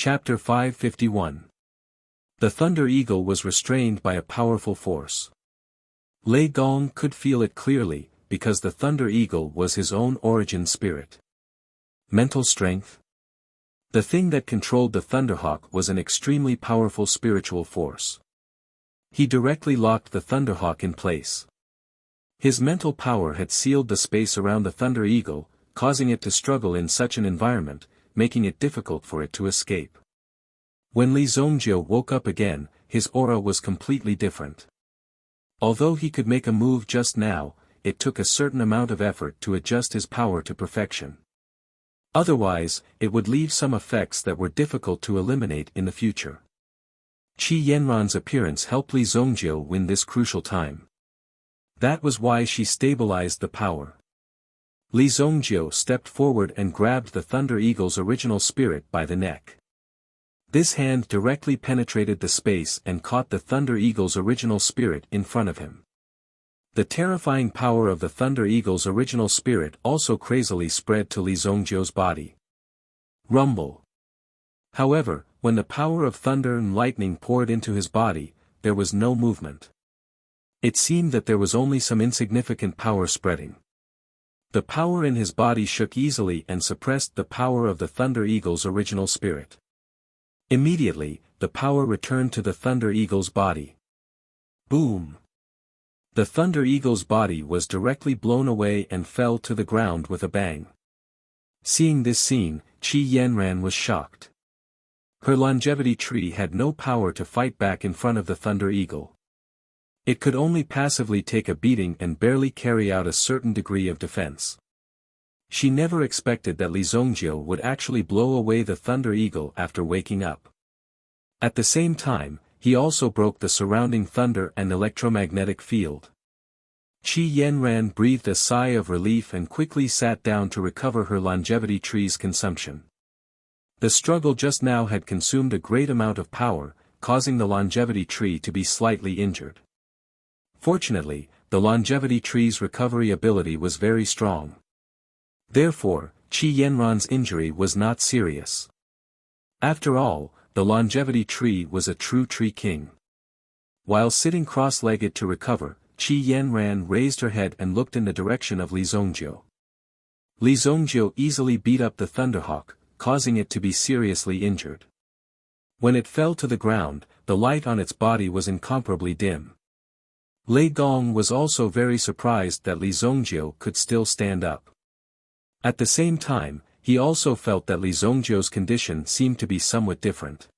Chapter 551. The Thunder Eagle was restrained by a powerful force. Lei Gong could feel it clearly, because the Thunder Eagle was his own origin spirit. Mental strength? The thing that controlled the Thunderhawk was an extremely powerful spiritual force. He directly locked the Thunderhawk in place. His mental power had sealed the space around the Thunder Eagle, causing it to struggle in such an environment, making it difficult for it to escape. When Li Zongjie woke up again, his aura was completely different. Although he could make a move just now, it took a certain amount of effort to adjust his power to perfection. Otherwise, it would leave some effects that were difficult to eliminate in the future. Qi Yanran's appearance helped Li Zongjie win this crucial time. That was why she stabilized the power. Li Zongjie stepped forward and grabbed the Thunder Eagle's original spirit by the neck. This hand directly penetrated the space and caught the Thunder Eagle's original spirit in front of him. The terrifying power of the Thunder Eagle's original spirit also crazily spread to Li Zongjie's body. Rumble. However, when the power of thunder and lightning poured into his body, there was no movement. It seemed that there was only some insignificant power spreading. The power in his body shook easily and suppressed the power of the Thunder Eagle's original spirit. Immediately, the power returned to the Thunder Eagle's body. Boom! The Thunder Eagle's body was directly blown away and fell to the ground with a bang. Seeing this scene, Qi Yanran was shocked. Her longevity tree had no power to fight back in front of the Thunder Eagle. It could only passively take a beating and barely carry out a certain degree of defense. She never expected that Li Zongjie would actually blow away the Thunder Eagle after waking up. At the same time, he also broke the surrounding thunder and electromagnetic field. Qi Yanran breathed a sigh of relief and quickly sat down to recover her longevity tree's consumption. The struggle just now had consumed a great amount of power, causing the longevity tree to be slightly injured. Fortunately, the longevity tree's recovery ability was very strong. Therefore, Qi Yanran's injury was not serious. After all, the longevity tree was a true tree king. While sitting cross-legged to recover, Qi Yanran raised her head and looked in the direction of Li Zongjie. Li Zongjie easily beat up the Thunderhawk, causing it to be seriously injured. When it fell to the ground, the light on its body was incomparably dim. Lei Gong was also very surprised that Li Zongjie could still stand up. At the same time, he also felt that Li Zongjie's condition seemed to be somewhat different.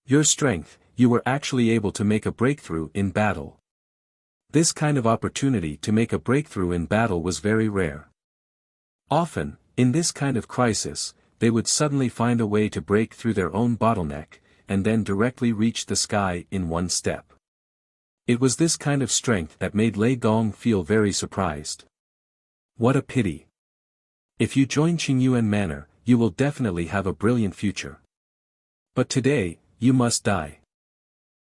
Your strength, you were actually able to make a breakthrough in battle. This kind of opportunity to make a breakthrough in battle was very rare. Often, in this kind of crisis, they would suddenly find a way to break through their own bottleneck, and then directly reach the sky in one step. It was this kind of strength that made Lei Gong feel very surprised. What a pity. If you join Qingyuan Manor, you will definitely have a brilliant future. But today, you must die.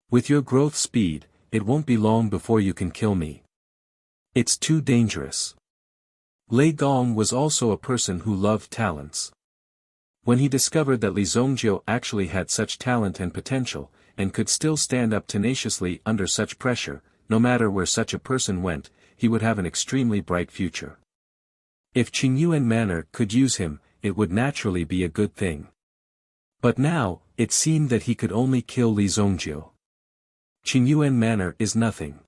With your growth speed, it won't be long before you can kill me. It's too dangerous. Lei Gong was also a person who loved talents. When he discovered that Li Zongjie actually had such talent and potential, and could still stand up tenaciously under such pressure, no matter where such a person went, he would have an extremely bright future. If Qingyuan Manor could use him, it would naturally be a good thing. But now, it seemed that he could only kill Li Zongjie. Qingyuan Manor is nothing.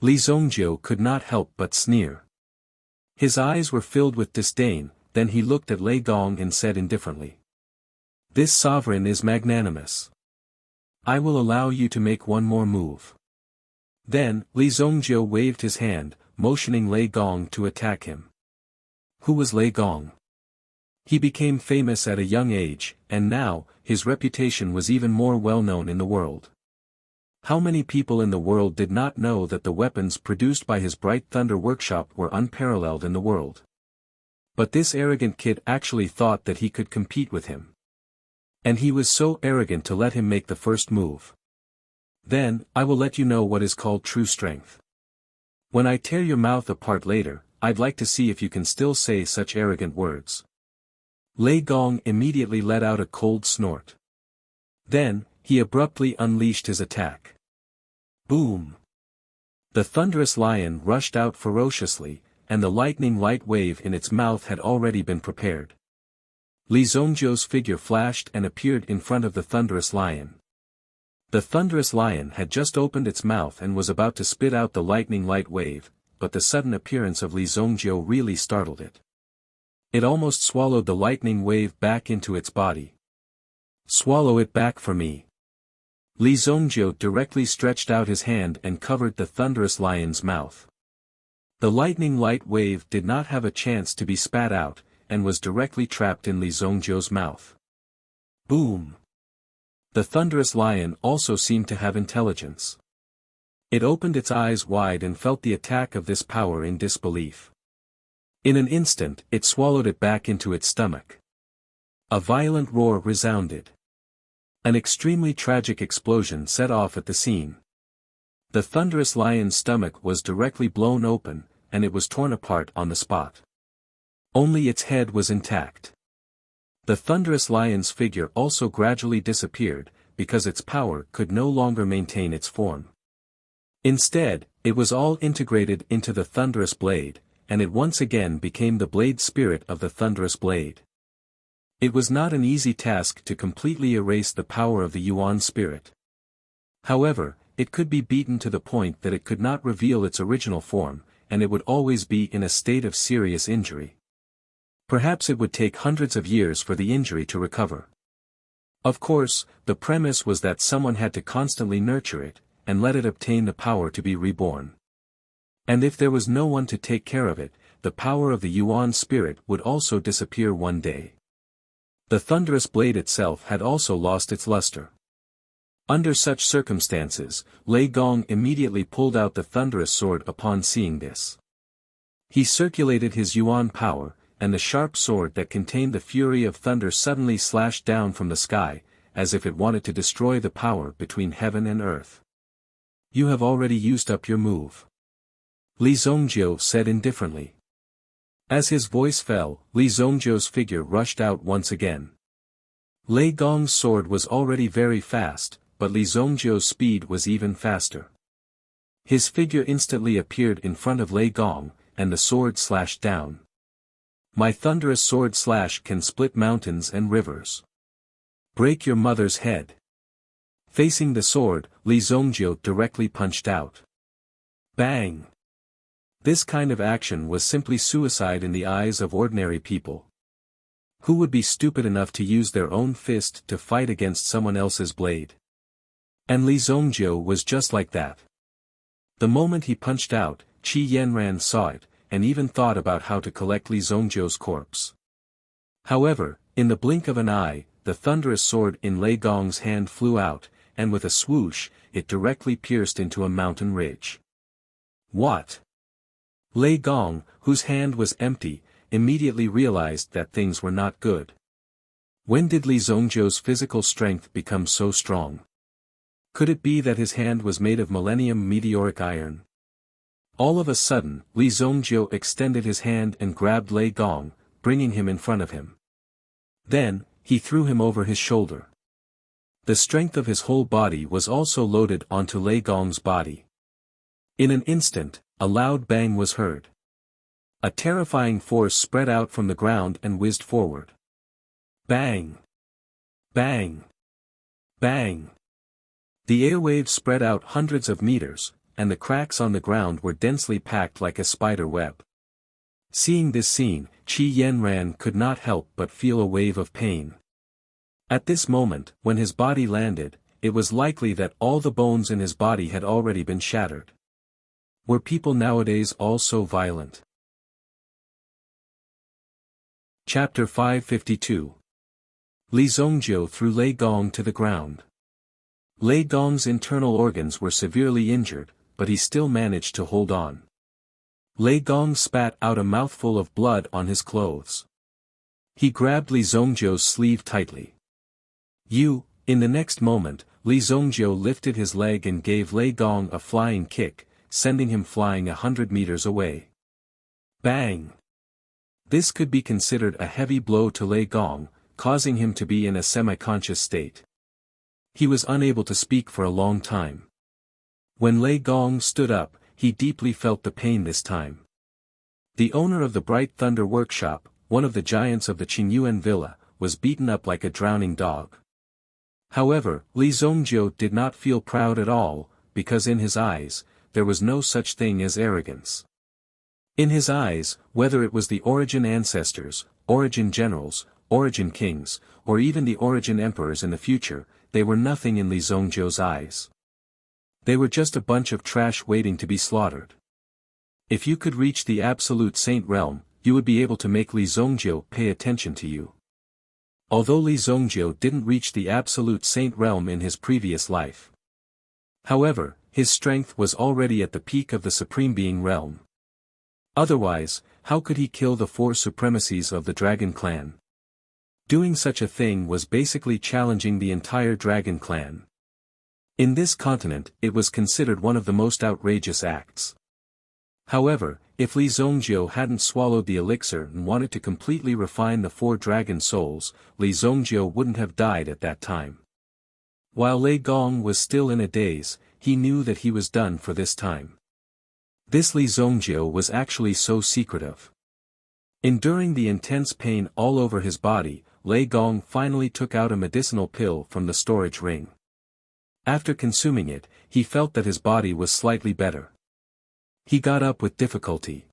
Li Zongjie could not help but sneer. His eyes were filled with disdain, then he looked at Lei Gong and said indifferently. This sovereign is magnanimous. I will allow you to make one more move. Then, Li Zongjie waved his hand, motioning Lei Gong to attack him. Who was Lei Gong? He became famous at a young age, and now, his reputation was even more well-known in the world. How many people in the world did not know that the weapons produced by his Bright Thunder workshop were unparalleled in the world? But this arrogant kid actually thought that he could compete with him. And he was so arrogant to let him make the first move. Then, I will let you know what is called true strength. When I tear your mouth apart later, I'd like to see if you can still say such arrogant words. Lei Gong immediately let out a cold snort. Then, he abruptly unleashed his attack. Boom! The thunderous lion rushed out ferociously, and the lightning light wave in its mouth had already been prepared. Li Zhongzhou's figure flashed and appeared in front of the thunderous lion. The thunderous lion had just opened its mouth and was about to spit out the lightning light wave, but the sudden appearance of Li Zhongzhou really startled it. It almost swallowed the lightning wave back into its body. Swallow it back for me. Li Zhongzhou directly stretched out his hand and covered the thunderous lion's mouth. The lightning light wave did not have a chance to be spat out, and was directly trapped in Li Zhongzhou's mouth. Boom! The thunderous lion also seemed to have intelligence. It opened its eyes wide and felt the attack of this power in disbelief. In an instant it swallowed it back into its stomach. A violent roar resounded. An extremely tragic explosion set off at the scene. The thunderous lion's stomach was directly blown open, and it was torn apart on the spot. Only its head was intact. The thunderous lion's figure also gradually disappeared, because its power could no longer maintain its form. Instead, it was all integrated into the thunderous blade, and it once again became the blade spirit of the thunderous blade. It was not an easy task to completely erase the power of the Yuan spirit. However, it could be beaten to the point that it could not reveal its original form, and it would always be in a state of serious injury. Perhaps it would take hundreds of years for the injury to recover. Of course, the premise was that someone had to constantly nurture it, and let it obtain the power to be reborn. And if there was no one to take care of it, the power of the Yuan spirit would also disappear one day. The thunderous blade itself had also lost its luster. Under such circumstances, Lei Gong immediately pulled out the thunderous sword upon seeing this. He circulated his Yuan power, and the sharp sword that contained the fury of thunder suddenly slashed down from the sky, as if it wanted to destroy the power between heaven and earth. You have already used up your move. Li Zhongzhou said indifferently. As his voice fell, Li Zhongzhou's figure rushed out once again. Lei Gong's sword was already very fast, but Li Zhongzhou's speed was even faster. His figure instantly appeared in front of Lei Gong, and the sword slashed down. My thunderous sword slash can split mountains and rivers. Break your mother's head. Facing the sword, Li Zhongzhou directly punched out. Bang! This kind of action was simply suicide in the eyes of ordinary people. Who would be stupid enough to use their own fist to fight against someone else's blade? And Li Zhongzhou was just like that. The moment he punched out, Qi Yanran saw it, and even thought about how to collect Li Zhongzhou's corpse. However, in the blink of an eye, the thunderous sword in Lei Gong's hand flew out, and with a swoosh, it directly pierced into a mountain ridge. What? Lei Gong, whose hand was empty, immediately realized that things were not good. When did Li Zhongzhou's physical strength become so strong? Could it be that his hand was made of millennium meteoric iron? All of a sudden, Li Zhongzhou extended his hand and grabbed Lei Gong, bringing him in front of him. Then, he threw him over his shoulder. The strength of his whole body was also loaded onto Lei Gong's body. In an instant, a loud bang was heard. A terrifying force spread out from the ground and whizzed forward. Bang! Bang! Bang! The airwaves spread out hundreds of meters, and the cracks on the ground were densely packed like a spider web. Seeing this scene, Qi Yanran could not help but feel a wave of pain. At this moment, when his body landed, it was likely that all the bones in his body had already been shattered. Were people nowadays all so violent? Chapter 552. Li Zhongzhou threw Lei Gong to the ground. Lei Gong's internal organs were severely injured, but he still managed to hold on. Lei Gong spat out a mouthful of blood on his clothes. He grabbed Li Zhongzhou's sleeve tightly. In the next moment, Li Zhongzhou lifted his leg and gave Lei Gong a flying kick, sending him flying 100 meters away. Bang! This could be considered a heavy blow to Lei Gong, causing him to be in a semi-conscious state. He was unable to speak for a long time. When Lei Gong stood up, he deeply felt the pain this time. The owner of the Bright Thunder Workshop, one of the giants of the Qingyuan Villa, was beaten up like a drowning dog. However, Li Zongjiu did not feel proud at all, because in his eyes, there was no such thing as arrogance. In his eyes, whether it was the Origin ancestors, Origin generals, Origin kings, or even the Origin emperors in the future, they were nothing in Li Zongjiu's eyes. They were just a bunch of trash waiting to be slaughtered. If you could reach the absolute saint realm, you would be able to make Li Zongjiu pay attention to you. Although Li Zongjiu didn't reach the absolute saint realm in his previous life. However, his strength was already at the peak of the Supreme Being realm. Otherwise, how could he kill the four supremacies of the Dragon Clan? Doing such a thing was basically challenging the entire Dragon Clan. In this continent, it was considered one of the most outrageous acts. However, if Li Zongjiu hadn't swallowed the elixir and wanted to completely refine the four dragon souls, Li Zongjiu wouldn't have died at that time. While Lei Gong was still in a daze, he knew that he was done for this time. This Li Zongjiu was actually so secretive. Enduring the intense pain all over his body, Lei Gong finally took out a medicinal pill from the storage ring. After consuming it, he felt that his body was slightly better. He got up with difficulty.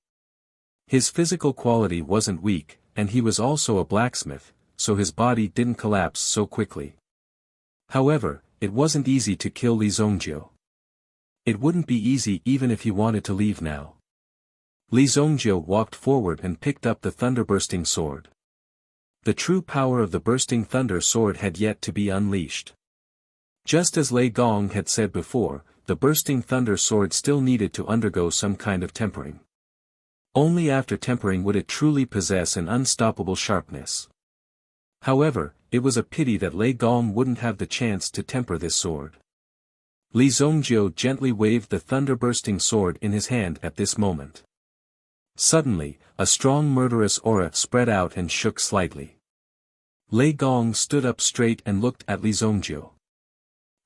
His physical quality wasn't weak, and he was also a blacksmith, so his body didn't collapse so quickly. However, it wasn't easy to kill Li Zongjiu. It wouldn't be easy even if he wanted to leave now. Li Zongjiu walked forward and picked up the thunder-bursting sword. The true power of the bursting thunder sword had yet to be unleashed. Just as Lei Gong had said before, the bursting thunder sword still needed to undergo some kind of tempering. Only after tempering would it truly possess an unstoppable sharpness. However, it was a pity that Lei Gong wouldn't have the chance to temper this sword. Li Zongjiu gently waved the thunder-bursting sword in his hand at this moment. Suddenly, a strong murderous aura spread out and shook slightly. Lei Gong stood up straight and looked at Li Zongjiu.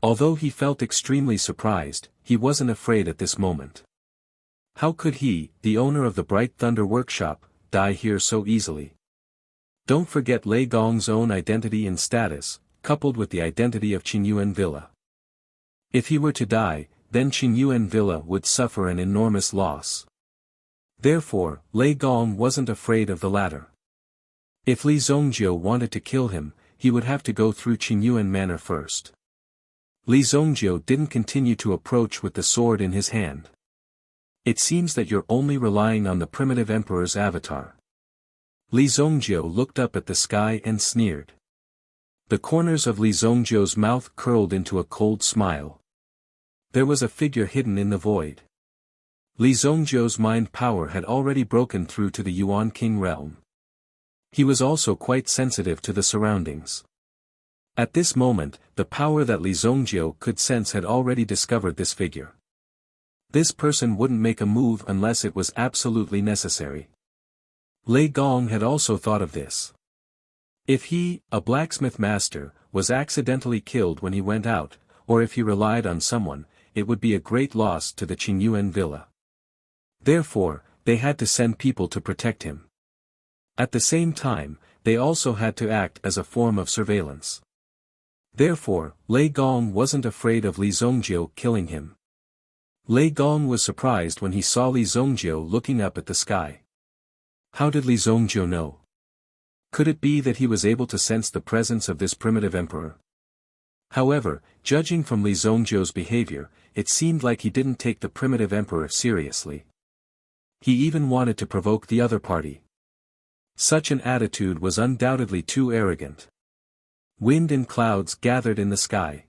Although he felt extremely surprised, he wasn't afraid at this moment. How could he, the owner of the Bright Thunder Workshop, die here so easily? Don't forget Lei Gong's own identity and status, coupled with the identity of Qingyuan Villa. If he were to die, then Qingyuan Villa would suffer an enormous loss. Therefore, Lei Gong wasn't afraid of the latter. If Li Zongjiu wanted to kill him, he would have to go through Qingyuan Manor first. Li Zongjiu didn't continue to approach with the sword in his hand. It seems that you're only relying on the primitive emperor's avatar. Li Zongjiu looked up at the sky and sneered. The corners of Li Zongjiu's mouth curled into a cold smile. There was a figure hidden in the void. Li Zongjiu's mind power had already broken through to the Yuan King realm. He was also quite sensitive to the surroundings. At this moment, the power that Li Zongjiu could sense had already discovered this figure. This person wouldn't make a move unless it was absolutely necessary. Lei Gong had also thought of this. If he, a blacksmith master, was accidentally killed when he went out, or if he relied on someone, it would be a great loss to the Qingyuan Villa. Therefore, they had to send people to protect him. At the same time, they also had to act as a form of surveillance. Therefore, Lei Gong wasn't afraid of Li Zongjiu killing him. Lei Gong was surprised when he saw Li Zongjiu looking up at the sky. How did Li Zongjiu know? Could it be that he was able to sense the presence of this primitive emperor? However, judging from Li Zongjiu's behavior, it seemed like he didn't take the primitive emperor seriously. He even wanted to provoke the other party. Such an attitude was undoubtedly too arrogant. Wind and clouds gathered in the sky.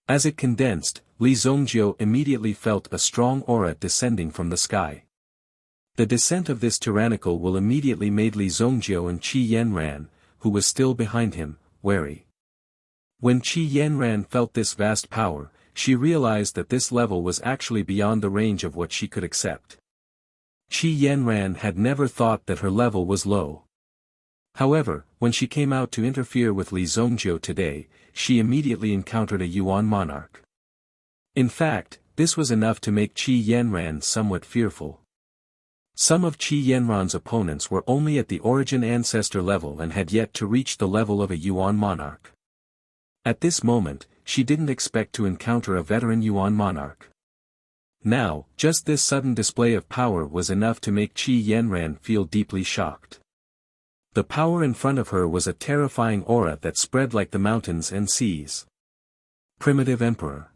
As it condensed, Li Zongjiu immediately felt a strong aura descending from the sky. The descent of this tyrannical will immediately made Li Zongjiu and Qi Yanran, who was still behind him, wary. When Qi Yanran felt this vast power, she realized that this level was actually beyond the range of what she could accept. Qi Yanran had never thought that her level was low. However, when she came out to interfere with Li Zongjiu today, she immediately encountered a Yuan monarch. In fact, this was enough to make Qi Yanran somewhat fearful. Some of Qi Yanran's opponents were only at the origin ancestor level and had yet to reach the level of a Yuan monarch. At this moment, she didn't expect to encounter a veteran Yuan monarch. Now, just this sudden display of power was enough to make Qi Yanran feel deeply shocked. The power in front of her was a terrifying aura that spread like the mountains and seas. Primitive Emperor.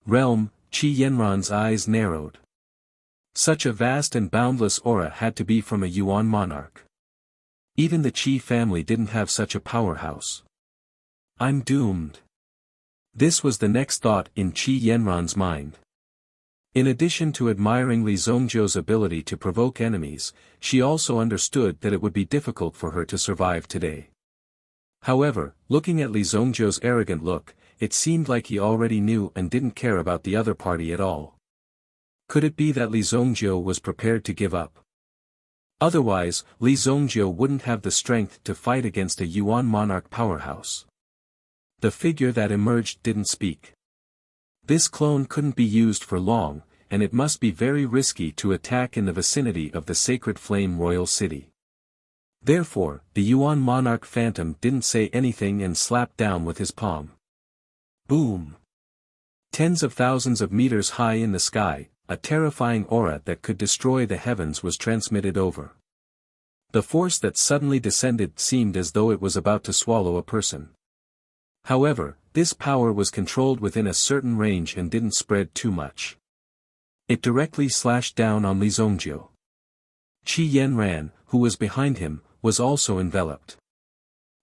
Realm. Qi Yanran's eyes narrowed. Such a vast and boundless aura had to be from a Yuan monarch. Even the Qi family didn't have such a powerhouse. I'm doomed. This was the next thought in Qi Yanran's mind. In addition to admiring Li Zongjiu's ability to provoke enemies, she also understood that it would be difficult for her to survive today. However, looking at Li Zongjiu's arrogant look, it seemed like he already knew and didn't care about the other party at all. Could it be that Li Zongjiu was prepared to give up? Otherwise, Li Zongjiu wouldn't have the strength to fight against a Yuan monarch powerhouse. The figure that emerged didn't speak. This clone couldn't be used for long, and it must be very risky to attack in the vicinity of the sacred flame royal city. Therefore, the Yuan monarch phantom didn't say anything and slapped down with his palm. Boom! Tens of thousands of meters high in the sky, a terrifying aura that could destroy the heavens was transmitted over. The force that suddenly descended seemed as though it was about to swallow a person. However, this power was controlled within a certain range and didn't spread too much. It directly slashed down on Li Zongjiu. Qi Yanran, who was behind him, was also enveloped.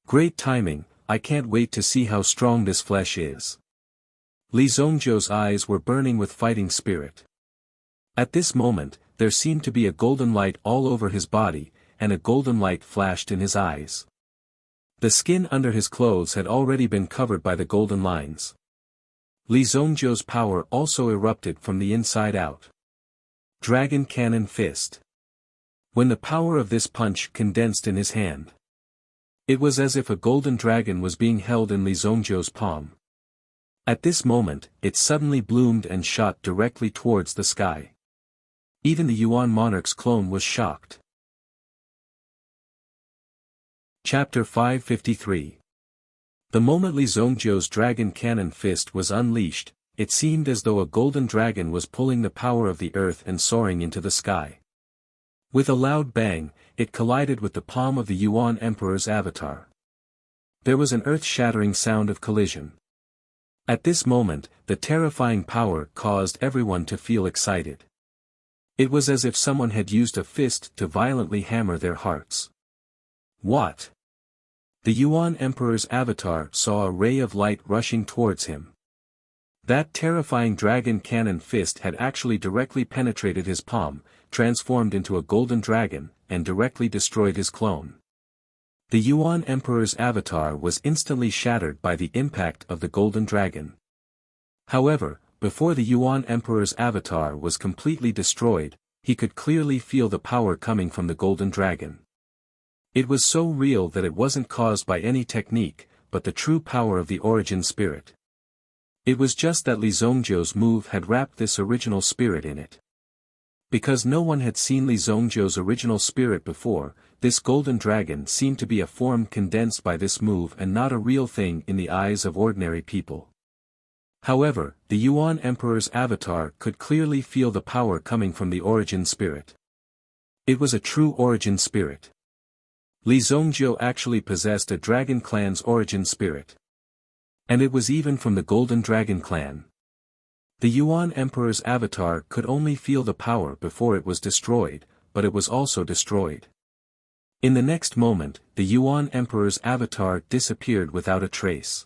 Great timing, I can't wait to see how strong this flesh is. Li Zongjiu's eyes were burning with fighting spirit. At this moment, there seemed to be a golden light all over his body, and a golden light flashed in his eyes. The skin under his clothes had already been covered by the golden lines. Li Zongjiu's power also erupted from the inside out. Dragon Cannon Fist. When the power of this punch condensed in his hand, it was as if a golden dragon was being held in Li Zongjiu's palm. At this moment, it suddenly bloomed and shot directly towards the sky. Even the Yuan monarch's clone was shocked. Chapter 553. The moment Li Zongjiu's dragon cannon fist was unleashed, it seemed as though a golden dragon was pulling the power of the earth and soaring into the sky. With a loud bang, it collided with the palm of the Yuan Emperor's avatar. There was an earth-shattering sound of collision. At this moment, the terrifying power caused everyone to feel excited. It was as if someone had used a fist to violently hammer their hearts. What? The Yuan Emperor's avatar saw a ray of light rushing towards him. That terrifying dragon cannon fist had actually directly penetrated his palm, transformed into a golden dragon, and directly destroyed his clone. The Yuan Emperor's avatar was instantly shattered by the impact of the golden dragon. However, before the Yuan Emperor's avatar was completely destroyed, he could clearly feel the power coming from the golden dragon. It was so real that it wasn't caused by any technique, but the true power of the origin spirit. It was just that Li Zongjiu's move had wrapped this original spirit in it. Because no one had seen Li Zongjiu's original spirit before, this golden dragon seemed to be a form condensed by this move and not a real thing in the eyes of ordinary people. However, the Yuan Emperor's avatar could clearly feel the power coming from the origin spirit. It was a true origin spirit. Li Zongjiu actually possessed a dragon clan's origin spirit. And it was even from the Golden Dragon clan. The Yuan Emperor's avatar could only feel the power before it was destroyed, but it was also destroyed. In the next moment, the Yuan Emperor's avatar disappeared without a trace.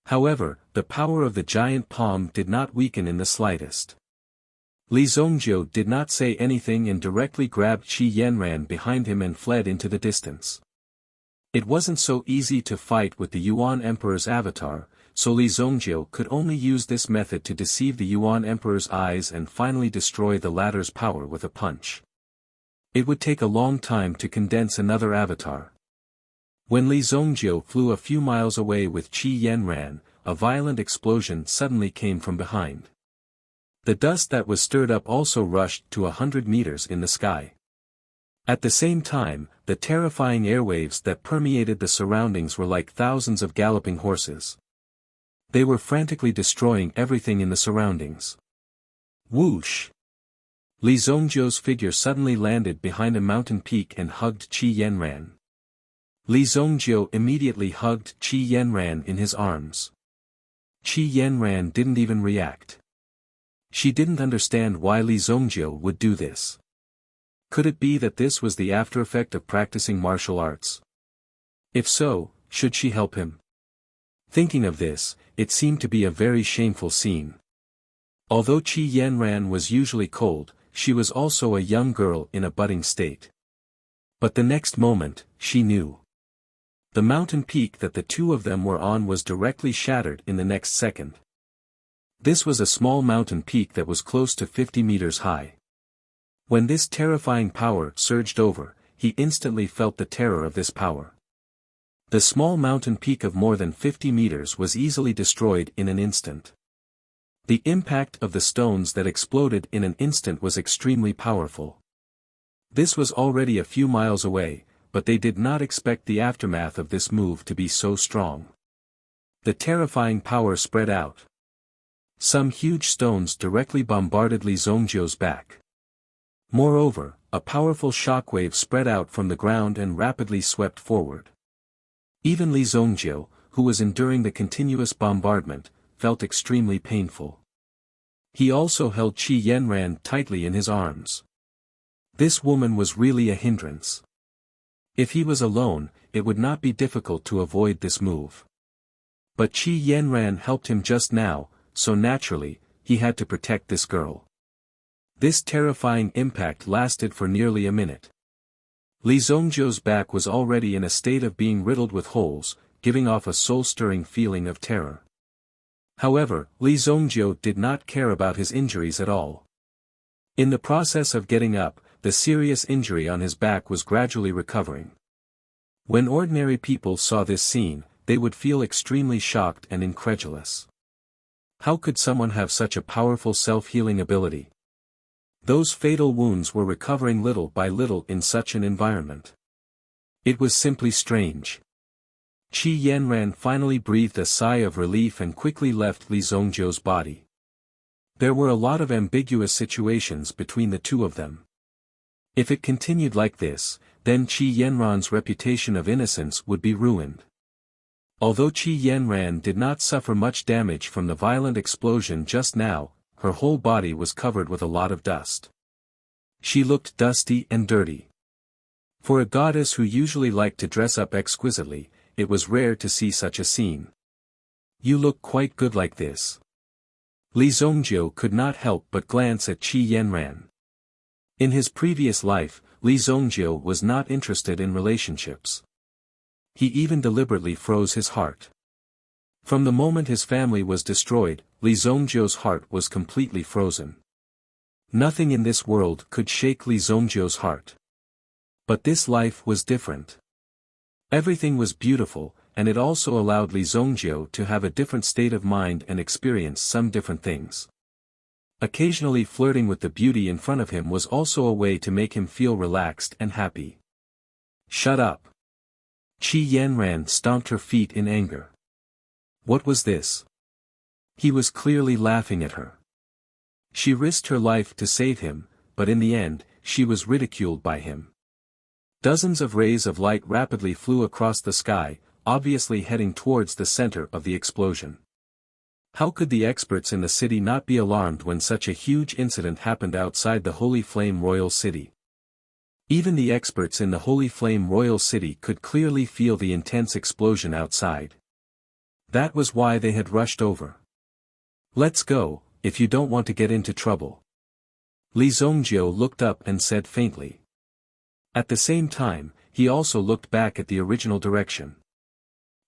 However, the power of the giant palm did not weaken in the slightest. Li Zongjiu did not say anything and directly grabbed Qi Yanran behind him and fled into the distance. It wasn't so easy to fight with the Yuan Emperor's avatar, so Li Zongjiu could only use this method to deceive the Yuan Emperor's eyes and finally destroy the latter's power with a punch. It would take a long time to condense another avatar. When Li Zongjiu flew a few miles away with Qi Yanran, a violent explosion suddenly came from behind. The dust that was stirred up also rushed to 100 meters in the sky. At the same time, the terrifying airwaves that permeated the surroundings were like thousands of galloping horses. They were frantically destroying everything in the surroundings. Whoosh! Li Zongjiu's figure suddenly landed behind a mountain peak and hugged Qi Yanran. Li Zongjiu immediately hugged Qi Yanran in his arms. Qi Yanran didn't even react. She didn't understand why Li Zongjiu would do this. Could it be that this was the after effect of practicing martial arts? If so, should she help him? Thinking of this, it seemed to be a very shameful scene. Although Qi Yanran was usually cold, she was also a young girl in a budding state. But the next moment, she knew. The mountain peak that the two of them were on was directly shattered in the next second. This was a small mountain peak that was close to 50 meters high. When this terrifying power surged over, he instantly felt the terror of this power. The small mountain peak of more than 50 meters was easily destroyed in an instant. The impact of the stones that exploded in an instant was extremely powerful. This was already a few miles away, but they did not expect the aftermath of this move to be so strong. The terrifying power spread out. Some huge stones directly bombarded Li Zongjiu's back. Moreover, a powerful shockwave spread out from the ground and rapidly swept forward. Even Li Zongjiu, who was enduring the continuous bombardment, felt extremely painful. He also held Qi Yanran tightly in his arms. This woman was really a hindrance. If he was alone, it would not be difficult to avoid this move. But Qi Yanran helped him just now, so naturally, he had to protect this girl. This terrifying impact lasted for nearly a minute. Li Zongjiu's back was already in a state of being riddled with holes, giving off a soul-stirring feeling of terror. However, Li Zongjiu did not care about his injuries at all. In the process of getting up, the serious injury on his back was gradually recovering. When ordinary people saw this scene, they would feel extremely shocked and incredulous. How could someone have such a powerful self-healing ability? Those fatal wounds were recovering little by little in such an environment. It was simply strange. Qi Yanran finally breathed a sigh of relief and quickly left Li Zongjiu's body. There were a lot of ambiguous situations between the two of them. If it continued like this, then Qi Yanran's reputation of innocence would be ruined. Although Qi Yanran did not suffer much damage from the violent explosion just now, her whole body was covered with a lot of dust. She looked dusty and dirty. For a goddess who usually liked to dress up exquisitely, it was rare to see such a scene. You look quite good like this. Li Zongjiu could not help but glance at Qi Yanran. In his previous life, Li Zongjiu was not interested in relationships. He even deliberately froze his heart. From the moment his family was destroyed, Li Zongjiu's heart was completely frozen. Nothing in this world could shake Li Zongjiu's heart. But this life was different. Everything was beautiful, and it also allowed Li Zongjiu to have a different state of mind and experience some different things. Occasionally flirting with the beauty in front of him was also a way to make him feel relaxed and happy. Shut up. Qi Yanran stomped her feet in anger. What was this? He was clearly laughing at her. She risked her life to save him, but in the end, she was ridiculed by him. Dozens of rays of light rapidly flew across the sky, obviously heading towards the center of the explosion. How could the experts in the city not be alarmed when such a huge incident happened outside the Holy Flame Royal City? Even the experts in the Holy Flame Royal City could clearly feel the intense explosion outside. That was why they had rushed over. Let's go, if you don't want to get into trouble. Li Zongjiu looked up and said faintly. At the same time, he also looked back at the original direction.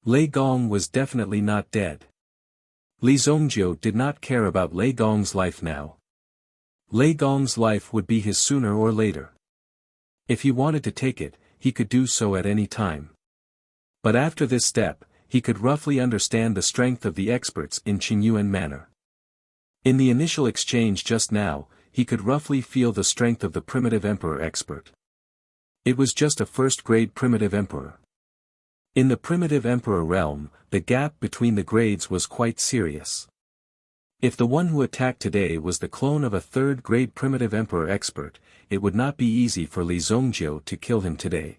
Lei Gong was definitely not dead. Li Zongjiu did not care about Lei Gong's life now. Lei Gong's life would be his sooner or later. If he wanted to take it, he could do so at any time. But after this step, he could roughly understand the strength of the experts in Qingyuan manner. In the initial exchange just now, he could roughly feel the strength of the primitive emperor expert. It was just a first-grade primitive emperor. In the primitive emperor realm, the gap between the grades was quite serious. If the one who attacked today was the clone of a third-grade primitive emperor expert, it would not be easy for Li Zongjiu to kill him today.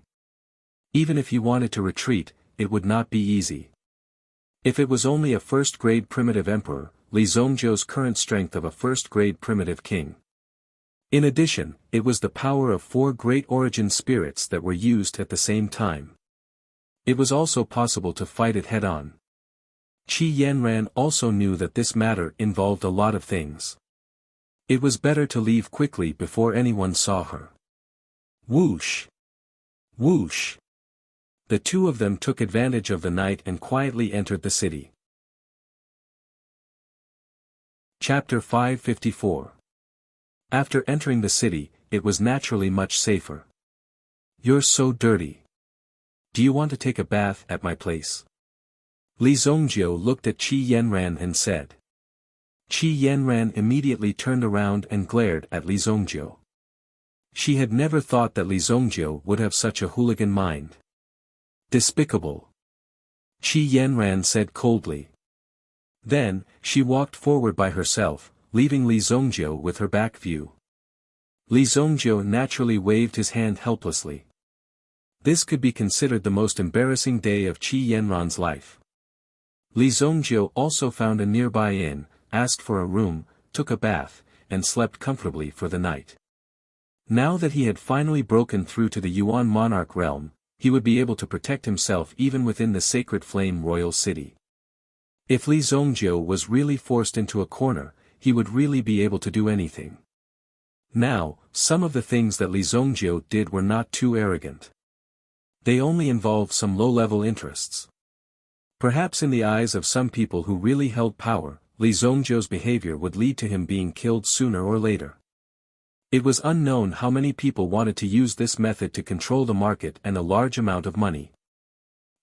Even if he wanted to retreat, it would not be easy. If it was only a first-grade primitive emperor, Li Zongjiu's current strength of a first-grade primitive king. In addition, it was the power of 4 great origin spirits that were used at the same time. It was also possible to fight it head-on. Qi Yanran also knew that this matter involved a lot of things. It was better to leave quickly before anyone saw her. Whoosh! Whoosh! The two of them took advantage of the night and quietly entered the city. Chapter 554. After entering the city, it was naturally much safer. You're so dirty. Do you want to take a bath at my place? Li Zongjiu looked at Qi Yanran and said. Qi Yanran immediately turned around and glared at Li Zongjiu. She had never thought that Li Zongjiu would have such a hooligan mind. Despicable. Qi Yanran said coldly. Then, she walked forward by herself, leaving Li Zongjiu with her back view. Li Zongjiu naturally waved his hand helplessly. This could be considered the most embarrassing day of Qi Yanran's life. Li Zongjiu also found a nearby inn, asked for a room, took a bath, and slept comfortably for the night. Now that he had finally broken through to the Yuan monarch realm, he would be able to protect himself even within the Sacred Flame royal city. If Li Zongjiu was really forced into a corner, he would really be able to do anything. Now, some of the things that Li Zongjiu did were not too arrogant. They only involved some low-level interests. Perhaps in the eyes of some people who really held power, Li Zongjiu's behavior would lead to him being killed sooner or later. It was unknown how many people wanted to use this method to control the market and a large amount of money.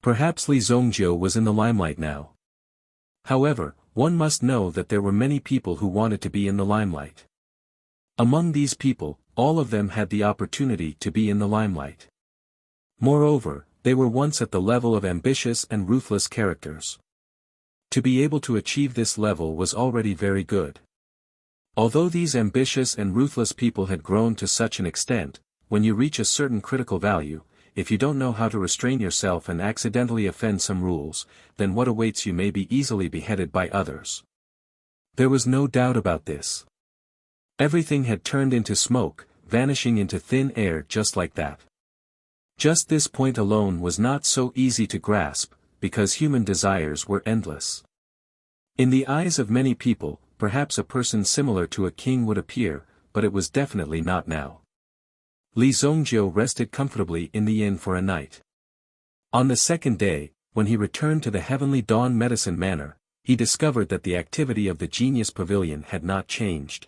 Perhaps Li Zongjiu was in the limelight now. However, one must know that there were many people who wanted to be in the limelight. Among these people, all of them had the opportunity to be in the limelight. Moreover, they were once at the level of ambitious and ruthless characters. To be able to achieve this level was already very good. Although these ambitious and ruthless people had grown to such an extent, when you reach a certain critical value, if you don't know how to restrain yourself and accidentally offend some rules, then what awaits you may be easily beheaded by others. There was no doubt about this. Everything had turned into smoke, vanishing into thin air just like that. Just this point alone was not so easy to grasp, because human desires were endless. In the eyes of many people, perhaps a person similar to a king would appear, but it was definitely not now. Li Zongjiu rested comfortably in the inn for a night. On the second day, when he returned to the Heavenly Dawn Medicine Manor, he discovered that the activity of the Genius Pavilion had not changed.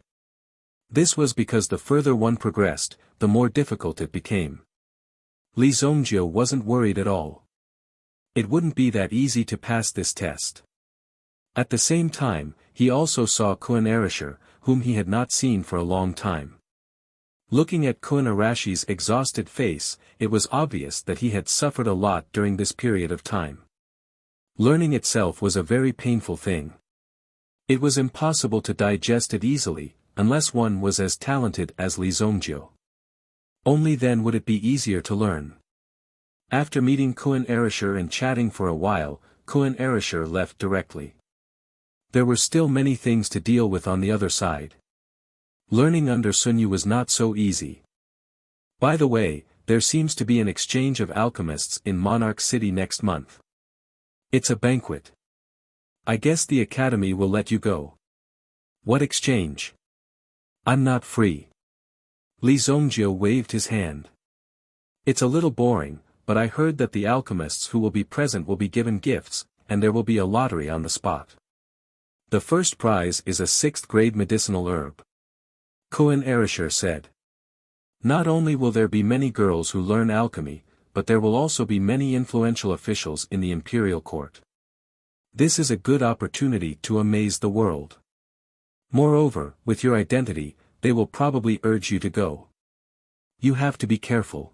This was because the further one progressed, the more difficult it became. Li Zongjiu wasn't worried at all. It wouldn't be that easy to pass this test. At the same time, he also saw Kun Arashir, whom he had not seen for a long time. Looking at Kun Arashir's exhausted face, it was obvious that he had suffered a lot during this period of time. Learning itself was a very painful thing. It was impossible to digest it easily, unless one was as talented as Li Zongjiu. Only then would it be easier to learn. After meeting Kun Arashir and chatting for a while, Kun Arashir left directly. There were still many things to deal with on the other side. Learning under Sun Yu was not so easy. By the way, there seems to be an exchange of alchemists in Monarch City next month. It's a banquet. I guess the academy will let you go. What exchange? I'm not free. Li Zongjiu waved his hand. It's a little boring, but I heard that the alchemists who will be present will be given gifts, and there will be a lottery on the spot. The first prize is a 6th-grade medicinal herb. Kun Arashir said. Not only will there be many girls who learn alchemy, but there will also be many influential officials in the imperial court. This is a good opportunity to amaze the world. Moreover, with your identity, they will probably urge you to go. You have to be careful.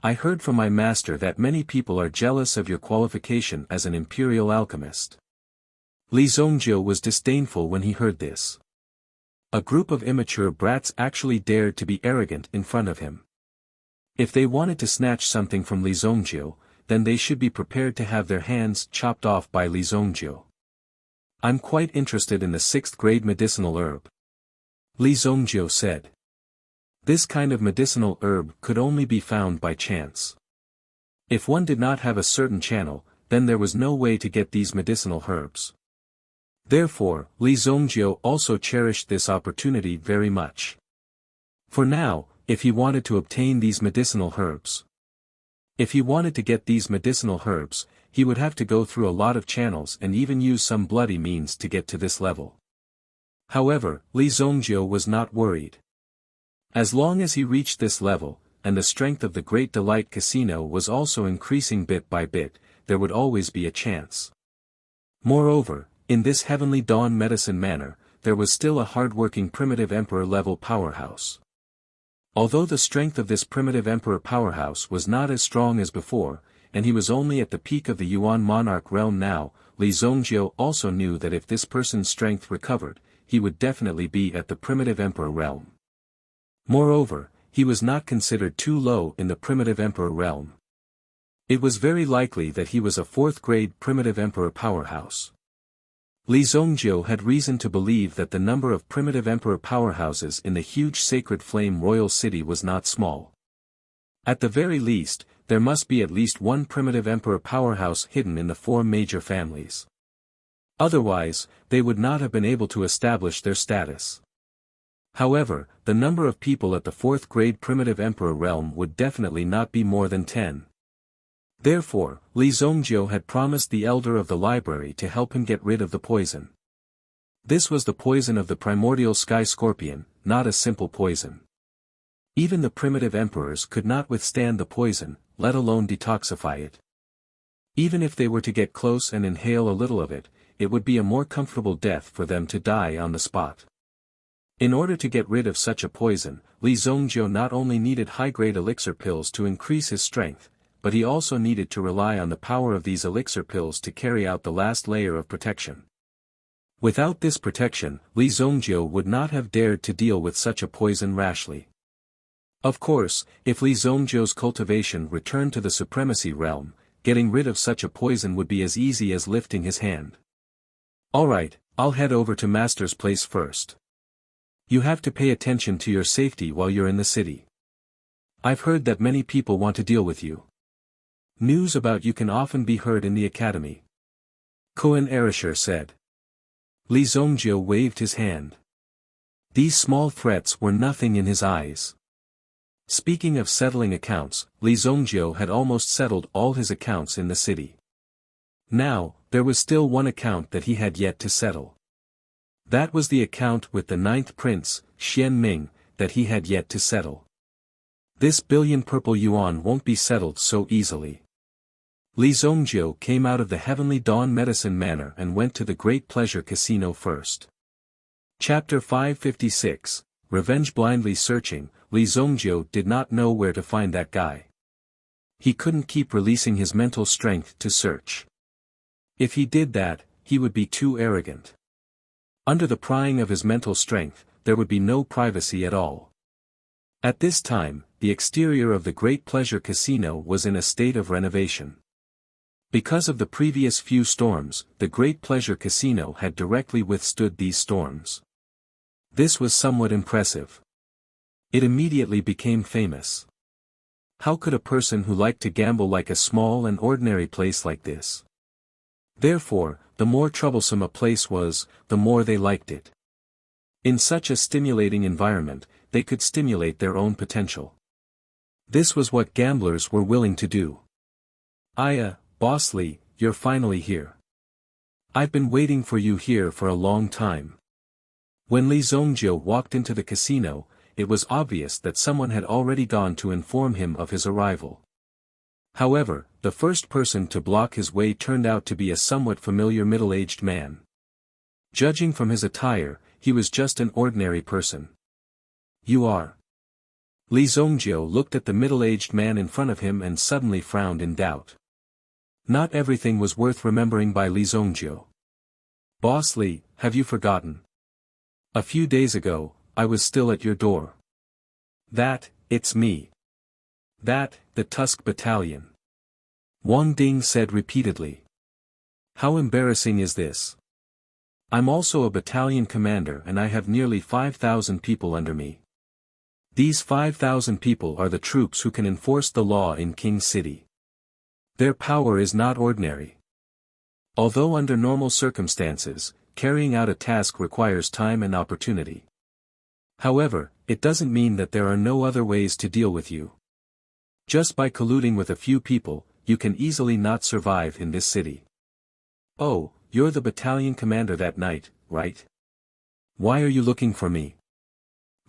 I heard from my master that many people are jealous of your qualification as an imperial alchemist. Li Zhongjiu was disdainful when he heard this. A group of immature brats actually dared to be arrogant in front of him. If they wanted to snatch something from Li Zhongjiu, then they should be prepared to have their hands chopped off by Li Zhongjiu. I'm quite interested in the 6th grade medicinal herb. Li Zhongjiu said. This kind of medicinal herb could only be found by chance. If one did not have a certain channel, then there was no way to get these medicinal herbs. Therefore, Li Zhongjiu also cherished this opportunity very much. For now, if he wanted to obtain these medicinal herbs. If he wanted to get these medicinal herbs, he would have to go through a lot of channels and even use some bloody means to get to this level. However, Li Zhongjiu was not worried. As long as he reached this level, and the strength of the Great Delight Casino was also increasing bit by bit, there would always be a chance. Moreover, in this Heavenly Dawn medicine manor, there was still a hard-working primitive emperor-level powerhouse. Although the strength of this primitive emperor powerhouse was not as strong as before, and he was only at the peak of the Yuan monarch realm now, Li Zhongjiu also knew that if this person's strength recovered, he would definitely be at the primitive emperor realm. Moreover, he was not considered too low in the primitive emperor realm. It was very likely that he was a 4th grade primitive emperor powerhouse. Li Zhongjiu had reason to believe that the number of primitive emperor powerhouses in the huge sacred flame royal city was not small. At the very least, there must be at least one primitive emperor powerhouse hidden in the 4 major families. Otherwise, they would not have been able to establish their status. However, the number of people at the 4th grade primitive emperor realm would definitely not be more than 10. Therefore, Li Zhongjiu had promised the elder of the library to help him get rid of the poison. This was the poison of the primordial sky scorpion, not a simple poison. Even the primitive emperors could not withstand the poison, let alone detoxify it. Even if they were to get close and inhale a little of it, it would be a more comfortable death for them to die on the spot. In order to get rid of such a poison, Li Zhongjiu not only needed high-grade elixir pills to increase his strength, but he also needed to rely on the power of these elixir pills to carry out the last layer of protection. Without this protection, Li Zhongjiu would not have dared to deal with such a poison rashly. Of course, if Li Zhongjiu's cultivation returned to the supremacy realm, getting rid of such a poison would be as easy as lifting his hand. Alright, I'll head over to Master's place first. You have to pay attention to your safety while you're in the city. I've heard that many people want to deal with you. News about you can often be heard in the academy. Koan Erishir said. Li Zhongjiu waved his hand. These small threats were nothing in his eyes. Speaking of settling accounts, Li Zhongjiu had almost settled all his accounts in the city. Now, there was still one account that he had yet to settle. That was the account with the 9th prince, Xian Ming, that he had yet to settle. This billion purple yuan won't be settled so easily. Li Zhongjiu came out of the Heavenly Dawn medicine manor and went to the Great Pleasure Casino first. Chapter 556, Revenge. Blindly searching, Li Zhongjiu did not know where to find that guy. He couldn't keep releasing his mental strength to search. If he did that, he would be too arrogant. Under the prying of his mental strength, there would be no privacy at all. At this time, the exterior of the Great Pleasure Casino was in a state of renovation. Because of the previous few storms, the Great Pleasure Casino had directly withstood these storms. This was somewhat impressive. It immediately became famous. How could a person who liked to gamble like a small and ordinary place like this? Therefore, the more troublesome a place was, the more they liked it. In such a stimulating environment, they could stimulate their own potential. This was what gamblers were willing to do. Boss Li, you're finally here. I've been waiting for you here for a long time. When Li Zhongjiu walked into the casino, it was obvious that someone had already gone to inform him of his arrival. However, the first person to block his way turned out to be a somewhat familiar middle-aged man. Judging from his attire, he was just an ordinary person. "You are?" Li Zongjio looked at the middle-aged man in front of him and suddenly frowned in doubt. Not everything was worth remembering by Li Zongjio. "Boss Li, have you forgotten? A few days ago, I was still at your door." It's me. The Tusk Battalion." Wang Ding said repeatedly. "How embarrassing is this? I'm also a battalion commander and I have nearly 5,000 people under me. These 5,000 people are the troops who can enforce the law in King City. Their power is not ordinary. Although under normal circumstances, carrying out a task requires time and opportunity. However, it doesn't mean that there are no other ways to deal with you. Just by colluding with a few people, you can easily not survive in this city." "Oh, you're the battalion commander that night, right? Why are you looking for me?"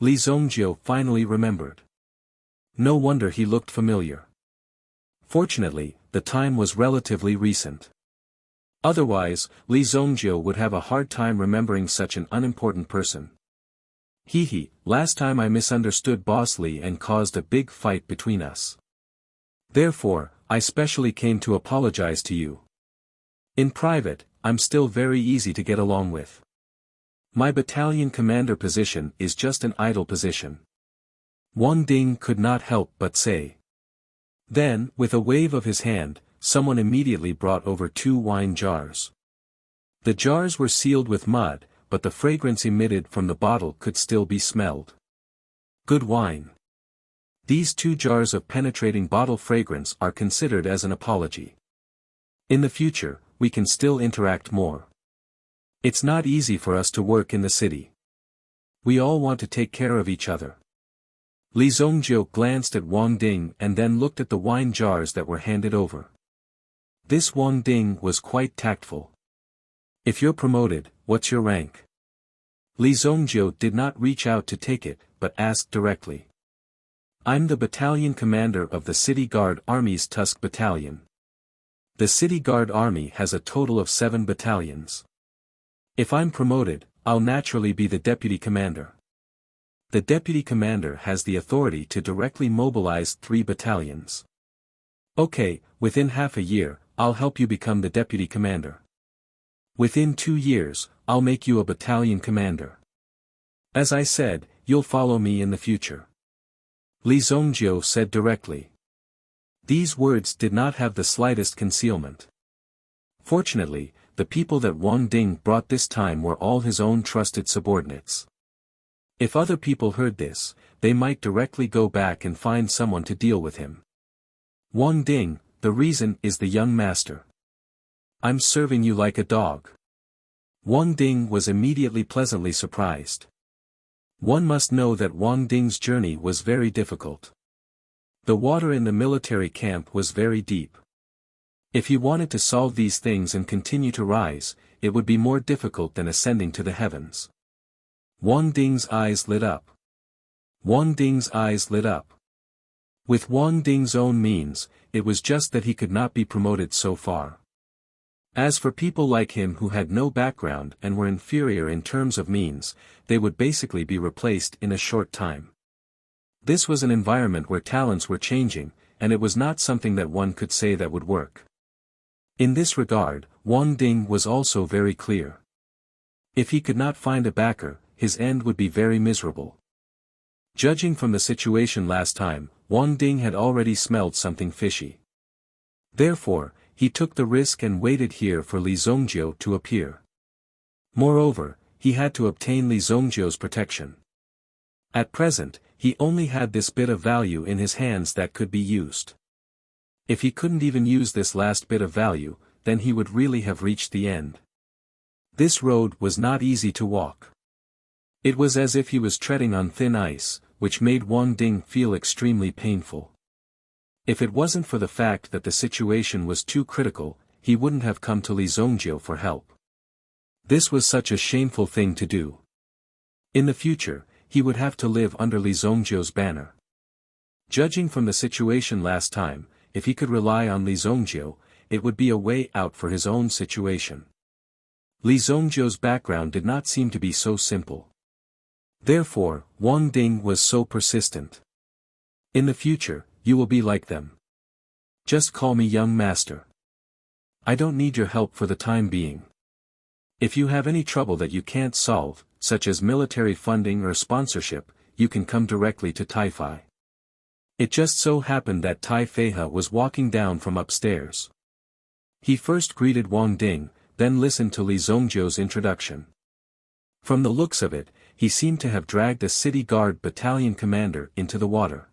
Li Zongjio finally remembered. No wonder he looked familiar. Fortunately, the time was relatively recent. Otherwise, Li Zongjio would have a hard time remembering such an unimportant person. Last time I misunderstood Boss Li and caused a big fight between us. Therefore, I specially came to apologize to you. In private, I'm still very easy to get along with. My battalion commander position is just an idle position." Wang Ding could not help but say. Then, with a wave of his hand, someone immediately brought over 2 wine jars. The jars were sealed with mud, but the fragrance emitted from the bottle could still be smelled. Good wine. These 2 jars of penetrating bottle fragrance are considered as an apology. In the future, we can still interact more. It's not easy for us to work in the city. We all want to take care of each other. Li Zongjio glanced at Wang Ding and then looked at the wine jars that were handed over. This Wang Ding was quite tactful. "If you're promoted, what's your rank?" Li Zongjio did not reach out to take it, but asked directly. "I'm the battalion commander of the City Guard Army's Tusk Battalion. The City Guard Army has a total of 7 battalions. If I'm promoted, I'll naturally be the deputy commander. The deputy commander has the authority to directly mobilize 3 battalions. Okay, within half a year, I'll help you become the deputy commander. Within 2 years, I'll make you a battalion commander. As I said, you'll follow me in the future." Li Zongjio said directly. These words did not have the slightest concealment. Fortunately, the people that Wang Ding brought this time were all his own trusted subordinates. If other people heard this, they might directly go back and find someone to deal with him. "Wang Ding, the reason is the young master. I'm serving you like a dog." Wang Ding was immediately pleasantly surprised. One must know that Wang Ding's journey was very difficult. The water in the military camp was very deep. If he wanted to solve these things and continue to rise, it would be more difficult than ascending to the heavens. Wang Ding's eyes lit up. Wang Ding's eyes lit up. With Wang Ding's own means, it was just that he could not be promoted so far. As for people like him who had no background and were inferior in terms of means, they would basically be replaced in a short time. This was an environment where talents were changing, and it was not something that one could say that would work. In this regard, Wang Ding was also very clear. If he could not find a backer, his end would be very miserable. Judging from the situation last time, Wang Ding had already smelled something fishy. Therefore, he took the risk and waited here for Li Zongjio to appear. Moreover, he had to obtain Li Zongjio's protection. At present, he only had this bit of value in his hands that could be used. If he couldn't even use this last bit of value, then he would really have reached the end. This road was not easy to walk. It was as if he was treading on thin ice, which made Wang Ding feel extremely painful. If it wasn't for the fact that the situation was too critical, he wouldn't have come to Li Zongjio for help. This was such a shameful thing to do. In the future, he would have to live under Li Zongjiu's banner. Judging from the situation last time, if he could rely on Li Zongjiu, it would be a way out for his own situation. Li Zongjiu's background did not seem to be so simple. Therefore, Wang Ding was so persistent. In the future, you will be like them. Just call me young master. I don't need your help for the time being. If you have any trouble that you can't solve, such as military funding or sponsorship, you can come directly to Tai-Fai. It just so happened that Tai Feihe was walking down from upstairs. He first greeted Wang Ding, then listened to Li Zongjiu's introduction. From the looks of it, he seemed to have dragged a city guard battalion commander into the water.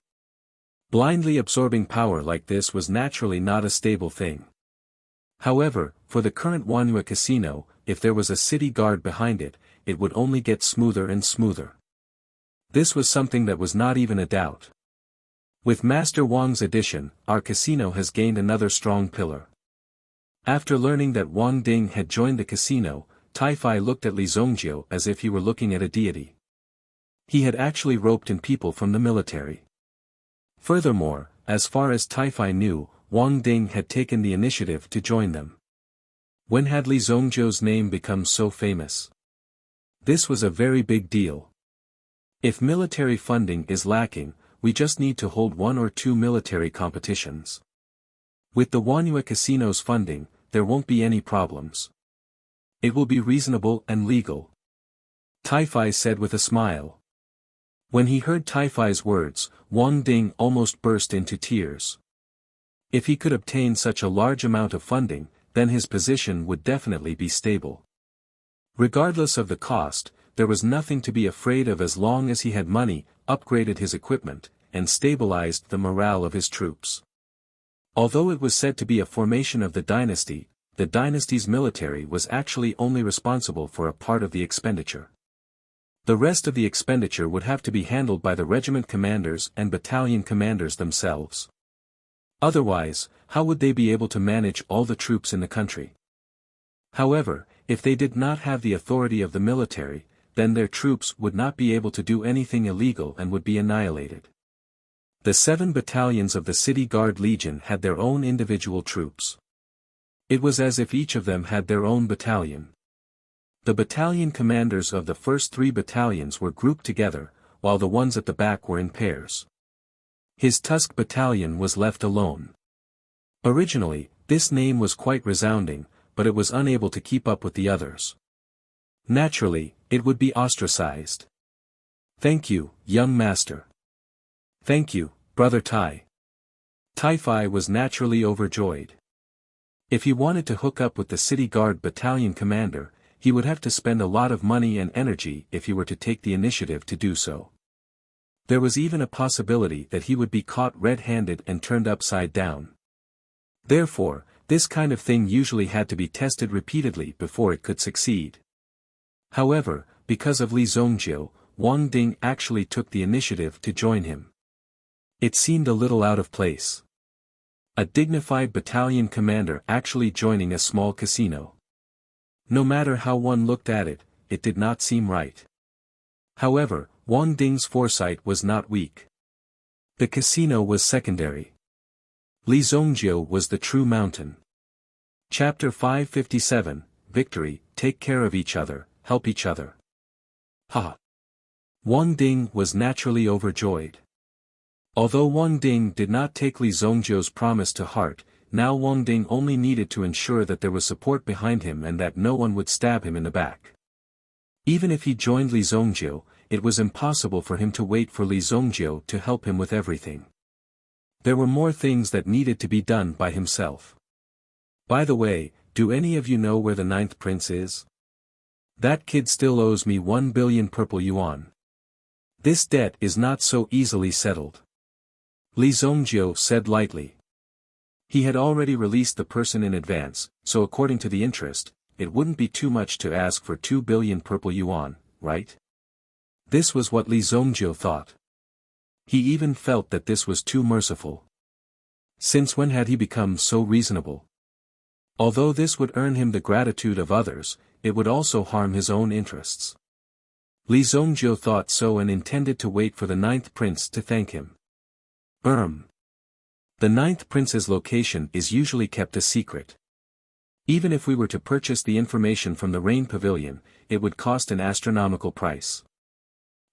Blindly absorbing power like this was naturally not a stable thing. However, for the current Wanyue casino, if there was a city guard behind it, it would only get smoother and smoother. This was something that was not even a doubt. With Master Wang's addition, our casino has gained another strong pillar. After learning that Wang Ding had joined the casino, Tai-Fai looked at Li Zongjiu as if he were looking at a deity. He had actually roped in people from the military. Furthermore, as far as Tai-Fai knew, Wang Ding had taken the initiative to join them. When had Li Zongjiu's name become so famous? This was a very big deal. If military funding is lacking, we just need to hold 1 or 2 military competitions. With the Wanyue casino's funding, there won't be any problems. It will be reasonable and legal. Tai-Fai said with a smile. When he heard Tai-Fai's words, Wang Ding almost burst into tears. If he could obtain such a large amount of funding, then his position would definitely be stable. Regardless of the cost, there was nothing to be afraid of as long as he had money, upgraded his equipment, and stabilized the morale of his troops. Although it was said to be a formation of the dynasty's military was actually only responsible for a part of the expenditure. The rest of the expenditure would have to be handled by the regiment commanders and battalion commanders themselves. Otherwise, how would they be able to manage all the troops in the country? However, if they did not have the authority of the military, then their troops would not be able to do anything illegal and would be annihilated. The 7 battalions of the City Guard Legion had their own individual troops. It was as if each of them had their own battalion. The battalion commanders of the first 3 battalions were grouped together, while the ones at the back were in pairs. His Tusk battalion was left alone. Originally, this name was quite resounding, but it was unable to keep up with the others. Naturally, it would be ostracized. Thank you, young master. Thank you, brother Tai. Tai-Fai was naturally overjoyed. If he wanted to hook up with the City Guard battalion commander, he would have to spend a lot of money and energy if he were to take the initiative to do so. There was even a possibility that he would be caught red-handed and turned upside down. Therefore, this kind of thing usually had to be tested repeatedly before it could succeed. However, because of Li Zongjiu, Wang Ding actually took the initiative to join him. It seemed a little out of place. A dignified battalion commander actually joining a small casino. No matter how one looked at it, it did not seem right. However, Wang Ding's foresight was not weak. The casino was secondary. Li Zongjiu was the true mountain. Chapter 557, Victory, Take care of each other, help each other. Ha! Wang Ding was naturally overjoyed. Although Wang Ding did not take Li Zongjiu's promise to heart, now Wang Ding only needed to ensure that there was support behind him and that no one would stab him in the back. Even if he joined Li Zongjiu, it was impossible for him to wait for Li Zongjiu to help him with everything. There were more things that needed to be done by himself. By the way, do any of you know where the 9th prince is? That kid still owes me 1 billion purple yuan. This debt is not so easily settled. Li Zongjiu said lightly. He had already released the person in advance, so according to the interest, it wouldn't be too much to ask for 2 billion purple yuan, right? This was what Li Zongjiu thought. He even felt that this was too merciful. Since when had he become so reasonable? Although this would earn him the gratitude of others, it would also harm his own interests. Li Zhongjiu thought so and intended to wait for the ninth prince to thank him. The ninth prince's location is usually kept a secret. Even if we were to purchase the information from the Rain Pavilion, it would cost an astronomical price.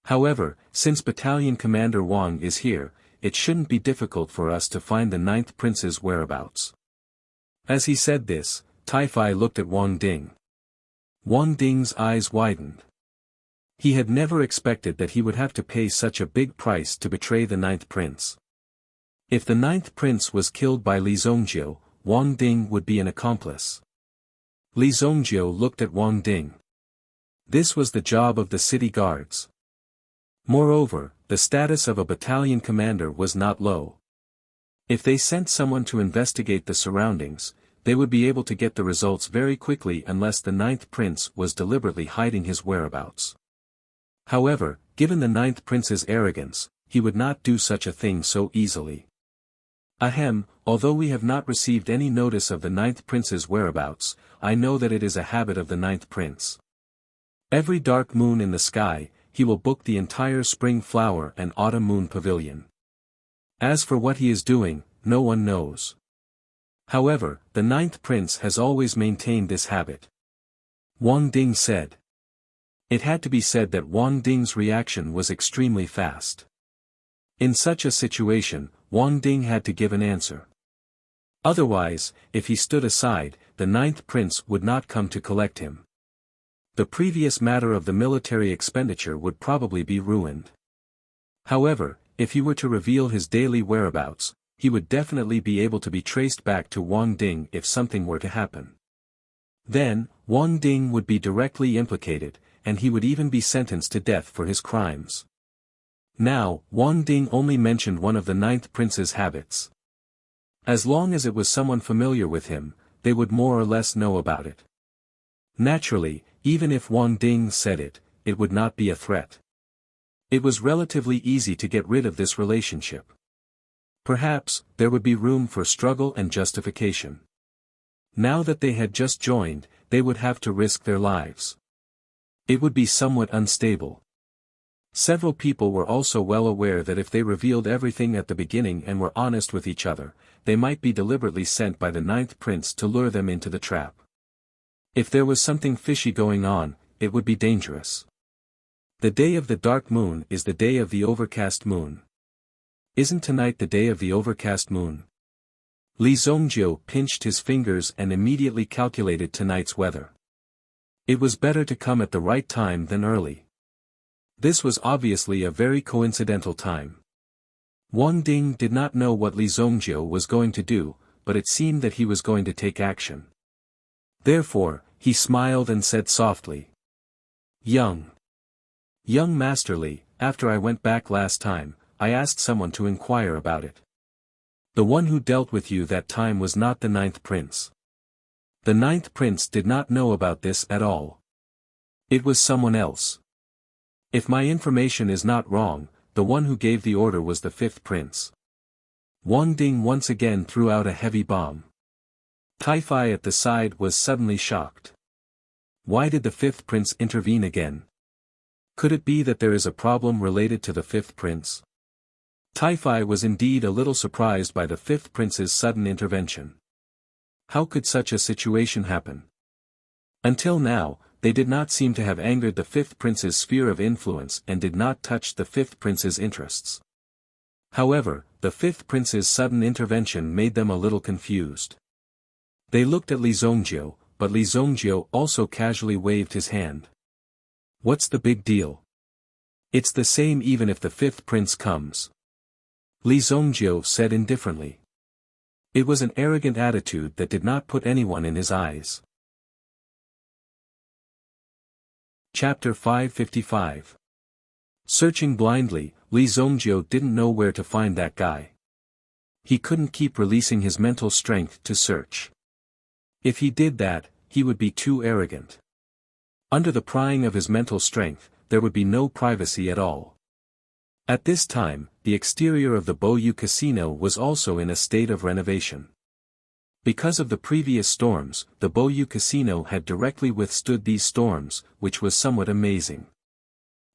However, since Battalion Commander Wang is here, it shouldn't be difficult for us to find the ninth prince's whereabouts. As he said this, Tai-Fai looked at Wang Ding. Wang Ding's eyes widened. He had never expected that he would have to pay such a big price to betray the ninth prince. If the ninth prince was killed by Li Zhongjiu, Wang Ding would be an accomplice. Li Zhongjiu looked at Wang Ding. This was the job of the city guards. Moreover, the status of a battalion commander was not low. If they sent someone to investigate the surroundings, they would be able to get the results very quickly unless the ninth prince was deliberately hiding his whereabouts. However, given the ninth prince's arrogance, he would not do such a thing so easily. Although we have not received any notice of the ninth prince's whereabouts, I know that it is a habit of the ninth prince. Every dark moon in the sky, he will book the entire spring flower and autumn moon pavilion. As for what he is doing, no one knows. However, the ninth prince has always maintained this habit. Wang Ding said. It had to be said that Wang Ding's reaction was extremely fast. In such a situation, Wang Ding had to give an answer. Otherwise, if he stood aside, the ninth prince would not come to collect him. The previous matter of the military expenditure would probably be ruined. However, if he were to reveal his daily whereabouts, he would definitely be able to be traced back to Wang Ding if something were to happen. Then, Wang Ding would be directly implicated, and he would even be sentenced to death for his crimes. Now, Wang Ding only mentioned one of the ninth prince's habits. As long as it was someone familiar with him, they would more or less know about it. Naturally, even if Wang Ding said it, it would not be a threat. It was relatively easy to get rid of this relationship. Perhaps, there would be room for struggle and justification. Now that they had just joined, they would have to risk their lives. It would be somewhat unstable. Several people were also well aware that if they revealed everything at the beginning and were honest with each other, they might be deliberately sent by the ninth prince to lure them into the trap. If there was something fishy going on, it would be dangerous. The day of the dark moon is the day of the overcast moon. Isn't tonight the day of the overcast moon? Li Zhongjiu pinched his fingers and immediately calculated tonight's weather. It was better to come at the right time than early. This was obviously a very coincidental time. Wang Ding did not know what Li Zhongjiu was going to do, but it seemed that he was going to take action. Therefore, he smiled and said softly. Young Master Li, after I went back last time, I asked someone to inquire about it. The one who dealt with you that time was not the ninth prince. The ninth prince did not know about this at all. It was someone else. If my information is not wrong, the one who gave the order was the fifth prince. Wang Ding once again threw out a heavy bomb. Tai-Fai at the side was suddenly shocked. Why did the fifth prince intervene again? Could it be that there is a problem related to the fifth prince? Tai-Fai was indeed a little surprised by the fifth prince's sudden intervention. How could such a situation happen? Until now, they did not seem to have angered the fifth prince's sphere of influence and did not touch the fifth prince's interests. However, the fifth prince's sudden intervention made them a little confused. They looked at Li Zhongjiu, but Li Zhongjiu also casually waved his hand. What's the big deal? It's the same even if the fifth prince comes. Li Zhongjiu said indifferently. It was an arrogant attitude that did not put anyone in his eyes. Chapter 555. Searching blindly, Li Zhongjiu didn't know where to find that guy. He couldn't keep releasing his mental strength to search. If he did that, he would be too arrogant. Under the prying of his mental strength, there would be no privacy at all. At this time, the exterior of the Boyu Casino was also in a state of renovation. Because of the previous storms, the Boyu Casino had directly withstood these storms, which was somewhat amazing.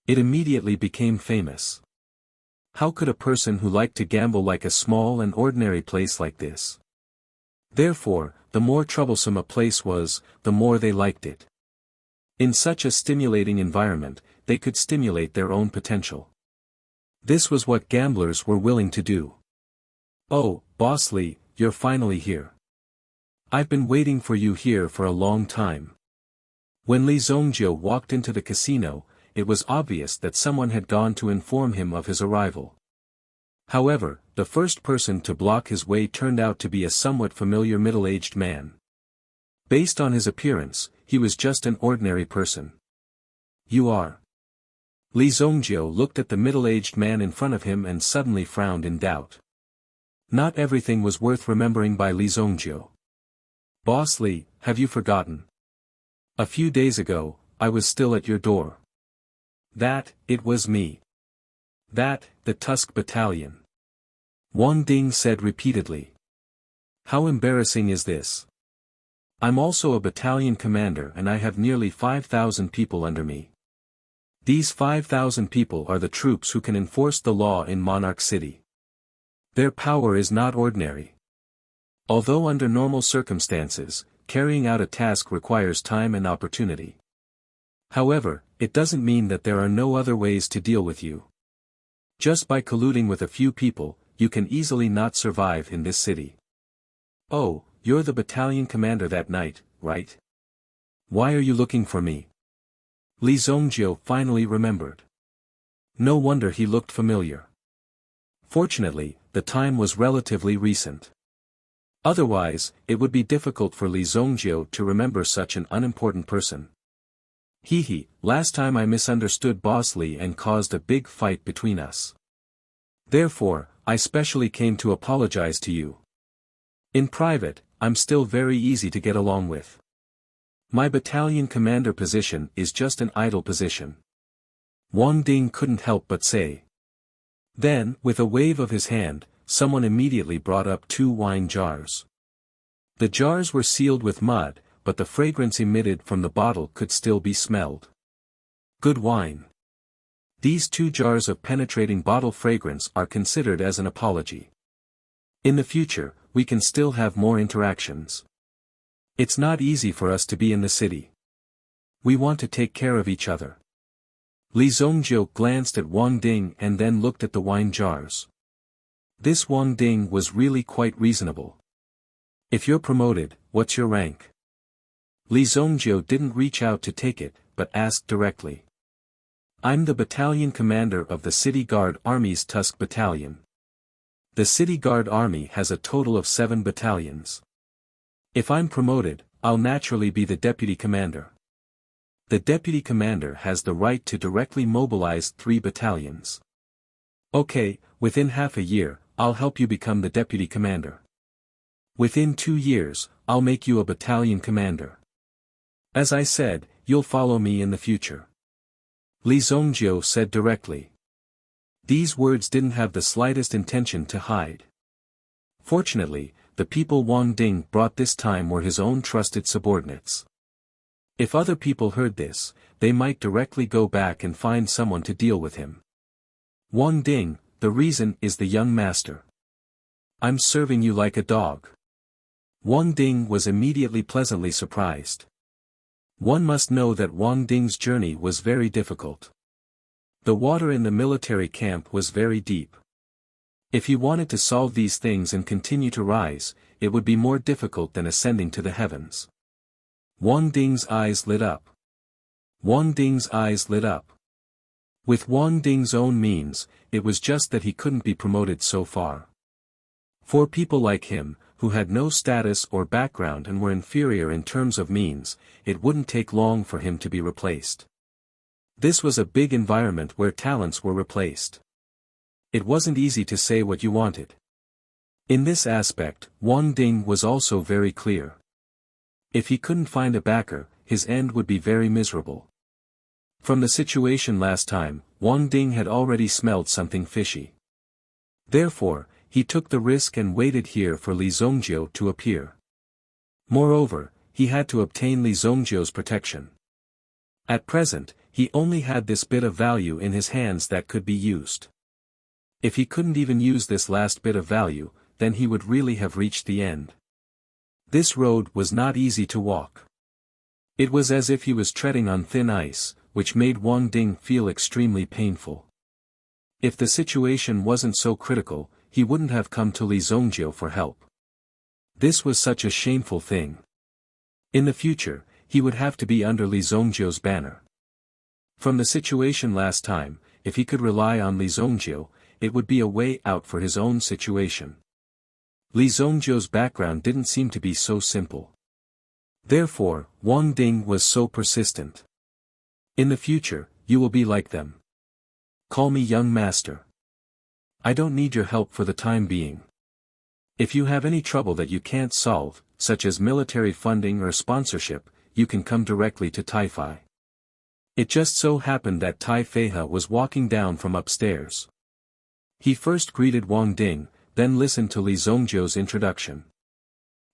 It immediately became famous. How could a person who liked to gamble like a small and ordinary place like this? Therefore, the more troublesome a place was, the more they liked it. In such a stimulating environment, they could stimulate their own potential. This was what gamblers were willing to do. "Oh, Boss Lee, you're finally here. I've been waiting for you here for a long time." When Li Zongjie walked into the casino, it was obvious that someone had gone to inform him of his arrival. However, the first person to block his way turned out to be a somewhat familiar middle-aged man. Based on his appearance, he was just an ordinary person. "You are?" Li Zongjie looked at the middle-aged man in front of him and suddenly frowned in doubt. Not everything was worth remembering by Li Zongjie. "Boss Li, have you forgotten? A few days ago, I was still at your door." It was me. The Tusk Battalion." Wang Ding said repeatedly. "How embarrassing is this? I'm also a battalion commander and I have nearly 5,000 people under me. These 5,000 people are the troops who can enforce the law in Monarch City. Their power is not ordinary. Although under normal circumstances, carrying out a task requires time and opportunity. However, it doesn't mean that there are no other ways to deal with you. Just by colluding with a few people, you can easily not survive in this city." "Oh, you're the battalion commander that night, right? Why are you looking for me?" Li Zongjie finally remembered. No wonder he looked familiar. Fortunately, the time was relatively recent. Otherwise, it would be difficult for Li Zongjie to remember such an unimportant person. Last time I misunderstood Boss Li and caused a big fight between us. Therefore, I specially came to apologize to you. In private, I'm still very easy to get along with. My battalion commander position is just an idle position." Wang Ding couldn't help but say. Then, with a wave of his hand, someone immediately brought up 2 wine jars. The jars were sealed with mud, but the fragrance emitted from the bottle could still be smelled. Good wine. These 2 jars of penetrating bottle fragrance are considered as an apology. In the future, we can still have more interactions. It's not easy for us to be in the city. We want to take care of each other. Li Zongjie glanced at Wang Ding and then looked at the wine jars. This Wang Ding was really quite reasonable. "If you're promoted, what's your rank?" Li Zongjie didn't reach out to take it, but asked directly. "I'm the battalion commander of the City Guard Army's Tusk Battalion. The City Guard Army has a total of 7 battalions. If I'm promoted, I'll naturally be the deputy commander. The deputy commander has the right to directly mobilize 3 battalions. Okay, within half a year, I'll help you become the deputy commander. Within 2 years, I'll make you a battalion commander. As I said, you'll follow me in the future." Li Zongjie said directly. These words didn't have the slightest intention to hide. Fortunately, the people Wang Ding brought this time were his own trusted subordinates. If other people heard this, they might directly go back and find someone to deal with him. "Wang Ding, the reason is the young master. I'm serving you like a dog." Wang Ding was immediately pleasantly surprised. One must know that Wang Ding's journey was very difficult. The water in the military camp was very deep. If he wanted to solve these things and continue to rise, it would be more difficult than ascending to the heavens. Wang Ding's eyes lit up. Wang Ding's eyes lit up. With Wang Ding's own means, it was just that he couldn't be promoted so far. For people like him, who had no status or background and were inferior in terms of means, it wouldn't take long for him to be replaced. This was a big environment where talents were replaced. It wasn't easy to say what you wanted. In this aspect, Wang Ding was also very clear. If he couldn't find a backer, his end would be very miserable. From the situation last time, Wang Ding had already smelled something fishy. Therefore, he took the risk and waited here for Li Zongjie to appear. Moreover, he had to obtain Li Zongjie's protection. At present, he only had this bit of value in his hands that could be used. If he couldn't even use this last bit of value, then he would really have reached the end. This road was not easy to walk. It was as if he was treading on thin ice, which made Wang Ding feel extremely painful. If the situation wasn't so critical, he wouldn't have come to Li Zongjiu for help. This was such a shameful thing. In the future, he would have to be under Li Zongjiu's banner. From the situation last time, if he could rely on Li Zongjiu, it would be a way out for his own situation. Li Zongjiu's background didn't seem to be so simple. Therefore, Wang Ding was so persistent. In the future, you will be like them. Call me young master. I don't need your help for the time being. If you have any trouble that you can't solve, such as military funding or sponsorship, you can come directly to Tai Fai. It just so happened that Tai Feihe was walking down from upstairs. He first greeted Wang Ding, then listened to Li Zongjiu's introduction.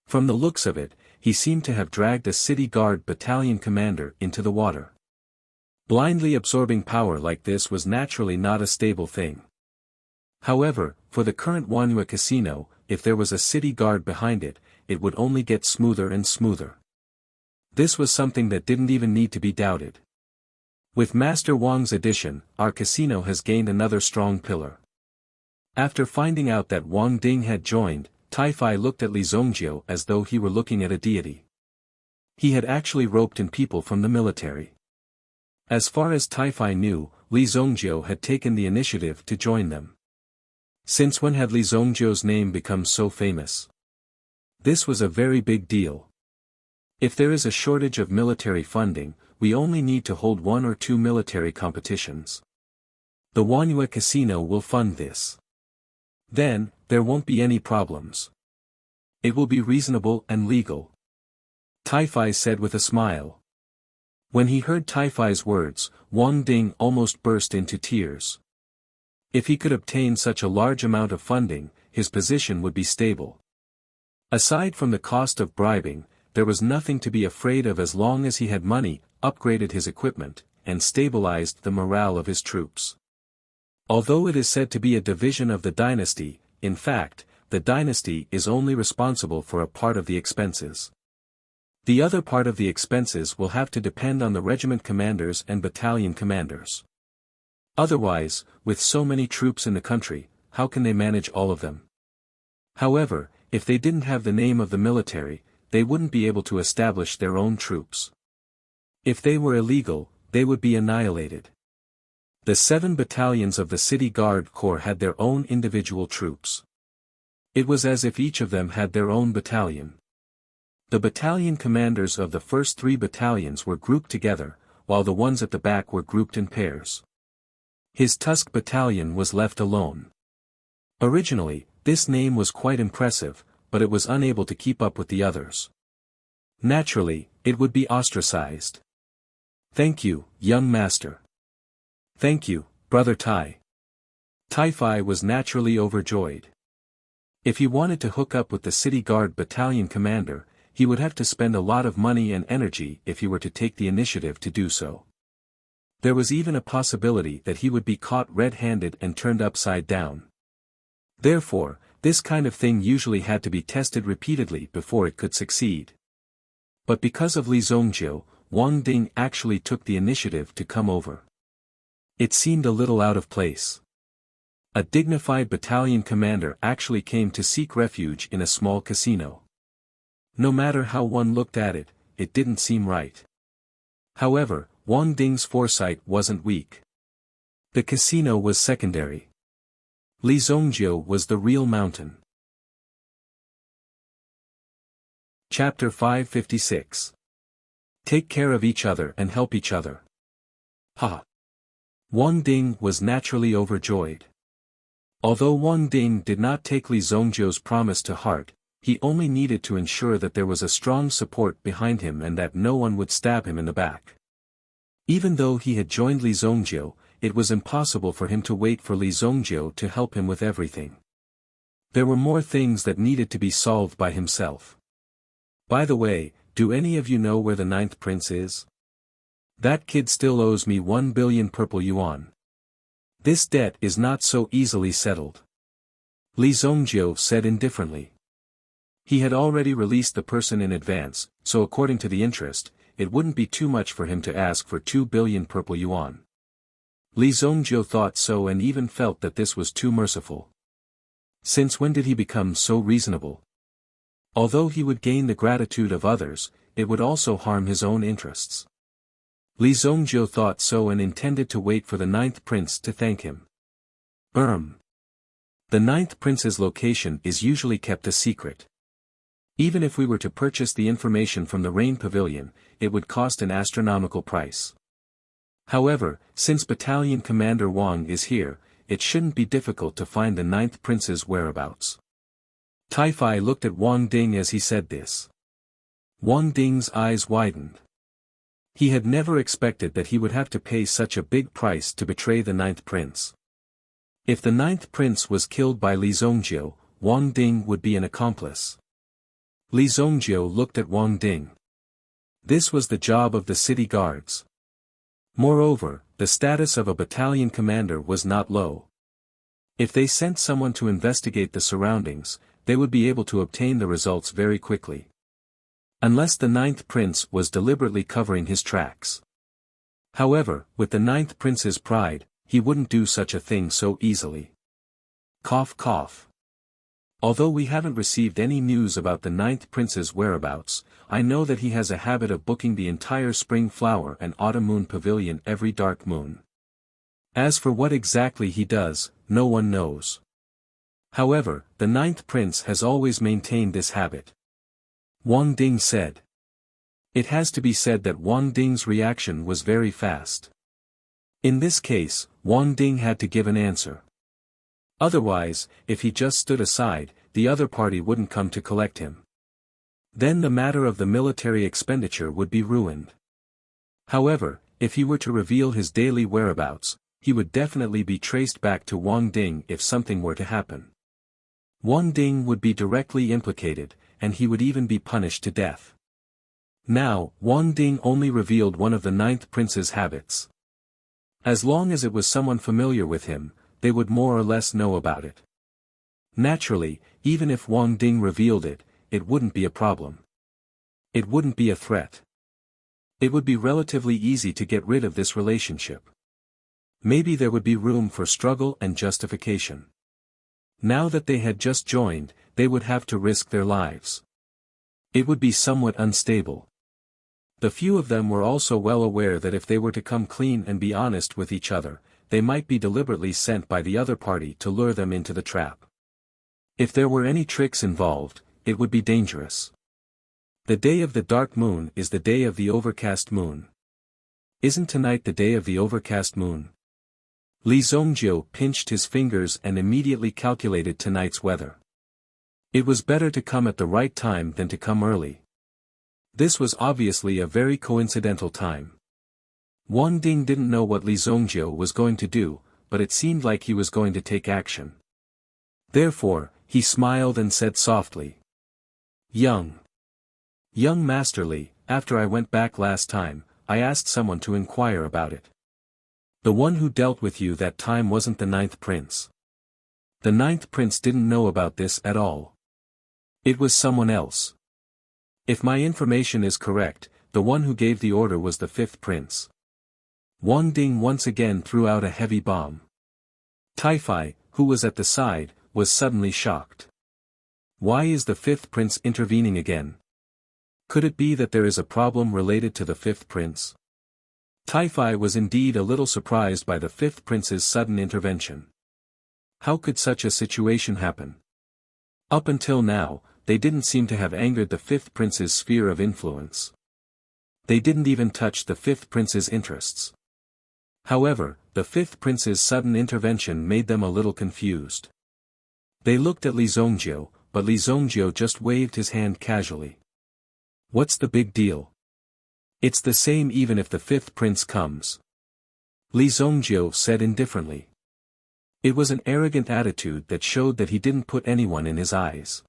From the looks of it, he seemed to have dragged a city guard battalion commander into the water. Blindly absorbing power like this was naturally not a stable thing. However, for the current Wanyue casino, if there was a city guard behind it, it would only get smoother and smoother. This was something that didn't even need to be doubted. With Master Wang's addition, our casino has gained another strong pillar. After finding out that Wang Ding had joined, Tai Fai looked at Li Zongjiu as though he were looking at a deity. He had actually roped in people from the military. As far as Tai Fai knew, Li Zongjiu had taken the initiative to join them. Since when had Li Zongjiu's name become so famous? This was a very big deal. If there is a shortage of military funding, we only need to hold 1 or 2 military competitions. The Wanyue Casino will fund this. Then, there won't be any problems. It will be reasonable and legal. Tai Fai said with a smile. When he heard Tai Fai's words, Wang Ding almost burst into tears. If he could obtain such a large amount of funding, his position would be stable. Aside from the cost of bribing, there was nothing to be afraid of as long as he had money, upgraded his equipment, and stabilized the morale of his troops. Although it is said to be a division of the dynasty, in fact, the dynasty is only responsible for a part of the expenses. The other part of the expenses will have to depend on the regiment commanders and battalion commanders. Otherwise, with so many troops in the country, how can they manage all of them? However, if they didn't have the name of the military, they wouldn't be able to establish their own troops. If they were illegal, they would be annihilated. The 7 battalions of the City Guard Corps had their own individual troops. It was as if each of them had their own battalion. The battalion commanders of the first 3 battalions were grouped together, while the ones at the back were grouped in pairs. His Tusk battalion was left alone. Originally, this name was quite impressive, but it was unable to keep up with the others. Naturally, it would be ostracized. Thank you, young master. Thank you, brother Tai. Tai Fai was naturally overjoyed. If he wanted to hook up with the City Guard battalion commander, he would have to spend a lot of money and energy if he were to take the initiative to do so. There was even a possibility that he would be caught red-handed and turned upside down. Therefore, this kind of thing usually had to be tested repeatedly before it could succeed. But because of Li Zongjiu, Wang Ding actually took the initiative to come over. It seemed a little out of place. A dignified battalion commander actually came to seek refuge in a small casino. No matter how one looked at it, it didn't seem right. However, Wang Ding's foresight wasn't weak. The casino was secondary. Li Zongjiu was the real mountain. Chapter 556. Take care of each other and help each other. Ha! Wang Ding was naturally overjoyed. Although Wang Ding did not take Li Zongjiu's promise to heart, he only needed to ensure that there was a strong support behind him and that no one would stab him in the back. Even though he had joined Li Zongjiu, it was impossible for him to wait for Li Zongjiu to help him with everything. There were more things that needed to be solved by himself. By the way, do any of you know where the 9th prince is? That kid still owes me 1 billion purple yuan. This debt is not so easily settled. Li Zhongjiu said indifferently. He had already released the person in advance, so according to the interest, it wouldn't be too much for him to ask for 2 billion purple yuan. Li Zhongjiu thought so and even felt that this was too merciful. Since when did he become so reasonable? Although he would gain the gratitude of others, it would also harm his own interests. Li Zhongjiu thought so and intended to wait for the 9th prince to thank him. The 9th prince's location is usually kept a secret. Even if we were to purchase the information from the Rain Pavilion, it would cost an astronomical price. However, since Battalion Commander Wang is here, it shouldn't be difficult to find the 9th prince's whereabouts. Taifai looked at Wang Ding as he said this. Wang Ding's eyes widened. He had never expected that he would have to pay such a big price to betray the 9th prince. If the 9th prince was killed by Li Zhongjiu, Wang Ding would be an accomplice. Li Zhongjiu looked at Wang Ding. This was the job of the city guards. Moreover, the status of a battalion commander was not low. If they sent someone to investigate the surroundings, they would be able to obtain the results very quickly. Unless the 9th prince was deliberately covering his tracks. However, with the 9th prince's pride, he wouldn't do such a thing so easily. Cough cough. Although we haven't received any news about the 9th prince's whereabouts, I know that he has a habit of booking the entire spring flower and autumn moon pavilion every dark moon. As for what exactly he does, no one knows. However, the 9th prince has always maintained this habit. Wang Ding said. It has to be said that Wang Ding's reaction was very fast. In this case, Wang Ding had to give an answer. Otherwise, if he just stood aside, the other party wouldn't come to collect him. Then the matter of the military expenditure would be ruined. However, if he were to reveal his daily whereabouts, he would definitely be traced back to Wang Ding if something were to happen. Wang Ding would be directly implicated, and he would even be punished to death. Now, Wang Ding only revealed one of the 9th prince's habits. As long as it was someone familiar with him, they would more or less know about it. Naturally, even if Wang Ding revealed it, it wouldn't be a problem. It wouldn't be a threat. It would be relatively easy to get rid of this relationship. Maybe there would be room for struggle and justification. Now that they had just joined, they would have to risk their lives. It would be somewhat unstable. The few of them were also well aware that if they were to come clean and be honest with each other, they might be deliberately sent by the other party to lure them into the trap. If there were any tricks involved, it would be dangerous. The day of the dark moon is the day of the overcast moon. Isn't tonight the day of the overcast moon? Li Zhongjiu pinched his fingers and immediately calculated tonight's weather. It was better to come at the right time than to come early. This was obviously a very coincidental time. Wang Ding didn't know what Li Zhongjiu was going to do, but it seemed like he was going to take action. Therefore, he smiled and said softly. Young Master Li, after I went back last time, I asked someone to inquire about it. The one who dealt with you that time wasn't the 9th prince. The 9th prince didn't know about this at all. It was someone else. If my information is correct, the one who gave the order was the 5th prince. Wang Ding once again threw out a heavy bomb. Taifai, who was at the side, was suddenly shocked. Why is the 5th prince intervening again? Could it be that there is a problem related to the 5th prince? Taifai was indeed a little surprised by the 5th prince's sudden intervention. How could such a situation happen? Up until now, they didn't seem to have angered the 5th prince's sphere of influence. They didn't even touch the 5th prince's interests. However, the 5th prince's sudden intervention made them a little confused. They looked at Li Zhongjiu, but Li Zhongjiu just waved his hand casually. What's the big deal? It's the same even if the 5th prince comes. Li Zhongjiu said indifferently. It was an arrogant attitude that showed that he didn't put anyone in his eyes.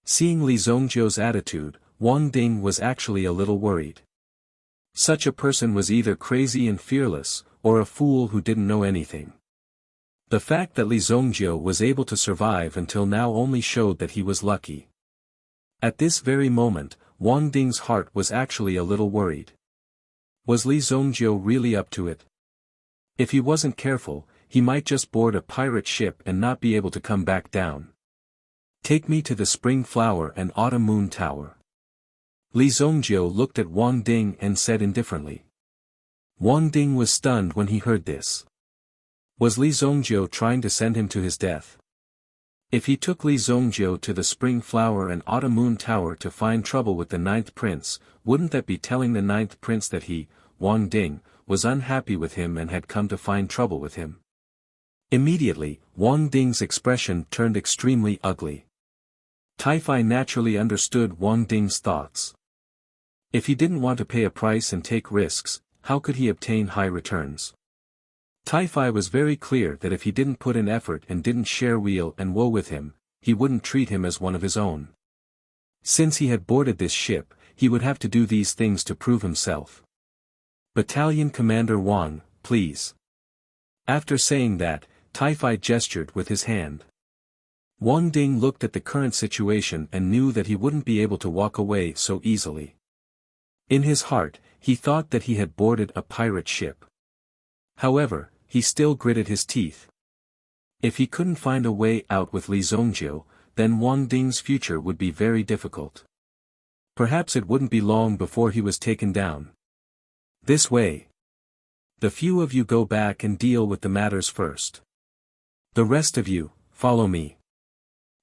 Seeing Li Zhongjiu's attitude, Wang Ding was actually a little worried. Such a person was either crazy and fearless, or a fool who didn't know anything. The fact that Li Zongjiu was able to survive until now only showed that he was lucky. At this very moment, Wang Ding's heart was actually a little worried. Was Li Zongjiu really up to it? If he wasn't careful, he might just board a pirate ship and not be able to come back down. Take me to the Spring Flower and Autumn Moon Tower. Li Zongjiu looked at Wang Ding and said indifferently. Wang Ding was stunned when he heard this. Was Li Zongjiu trying to send him to his death? If he took Li Zongjiu to the Spring Flower and Autumn Moon Tower to find trouble with the Ninth Prince, wouldn't that be telling the Ninth Prince that he, Wang Ding, was unhappy with him and had come to find trouble with him? Immediately, Wang Ding's expression turned extremely ugly. Taifai naturally understood Wang Ding's thoughts. If he didn't want to pay a price and take risks, how could he obtain high returns? Taifai was very clear that if he didn't put in effort and didn't share weal and woe with him, he wouldn't treat him as one of his own. Since he had boarded this ship, he would have to do these things to prove himself. Battalion Commander Wang, please. After saying that, Taifai gestured with his hand. Wang Ding looked at the current situation and knew that he wouldn't be able to walk away so easily. In his heart, he thought that he had boarded a pirate ship. However, he still gritted his teeth. If he couldn't find a way out with Li Zongjiu, then Wang Ding's future would be very difficult. Perhaps it wouldn't be long before he was taken down. This way. The few of you go back and deal with the matters first. The rest of you, follow me.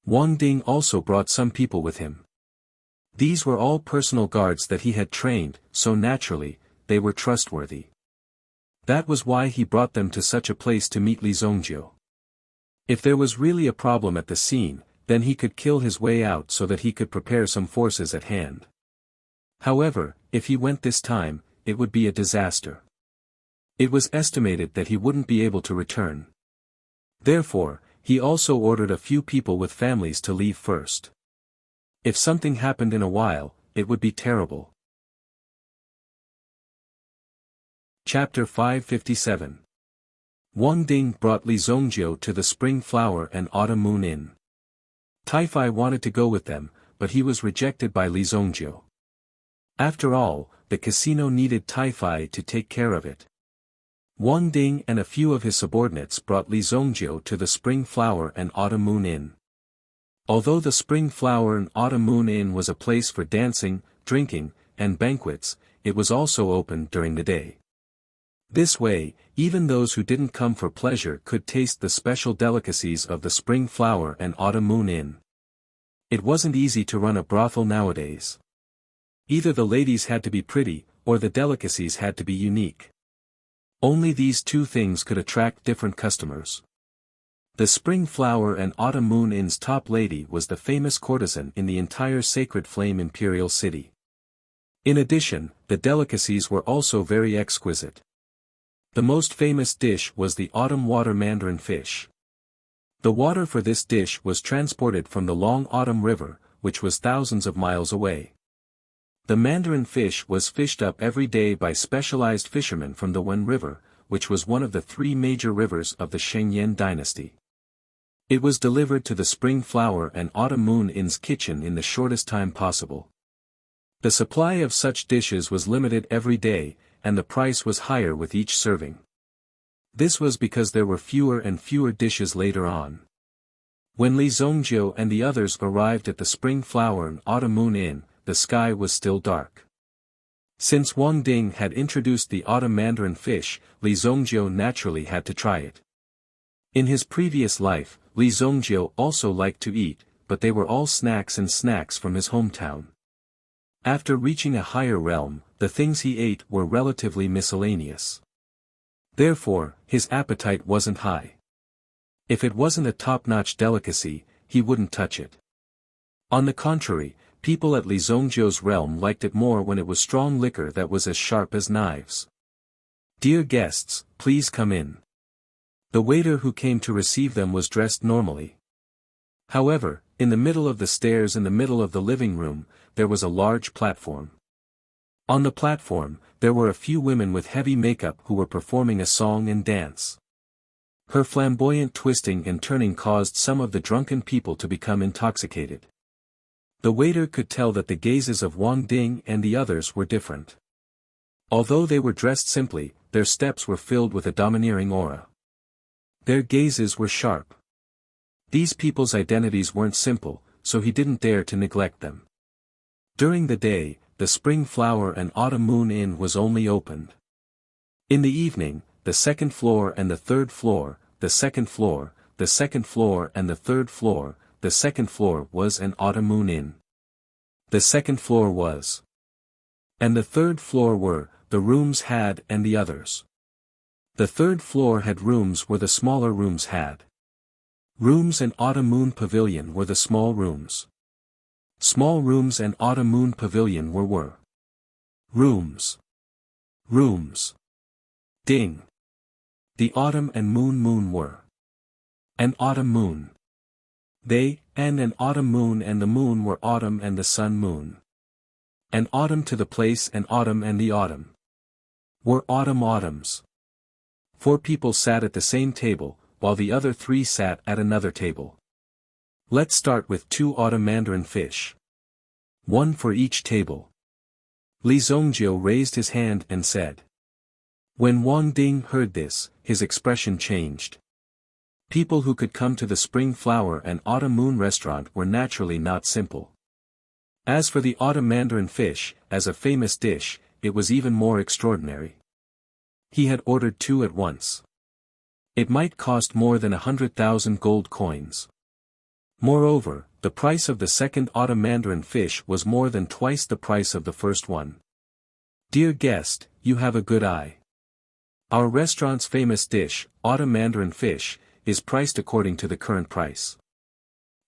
Wang Ding also brought some people with him. These were all personal guards that he had trained, so naturally, they were trustworthy. That was why he brought them to such a place to meet Li Zongjiu. If there was really a problem at the scene, then he could kill his way out so that he could prepare some forces at hand. However, if he went this time, it would be a disaster. It was estimated that he wouldn't be able to return. Therefore, he also ordered a few people with families to leave first. If something happened in a while, it would be terrible. Chapter 557. Wang Ding brought Li Zongjiu to the Spring Flower and Autumn Moon Inn. Taifai wanted to go with them, but he was rejected by Li Zongjiu. After all, the casino needed Taifai to take care of it. Wang Ding and a few of his subordinates brought Li Zongjiu to the Spring Flower and Autumn Moon Inn. Although the Spring Flower and Autumn Moon Inn was a place for dancing, drinking, and banquets, it was also open during the day. This way, even those who didn't come for pleasure could taste the special delicacies of the Spring Flower and Autumn Moon Inn. It wasn't easy to run a brothel nowadays. Either the ladies had to be pretty, or the delicacies had to be unique. Only these two things could attract different customers. The Spring Flower and Autumn Moon Inn's top lady was the famous courtesan in the entire Sacred Flame Imperial City. In addition, the delicacies were also very exquisite. The most famous dish was the autumn water mandarin fish. The water for this dish was transported from the long autumn river, which was thousands of miles away. The mandarin fish was fished up every day by specialized fishermen from the Wen River, which was one of the three major rivers of the Shengyan dynasty. It was delivered to the Spring Flower and Autumn Moon Inn's kitchen in the shortest time possible. The supply of such dishes was limited every day, and the price was higher with each serving. This was because there were fewer and fewer dishes later on. When Li Zongjiu and the others arrived at the Spring Flower and Autumn Moon Inn, the sky was still dark. Since Wang Ding had introduced the autumn mandarin fish, Li Zongjiu naturally had to try it. In his previous life, Li Zongjiu also liked to eat, but they were all snacks from his hometown. After reaching a higher realm, the things he ate were relatively miscellaneous. Therefore, his appetite wasn't high. If it wasn't a top-notch delicacy, he wouldn't touch it. On the contrary, people at Li Zongjiu's realm liked it more when it was strong liquor that was as sharp as knives. Dear guests, please come in. The waiter who came to receive them was dressed normally. However, in the middle of the stairs in the middle of the living room, there was a large platform. On the platform, there were a few women with heavy makeup who were performing a song and dance. Her flamboyant twisting and turning caused some of the drunken people to become intoxicated. The waiter could tell that the gazes of Wang Ding and the others were different. Although they were dressed simply, their steps were filled with a domineering aura. Their gazes were sharp. These people's identities weren't simple, so he didn't dare to neglect them. During the day, the Spring Flower and Autumn Moon Inn was only opened. In the evening, the second floor and the third floor, the second floor, the second floor and the third floor, the second floor was an Autumn Moon Inn. The second floor was. And the third floor were, the rooms had and the others. The third floor had rooms where the smaller rooms had. Rooms and Autumn Moon Pavilion were the small rooms. Small rooms and Autumn Moon Pavilion were rooms. Rooms. Ding. The Autumn and Moon were. An Autumn Moon. They, and an Autumn Moon and the Moon were Autumn and the Sun Moon. An Autumn to the place and Autumn and the Autumn. Were Autumns. 4 people sat at the same table, while the other 3 sat at another table. Let's start with 2 autumn mandarin fish. 1 for each table. Li Zongjiu raised his hand and said. When Wang Ding heard this, his expression changed. People who could come to the Spring Flower and Autumn Moon restaurant were naturally not simple. As for the autumn mandarin fish, as a famous dish, it was even more extraordinary. He had ordered 2 at once. It might cost more than 100,000 gold coins. Moreover, the price of the second autumn mandarin fish was more than twice the price of the first one. Dear guest, you have a good eye. Our restaurant's famous dish, autumn mandarin fish, is priced according to the current price.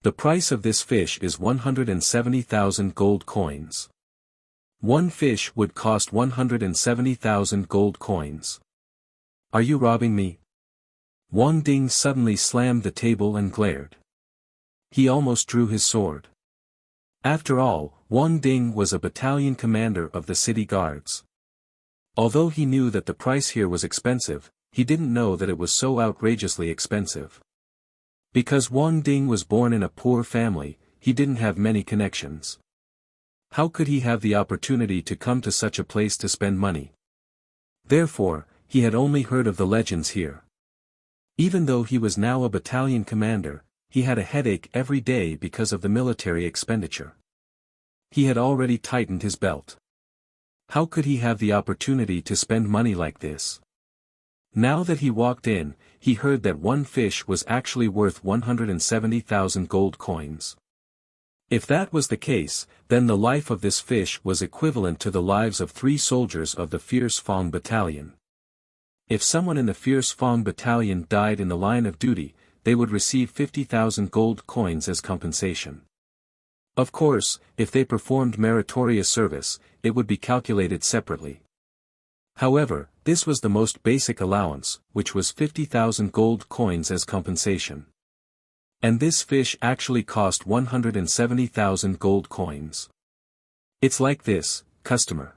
The price of this fish is 170,000 gold coins. One fish would cost 170,000 gold coins. Are you robbing me? Wang Ding suddenly slammed the table and glared. He almost drew his sword. After all, Wang Ding was a battalion commander of the city guards. Although he knew that the price here was expensive, he didn't know that it was so outrageously expensive. Because Wang Ding was born in a poor family, he didn't have many connections. How could he have the opportunity to come to such a place to spend money? Therefore, he had only heard of the legends here. Even though he was now a battalion commander, he had a headache every day because of the military expenditure. He had already tightened his belt. How could he have the opportunity to spend money like this? Now that he walked in, he heard that one fish was actually worth 170,000 gold coins. If that was the case, then the life of this fish was equivalent to the lives of 3 soldiers of the Fierce Fong Battalion. If someone in the Fierce Fong Battalion died in the line of duty, they would receive 50,000 gold coins as compensation. Of course, if they performed meritorious service, it would be calculated separately. However, this was the most basic allowance, which was 50,000 gold coins as compensation. And this fish actually cost 170,000 gold coins. It's like this, customer.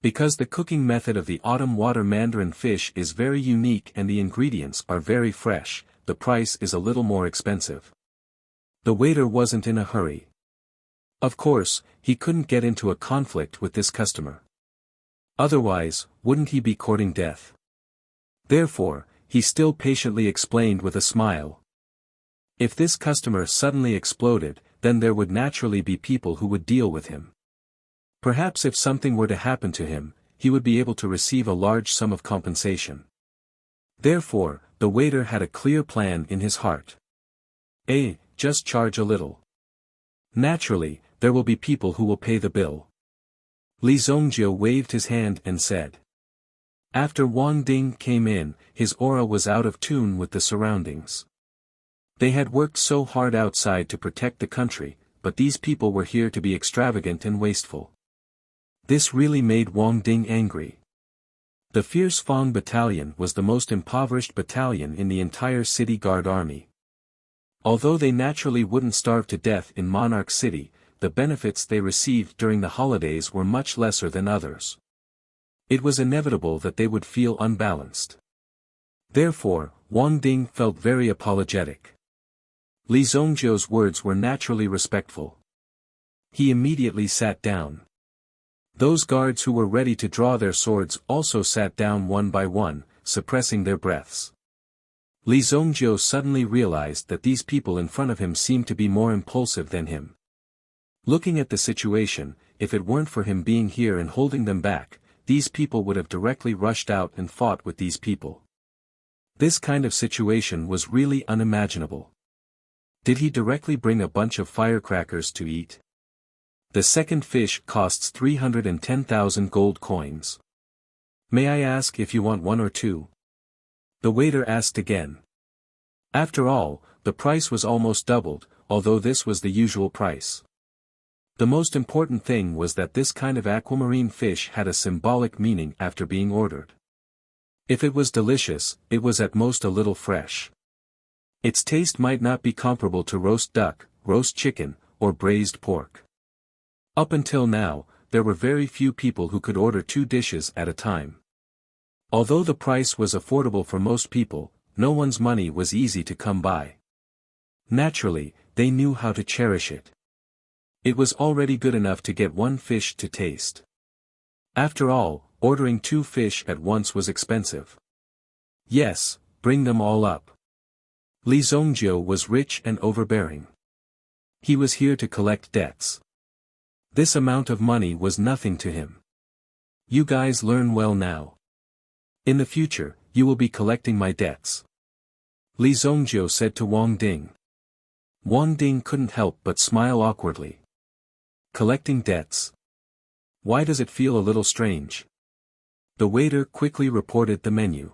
Because the cooking method of the autumn water mandarin fish is very unique and the ingredients are very fresh, the price is a little more expensive. The waiter wasn't in a hurry. Of course, he couldn't get into a conflict with this customer. Otherwise, wouldn't he be courting death? Therefore, he still patiently explained with a smile. If this customer suddenly exploded, then there would naturally be people who would deal with him. Perhaps if something were to happen to him, he would be able to receive a large sum of compensation. Therefore, the waiter had a clear plan in his heart. Just charge a little. Naturally, there will be people who will pay the bill. Li Zongjiu waved his hand and said. After Wang Ding came in, his aura was out of tune with the surroundings. They had worked so hard outside to protect the country, but these people were here to be extravagant and wasteful. This really made Wang Ding angry. The Fierce Fong Battalion was the most impoverished battalion in the entire city guard army. Although they naturally wouldn't starve to death in Monarch City, the benefits they received during the holidays were much lesser than others. It was inevitable that they would feel unbalanced. Therefore, Wang Ding felt very apologetic. Li Zhongjiu's words were naturally respectful. He immediately sat down. Those guards who were ready to draw their swords also sat down one by one, suppressing their breaths. Li Zhongjiu suddenly realized that these people in front of him seemed to be more impulsive than him. Looking at the situation, if it weren't for him being here and holding them back, these people would have directly rushed out and fought with these people. This kind of situation was really unimaginable. Did he directly bring a bunch of firecrackers to eat? The second fish costs 310,000 gold coins. May I ask if you want one or two? The waiter asked again. After all, the price was almost doubled, although this was the usual price. The most important thing was that this kind of aquamarine fish had a symbolic meaning after being ordered. If it was delicious, it was at most a little fresh. Its taste might not be comparable to roast duck, roast chicken, or braised pork. Up until now, there were very few people who could order 2 dishes at a time. Although the price was affordable for most people, no one's money was easy to come by. Naturally, they knew how to cherish it. It was already good enough to get 1 fish to taste. After all, ordering 2 fish at once was expensive. Yes, bring them all up. Li Zhongjiu was rich and overbearing. He was here to collect debts. This amount of money was nothing to him. You guys learn well now. In the future, you will be collecting my debts. Li Zhongjiu said to Wang Ding. Wang Ding couldn't help but smile awkwardly. Collecting debts? Why does it feel a little strange? The waiter quickly reported the menu.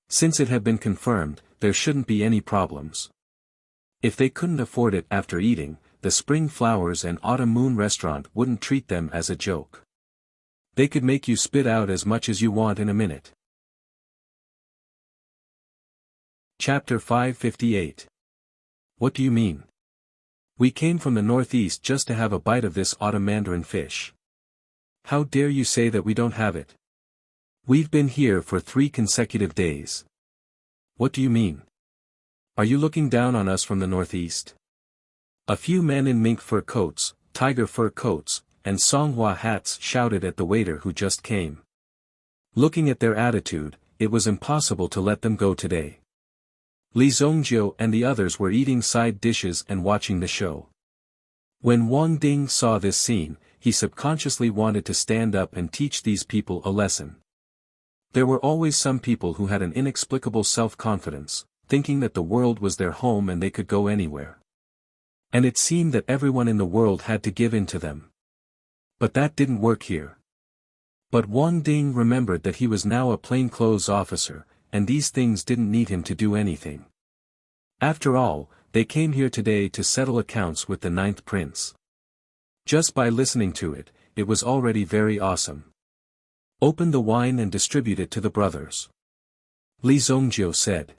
Since it had been confirmed, there shouldn't be any problems. If they couldn't afford it after eating, the Spring Flowers and Autumn Moon restaurant wouldn't treat them as a joke. They could make you spit out as much as you want in a minute. Chapter 558. What do you mean? We came from the northeast just to have a bite of this autumn mandarin fish. How dare you say that we don't have it? We've been here for 3 consecutive days. What do you mean? Are you looking down on us from the northeast? A few men in mink fur coats, tiger fur coats, and songhua hats shouted at the waiter who just came. Looking at their attitude, it was impossible to let them go today. Li Zhongjiu and the others were eating side dishes and watching the show. When Wang Ding saw this scene, he subconsciously wanted to stand up and teach these people a lesson. There were always some people who had an inexplicable self-confidence, thinking that the world was their home and they could go anywhere. And it seemed that everyone in the world had to give in to them. But that didn't work here. But Wang Ding remembered that he was now a plainclothes officer, and these things didn't need him to do anything. After all, they came here today to settle accounts with the 9th prince. Just by listening to it, it was already very awesome. Open the wine and distribute it to the brothers. Li Zhongjiu said.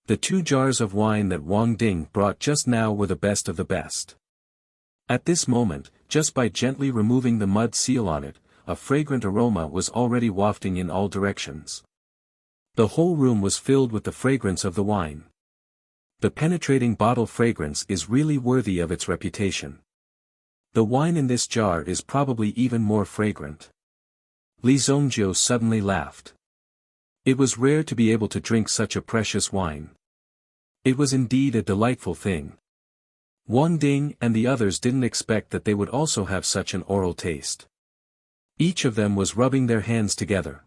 The 2 jars of wine that Wang Ding brought just now were the best of the best. At this moment, just by gently removing the mud seal on it, a fragrant aroma was already wafting in all directions. The whole room was filled with the fragrance of the wine. The penetrating bottle fragrance is really worthy of its reputation. The wine in this jar is probably even more fragrant. Li Zhongjiu suddenly laughed. It was rare to be able to drink such a precious wine. It was indeed a delightful thing. Wang Ding and the others didn't expect that they would also have such an oral taste. Each of them was rubbing their hands together.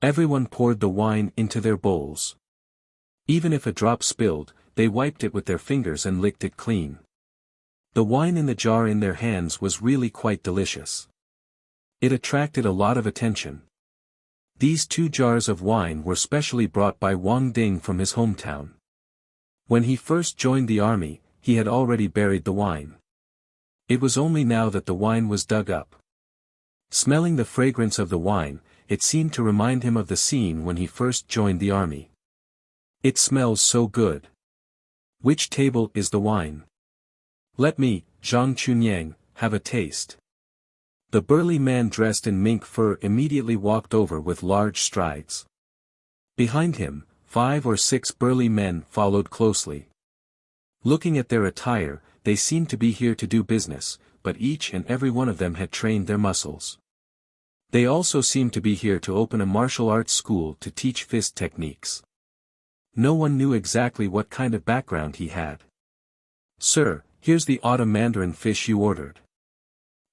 Everyone poured the wine into their bowls. Even if a drop spilled, they wiped it with their fingers and licked it clean. The wine in the jar in their hands was really quite delicious. It attracted a lot of attention. These 2 jars of wine were specially brought by Wang Ding from his hometown. When he first joined the army, he had already buried the wine. It was only now that the wine was dug up. Smelling the fragrance of the wine, it seemed to remind him of the scene when he first joined the army. It smells so good. Which table is the wine? Let me, Zhang Chunyang, have a taste." The burly man dressed in mink fur immediately walked over with large strides. Behind him, 5 or 6 burly men followed closely. Looking at their attire, they seemed to be here to do business, but each and every one of them had trained their muscles. They also seemed to be here to open a martial arts school to teach fist techniques. No one knew exactly what kind of background he had. "Sir, here's the autumn mandarin fish you ordered."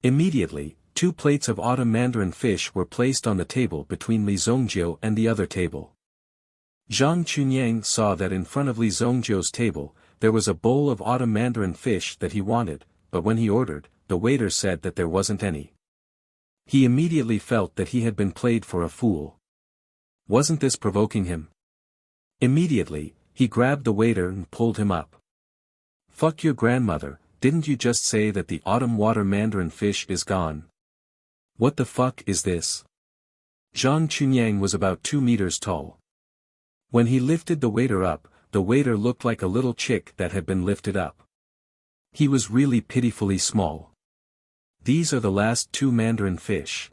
Immediately, 2 plates of autumn mandarin fish were placed on the table between Li Zongjiu and the other table. Zhang Chunyang saw that in front of Li Zongjiu's table, there was a bowl of autumn mandarin fish that he wanted, but when he ordered, the waiter said that there wasn't any. He immediately felt that he had been played for a fool. Wasn't this provoking him? Immediately, he grabbed the waiter and pulled him up. "Fuck your grandmother, didn't you just say that the autumn water mandarin fish is gone? What the fuck is this?" Zhang Chunyang was about 2 meters tall. When he lifted the waiter up, the waiter looked like a little chick that had been lifted up. He was really pitifully small. "These are the last 2 mandarin fish.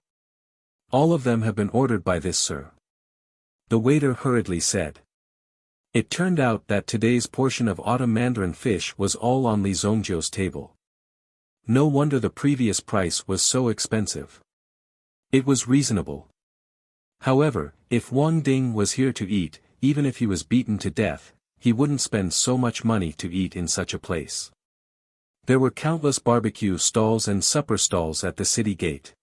All of them have been ordered by this sir," the waiter hurriedly said. It turned out that today's portion of autumn mandarin fish was all on Li Zongjiu's table. No wonder the previous price was so expensive. It was reasonable. However, if Wang Ding was here to eat, even if he was beaten to death, he wouldn't spend so much money to eat in such a place. There were countless barbecue stalls and supper stalls at the city gate.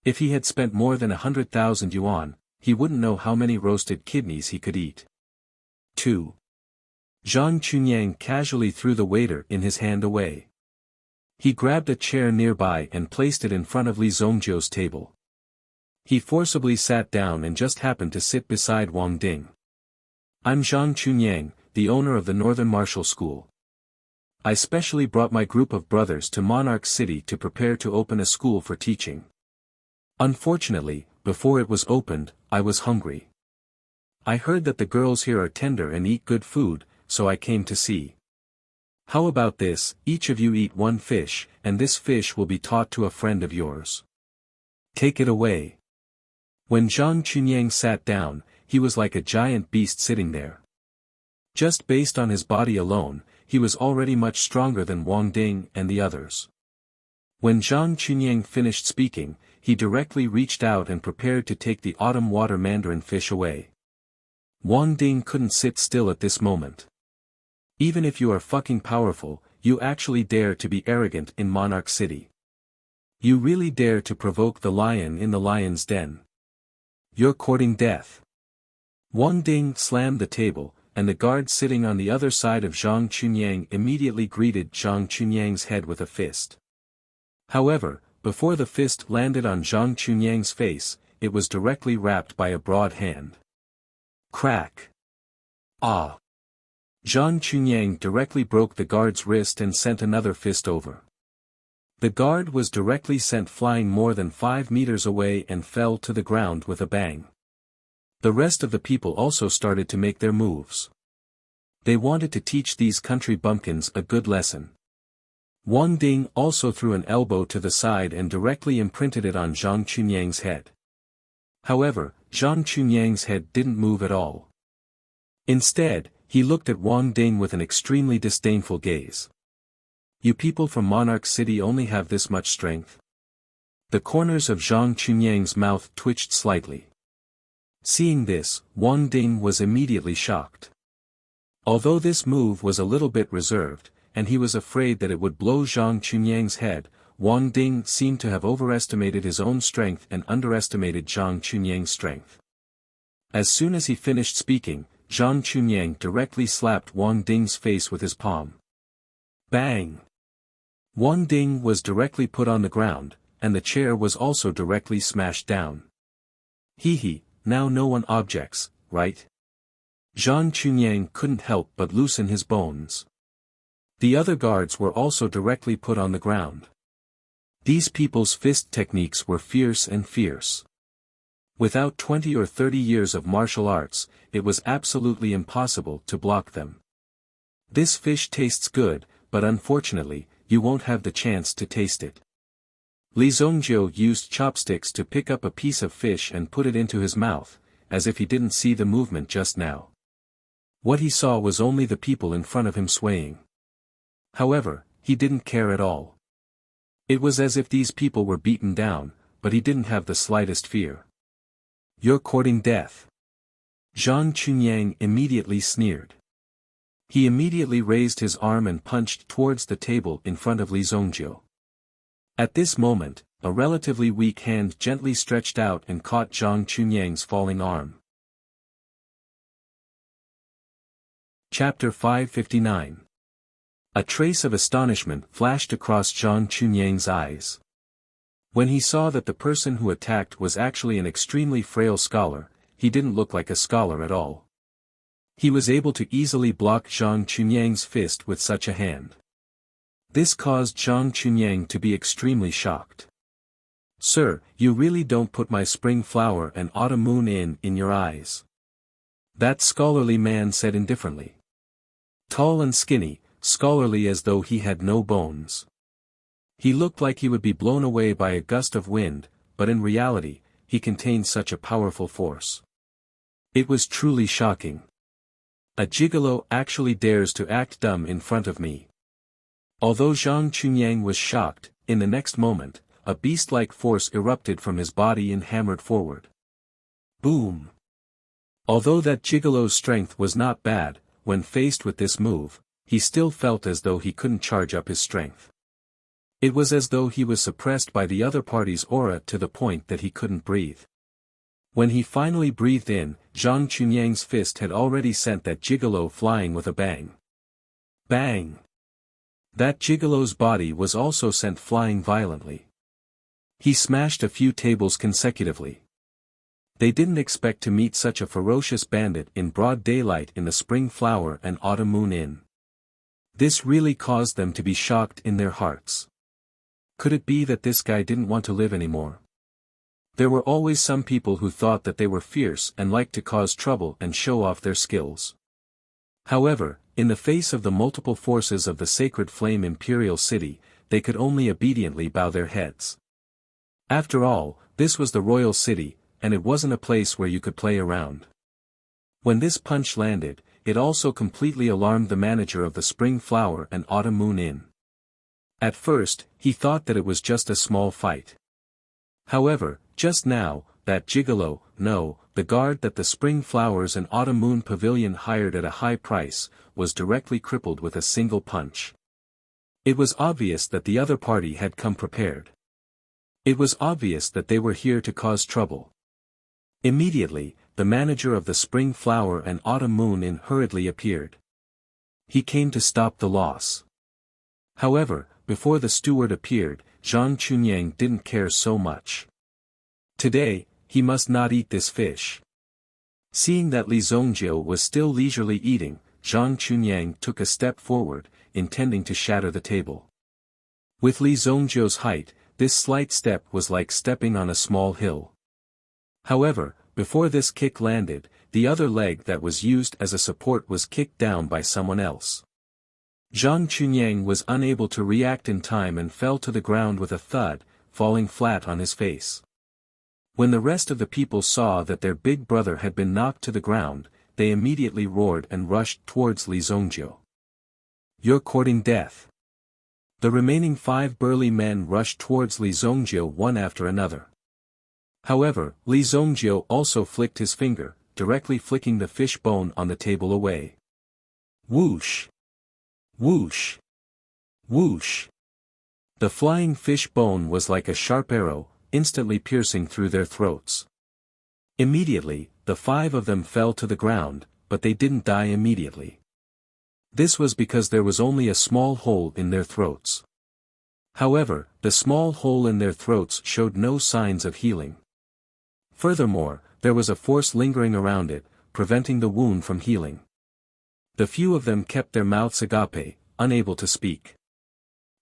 If he had spent more than 100,000 yuan, he wouldn't know how many roasted kidneys he could eat. 2. Zhang Chunyang casually threw the waiter in his hand away. He grabbed a chair nearby and placed it in front of Li Zongjiu's table. He forcibly sat down and just happened to sit beside Wang Ding. "I'm Zhang Chunyang, the owner of the Northern Martial School. I specially brought my group of brothers to Monarch City to prepare to open a school for teaching. Unfortunately, before it was opened, I was hungry. I heard that the girls here are tender and eat good food, so I came to see. How about this, each of you eat 1 fish, and this fish will be taught to a friend of yours. Take it away." When Zhang Chunyang sat down, he was like a giant beast sitting there. Just based on his body alone, he was already much stronger than Wang Ding and the others. When Zhang Chunyang finished speaking, he directly reached out and prepared to take the autumn water mandarin fish away. Wang Ding couldn't sit still at this moment. "Even if you are fucking powerful, you actually dare to be arrogant in Monarch City. You really dare to provoke the lion in the lion's den. You're courting death." Wang Ding slammed the table, and the guard sitting on the other side of Zhang Chunyang immediately greeted Zhang Chunyang's head with a fist. However, before the fist landed on Zhang Chunyang's face, it was directly wrapped by a broad hand. Crack. Ah! Zhang Chunyang directly broke the guard's wrist and sent another fist over. The guard was directly sent flying more than 5 meters away and fell to the ground with a bang. The rest of the people also started to make their moves. They wanted to teach these country bumpkins a good lesson. Wang Ding also threw an elbow to the side and directly imprinted it on Zhang Chunyang's head. However, Zhang Chunyang's head didn't move at all. Instead, he looked at Wang Ding with an extremely disdainful gaze. "You people from Monarch City only have this much strength?" The corners of Zhang Chunyang's mouth twitched slightly. Seeing this, Wang Ding was immediately shocked. Although this move was a little bit reserved, and he was afraid that it would blow Zhang Chunyang's head, Wang Ding seemed to have overestimated his own strength and underestimated Zhang Chunyang's strength. As soon as he finished speaking, Zhang Chunyang directly slapped Wang Ding's face with his palm. Bang! Wang Ding was directly put on the ground, and the chair was also directly smashed down. Hee, now no one objects, right? Zhang Chunyang couldn't help but loosen his bones. The other guards were also directly put on the ground. These people's fist techniques were fierce and fierce. Without 20 or 30 years of martial arts, it was absolutely impossible to block them. This fish tastes good, but unfortunately, you won't have the chance to taste it. Li Zongjiu used chopsticks to pick up a piece of fish and put it into his mouth, as if he didn't see the movement just now. What he saw was only the people in front of him swaying. However, he didn't care at all. It was as if these people were beaten down, but he didn't have the slightest fear. "You're courting death." Zhang Chunyang immediately sneered. He immediately raised his arm and punched towards the table in front of Li Zongjiu. At this moment, a relatively weak hand gently stretched out and caught Zhang Chunyang's falling arm. Chapter 559. A trace of astonishment flashed across Zhang Chunyang's eyes. When he saw that the person who attacked was actually an extremely frail scholar, he didn't look like a scholar at all. He was able to easily block Zhang Chunyang's fist with such a hand. This caused Zhang Chunyang to be extremely shocked. "Sir, you really don't put my spring flower and autumn moon in your eyes," that scholarly man said indifferently. Tall and skinny, scholarly as though he had no bones. He looked like he would be blown away by a gust of wind, but in reality, he contained such a powerful force. It was truly shocking. A gigolo actually dares to act dumb in front of me. Although Zhang Chunyang was shocked, in the next moment, a beast-like force erupted from his body and hammered forward. Boom! Although that gigolo's strength was not bad, when faced with this move, he still felt as though he couldn't charge up his strength. It was as though he was suppressed by the other party's aura to the point that he couldn't breathe. When he finally breathed in, Zhang Chunyang's fist had already sent that gigolo flying with a bang. Bang! That gigolo's body was also sent flying violently. He smashed a few tables consecutively. They didn't expect to meet such a ferocious bandit in broad daylight in the spring flower and autumn moon inn. This really caused them to be shocked in their hearts. Could it be that this guy didn't want to live anymore? There were always some people who thought that they were fierce and liked to cause trouble and show off their skills. However, in the face of the multiple forces of the sacred flame imperial city, they could only obediently bow their heads. After all, this was the royal city, and it wasn't a place where you could play around. When this punch landed, it also completely alarmed the manager of the Spring Flower and Autumn Moon Inn. At first, he thought that it was just a small fight. However, just now, that gigolo, no, the guard that the Spring Flowers and Autumn Moon Pavilion hired at a high price, was directly crippled with a single punch. It was obvious that the other party had come prepared. It was obvious that they were here to cause trouble. Immediately, the manager of the Spring Flower and Autumn Moon Inn hurriedly appeared. He came to stop the loss. However, before the steward appeared, Zhang Chunyang didn't care so much. Today, he must not eat this fish. Seeing that Li Zongjiu was still leisurely eating, Zhang Chunyang took a step forward, intending to shatter the table. With Li Zongjiu's height, this slight step was like stepping on a small hill. However, before this kick landed, the other leg that was used as a support was kicked down by someone else. Zhang Chunyang was unable to react in time and fell to the ground with a thud, falling flat on his face. When the rest of the people saw that their big brother had been knocked to the ground, they immediately roared and rushed towards Li Zongjiu. "You're courting death." The remaining 5 burly men rushed towards Li Zongjiu one after another. However, Li Zongjiu also flicked his finger, directly flicking the fish bone on the table away. Whoosh! Whoosh! Whoosh! The flying fish bone was like a sharp arrow, instantly piercing through their throats. Immediately, the 5 of them fell to the ground, but they didn't die immediately. This was because there was only a small hole in their throats. However, the small hole in their throats showed no signs of healing. Furthermore, there was a force lingering around it, preventing the wound from healing. The few of them kept their mouths agape, unable to speak.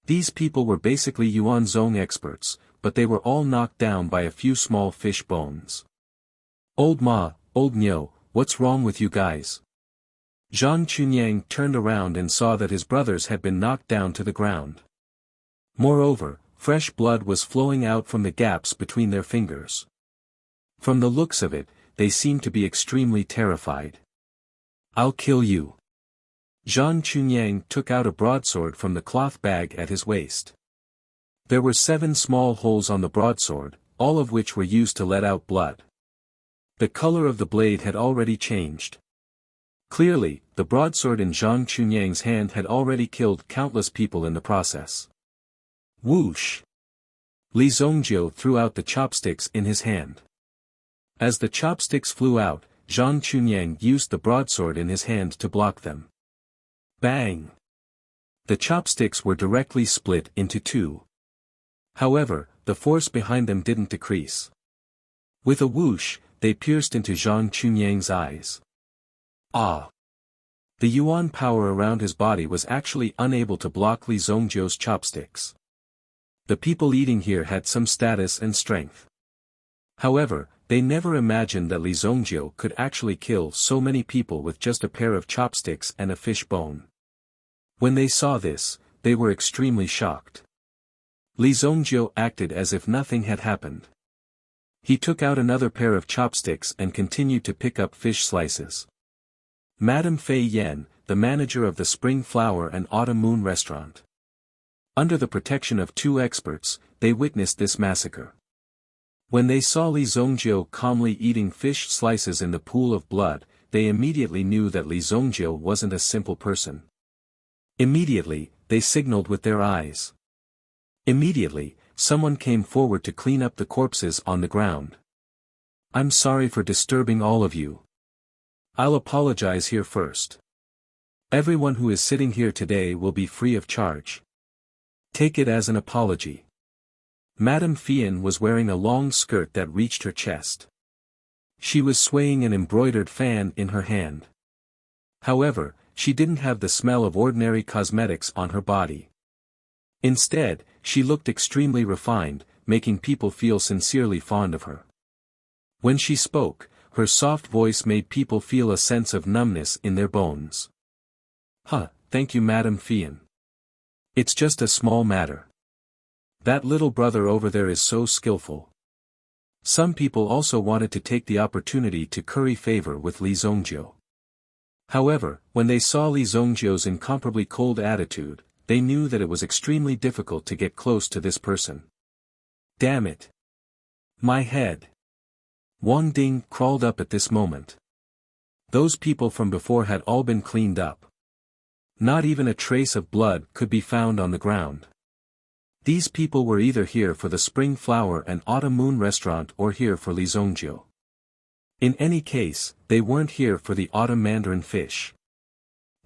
These people were basically Yuan Zong experts, but they were all knocked down by a few small fish bones. "Old Ma, old Nyo, what's wrong with you guys?" Zhang Chunyang turned around and saw that his brothers had been knocked down to the ground. Moreover, fresh blood was flowing out from the gaps between their fingers. From the looks of it, they seemed to be extremely terrified. "I'll kill you." Zhang Chunyang took out a broadsword from the cloth bag at his waist. There were 7 small holes on the broadsword, all of which were used to let out blood. The color of the blade had already changed. Clearly, the broadsword in Zhang Chunyang's hand had already killed countless people in the process. Whoosh! Li Zongjiu threw out the chopsticks in his hand. As the chopsticks flew out, Zhang Chunyang used the broadsword in his hand to block them. Bang! The chopsticks were directly split into 2. However, the force behind them didn't decrease. With a whoosh, they pierced into Zhang Chunyang's eyes. Ah! The yuan power around his body was actually unable to block Li Zongjiu's chopsticks. The people eating here had some status and strength. However, they never imagined that Li Zongjiu could actually kill so many people with just a pair of chopsticks and a fish bone. When they saw this, they were extremely shocked. Li Zongjiu acted as if nothing had happened. He took out another pair of chopsticks and continued to pick up fish slices. Madame Fei Yan, the manager of the Spring Flower and Autumn Moon restaurant. Under the protection of 2 experts, they witnessed this massacre. When they saw Li Zongjiu calmly eating fish slices in the pool of blood, they immediately knew that Li Zongjiu wasn't a simple person. Immediately, they signaled with their eyes. Immediately, someone came forward to clean up the corpses on the ground. "I'm sorry for disturbing all of you. I'll apologize here first. Everyone who is sitting here today will be free of charge. Take it as an apology." Madame Fian was wearing a long skirt that reached her chest. She was swaying an embroidered fan in her hand. However, she didn't have the smell of ordinary cosmetics on her body. Instead, she looked extremely refined, making people feel sincerely fond of her. When she spoke, her soft voice made people feel a sense of numbness in their bones. Thank you, Madame Fian. It's just a small matter. That little brother over there is so skillful." Some people also wanted to take the opportunity to curry favor with Li Zongjiu. However, when they saw Li Zongjiu's incomparably cold attitude, they knew that it was extremely difficult to get close to this person. "Damn it! My head!" Wang Ding crawled up at this moment. Those people from before had all been cleaned up. Not even a trace of blood could be found on the ground. These people were either here for the Spring Flower and Autumn Moon restaurant or here for Li Zongjiu. In any case, they weren't here for the autumn mandarin fish.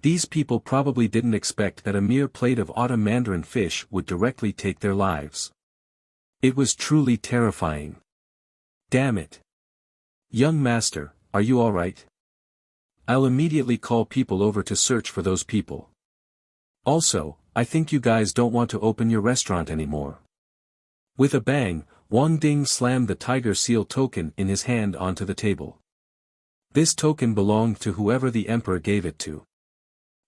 These people probably didn't expect that a mere plate of autumn mandarin fish would directly take their lives. It was truly terrifying. "Damn it. Young master, are you alright? I'll immediately call people over to search for those people. Also, I think you guys don't want to open your restaurant anymore." With a bang, Wang Ding slammed the tiger seal token in his hand onto the table. This token belonged to whoever the emperor gave it to.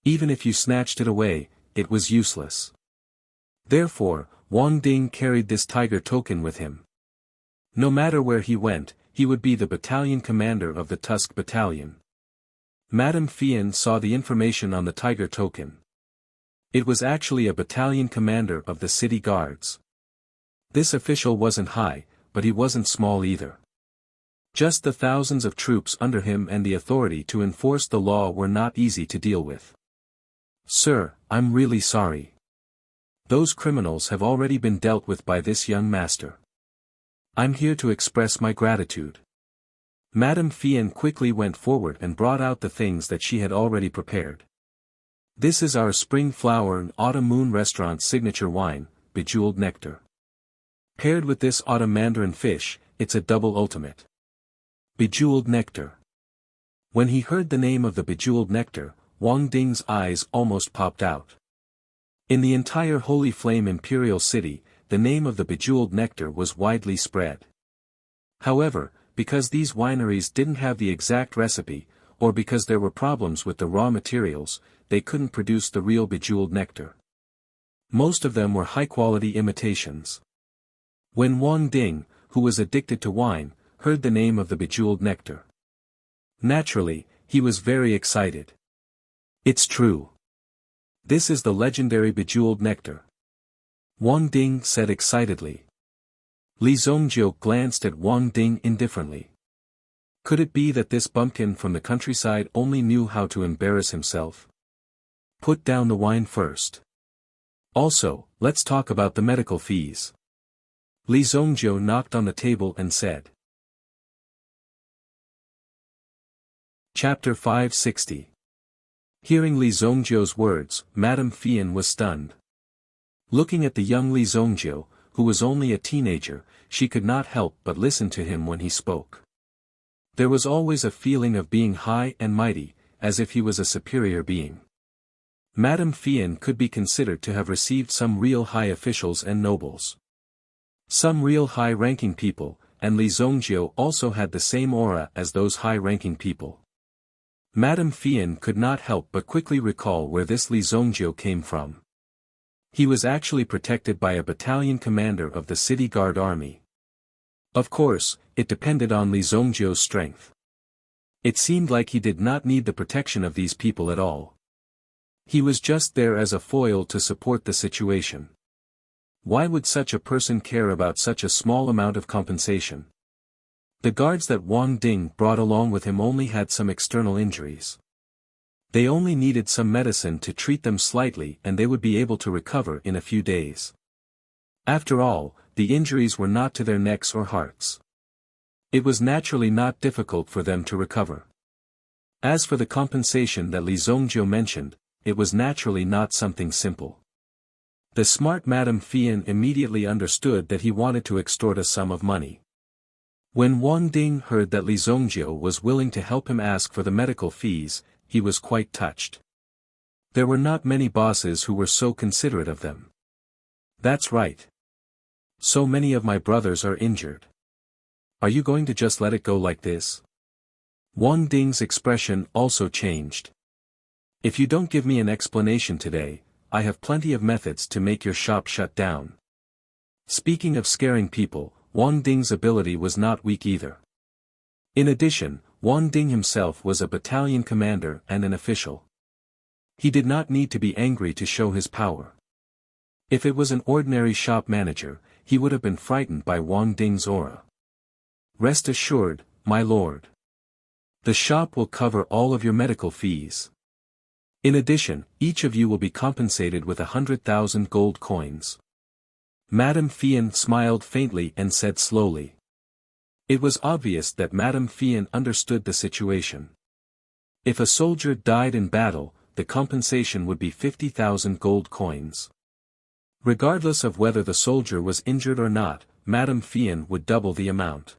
Even if you snatched it away, it was useless. Therefore, Wang Ding carried this tiger token with him. No matter where he went, he would be the battalion commander of the Tusk Battalion. Madame Fian saw the information on the tiger token. It was actually a battalion commander of the city guards. This official wasn't high, but he wasn't small either. Just the thousands of troops under him and the authority to enforce the law were not easy to deal with. "Sir, I'm really sorry. Those criminals have already been dealt with by this young master. I'm here to express my gratitude." Madame Fian quickly went forward and brought out the things that she had already prepared. "This is our Spring Flower and Autumn Moon restaurant's signature wine, Bejeweled Nectar. Paired with this autumn mandarin fish, it's a double ultimate. Bejeweled Nectar." When he heard the name of the Bejeweled Nectar, Wang Ding's eyes almost popped out. In the entire Holy Flame Imperial City, the name of the Bejeweled Nectar was widely spread. However, because these wineries didn't have the exact recipe, or because there were problems with the raw materials, they couldn't produce the real Bejeweled Nectar. Most of them were high-quality imitations. When Wang Ding, who was addicted to wine, heard the name of the bejeweled nectar, naturally, he was very excited. It's true. This is the legendary bejeweled nectar, Wang Ding said excitedly. Li Zongjiu glanced at Wang Ding indifferently. Could it be that this bumpkin from the countryside only knew how to embarrass himself? Put down the wine first. Also, let's talk about the medical fees. Li Zongjiu knocked on the table and said. Chapter 560. Hearing Li Zongjiu's words, Madame Fian was stunned. Looking at the young Li Zongjiu, who was only a teenager, she could not help but listen to him when he spoke. There was always a feeling of being high and mighty, as if he was a superior being. Madame Fian could be considered to have received some real high officials and nobles. Some real high-ranking people, and Li Zongjiu also had the same aura as those high-ranking people. Madame Fian could not help but quickly recall where this Li Zongjiu came from. He was actually protected by a battalion commander of the city guard army. Of course, it depended on Li Zongjiu's strength. It seemed like he did not need the protection of these people at all. He was just there as a foil to support the situation. Why would such a person care about such a small amount of compensation? The guards that Wang Ding brought along with him only had some external injuries. They only needed some medicine to treat them slightly and they would be able to recover in a few days. After all, the injuries were not to their necks or hearts. It was naturally not difficult for them to recover. As for the compensation that Li Zongjiu mentioned, it was naturally not something simple. The smart Madame Fian immediately understood that he wanted to extort a sum of money. When Wang Ding heard that Li Zongjiu was willing to help him ask for the medical fees, he was quite touched. There were not many bosses who were so considerate of them. That's right. So many of my brothers are injured. Are you going to just let it go like this? Wang Ding's expression also changed. If you don't give me an explanation today, I have plenty of methods to make your shop shut down. Speaking of scaring people, Wang Ding's ability was not weak either. In addition, Wang Ding himself was a battalion commander and an official. He did not need to be angry to show his power. If it was an ordinary shop manager, he would have been frightened by Wang Ding's aura. Rest assured, my lord. The shop will cover all of your medical fees. In addition, each of you will be compensated with 100,000 gold coins. Madame Fian smiled faintly and said slowly. It was obvious that Madame Fian understood the situation. If a soldier died in battle, the compensation would be 50,000 gold coins. Regardless of whether the soldier was injured or not, Madame Fian would double the amount.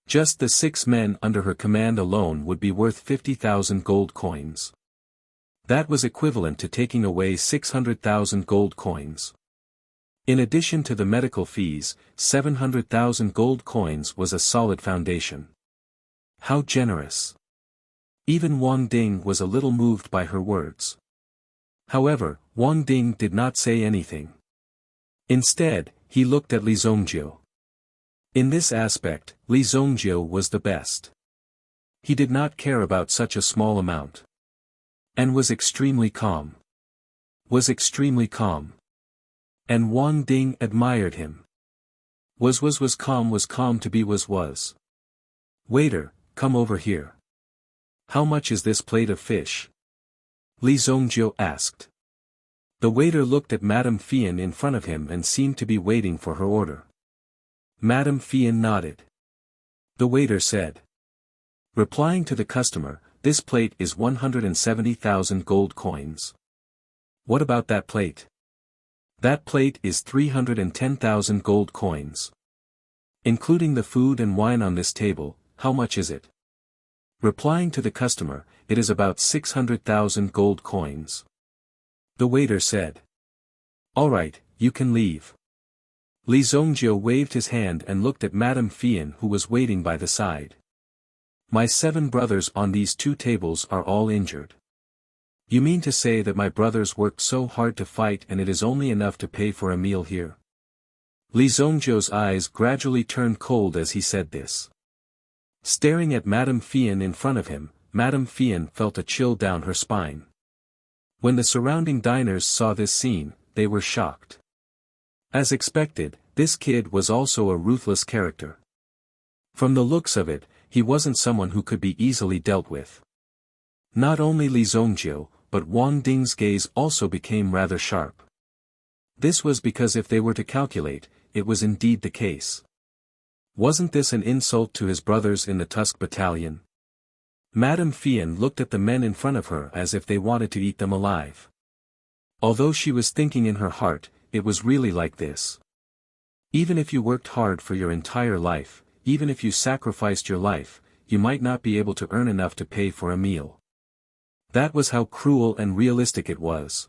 Just the 6 men under her command alone would be worth 50,000 gold coins. That was equivalent to taking away 600,000 gold coins. In addition to the medical fees, 700,000 gold coins was a solid foundation. How generous! Even Wang Ding was a little moved by her words. However, Wang Ding did not say anything. Instead, he looked at Li Zongjiu. In this aspect, Li Zongjiu was the best. He did not care about such a small amount. And was extremely calm. And Wang Ding admired him. Was calm to be was. Waiter, come over here. How much is this plate of fish? Li Zongjiu asked. The waiter looked at Madame Fian in front of him and seemed to be waiting for her order. Madame Fian nodded. The waiter said. Replying to the customer, this plate is 170,000 gold coins. What about that plate? That plate is 310,000 gold coins. Including the food and wine on this table, how much is it? Replying to the customer, it is about 600,000 gold coins. The waiter said. All right, you can leave. Li Zongjiu waved his hand and looked at Madame Fian who was waiting by the side. My 7 brothers on these 2 tables are all injured. You mean to say that my brothers worked so hard to fight and it is only enough to pay for a meal here? Li Zongjiu's eyes gradually turned cold as he said this. Staring at Madame Fian in front of him, Madame Fian felt a chill down her spine. When the surrounding diners saw this scene, they were shocked. As expected, this kid was also a ruthless character. From the looks of it, he wasn't someone who could be easily dealt with. Not only Li Zongjiu, but Wang Ding's gaze also became rather sharp. This was because if they were to calculate, it was indeed the case. Wasn't this an insult to his brothers in the Tusk Battalion? Madame Fian looked at the men in front of her as if they wanted to eat them alive. Although she was thinking in her heart, it was really like this. Even if you worked hard for your entire life, even if you sacrificed your life, you might not be able to earn enough to pay for a meal. That was how cruel and realistic it was.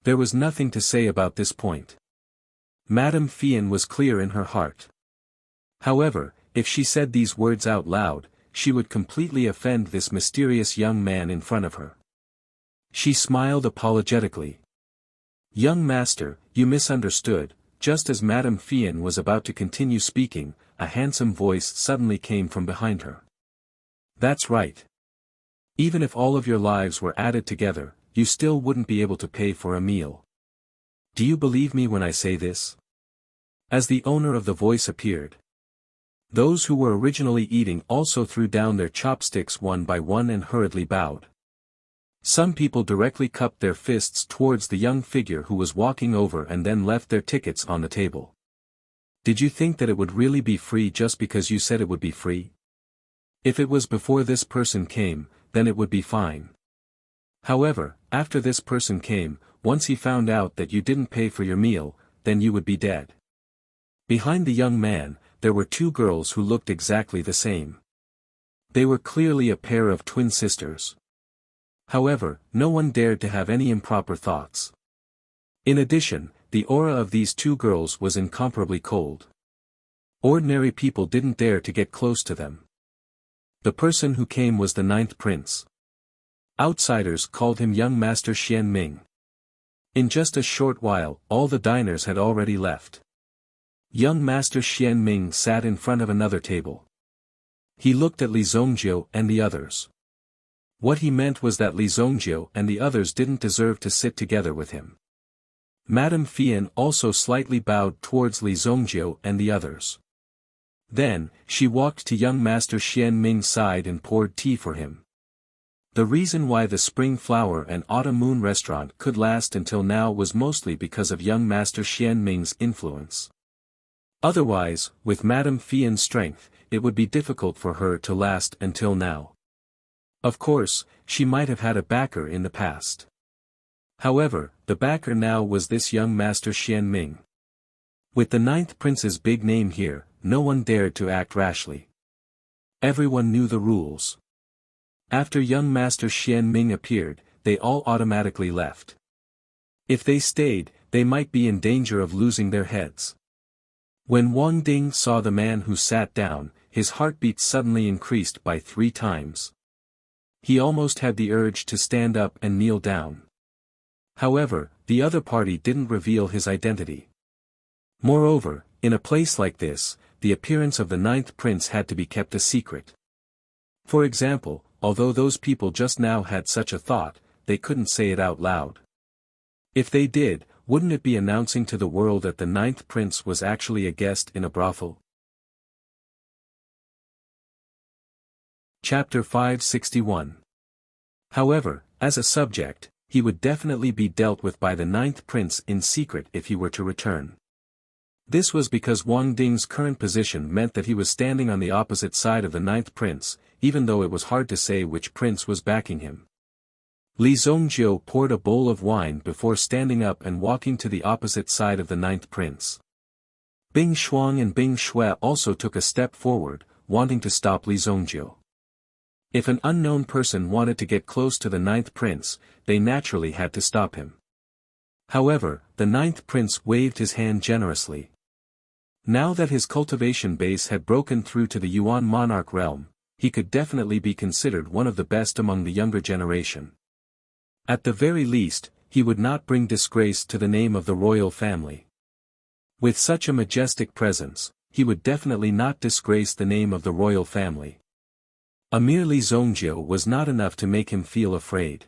There was nothing to say about this point. Madame Fian was clear in her heart. However, if she said these words out loud, she would completely offend this mysterious young man in front of her. She smiled apologetically. Young master, you misunderstood. Just as Madame Fian was about to continue speaking, a handsome voice suddenly came from behind her. That's right. Even if all of your lives were added together, you still wouldn't be able to pay for a meal. Do you believe me when I say this? As the owner of the voice appeared, those who were originally eating also threw down their chopsticks one by one and hurriedly bowed. Some people directly cupped their fists towards the young figure who was walking over and then left their tickets on the table. Did you think that it would really be free just because you said it would be free? If it was before this person came, then it would be fine. However, after this person came, once he found out that you didn't pay for your meal, then you would be dead. Behind the young man, there were two girls who looked exactly the same. They were clearly a pair of twin sisters. However, no one dared to have any improper thoughts. In addition, the aura of these two girls was incomparably cold. Ordinary people didn't dare to get close to them. The person who came was the 9th prince. Outsiders called him young Master Xian Ming. In just a short while, all the diners had already left. Young Master Xian Ming sat in front of another table. He looked at Li Zongjiu and the others. What he meant was that Li Zongjiu and the others didn't deserve to sit together with him. Madame Fian also slightly bowed towards Li Zongjiu and the others. Then, she walked to young Master Xian Ming's side and poured tea for him. The reason why the Spring Flower and Autumn Moon restaurant could last until now was mostly because of young Master Xian Ming's influence. Otherwise, with Madame Fian's strength, it would be difficult for her to last until now. Of course, she might have had a backer in the past. However, the backer now was this young Master Xian Ming. With the 9th prince's big name here, no one dared to act rashly. Everyone knew the rules. After young Master Xian Ming appeared, they all automatically left. If they stayed, they might be in danger of losing their heads. When Wang Ding saw the man who sat down, his heartbeat suddenly increased by 3 times. He almost had the urge to stand up and kneel down. However, the other party didn't reveal his identity. Moreover, in a place like this, the appearance of the 9th prince had to be kept a secret. For example, although those people just now had such a thought, they couldn't say it out loud. If they did, wouldn't it be announcing to the world that the 9th prince was actually a guest in a brothel? Chapter 561. However, as a subject, he would definitely be dealt with by the 9th prince in secret if he were to return. This was because Wang Ding's current position meant that he was standing on the opposite side of the 9th prince, even though it was hard to say which prince was backing him. Li Zongjiu poured a bowl of wine before standing up and walking to the opposite side of the 9th prince. Bing Shuang and Bing Xue also took a step forward, wanting to stop Li Zongjiu. If an unknown person wanted to get close to the 9th prince, they naturally had to stop him. However, the 9th prince waved his hand generously. Now that his cultivation base had broken through to the Yuan monarch realm, he could definitely be considered one of the best among the younger generation. At the very least, he would not bring disgrace to the name of the royal family. With such a majestic presence, he would definitely not disgrace the name of the royal family. A mere Li Zhongjiu was not enough to make him feel afraid.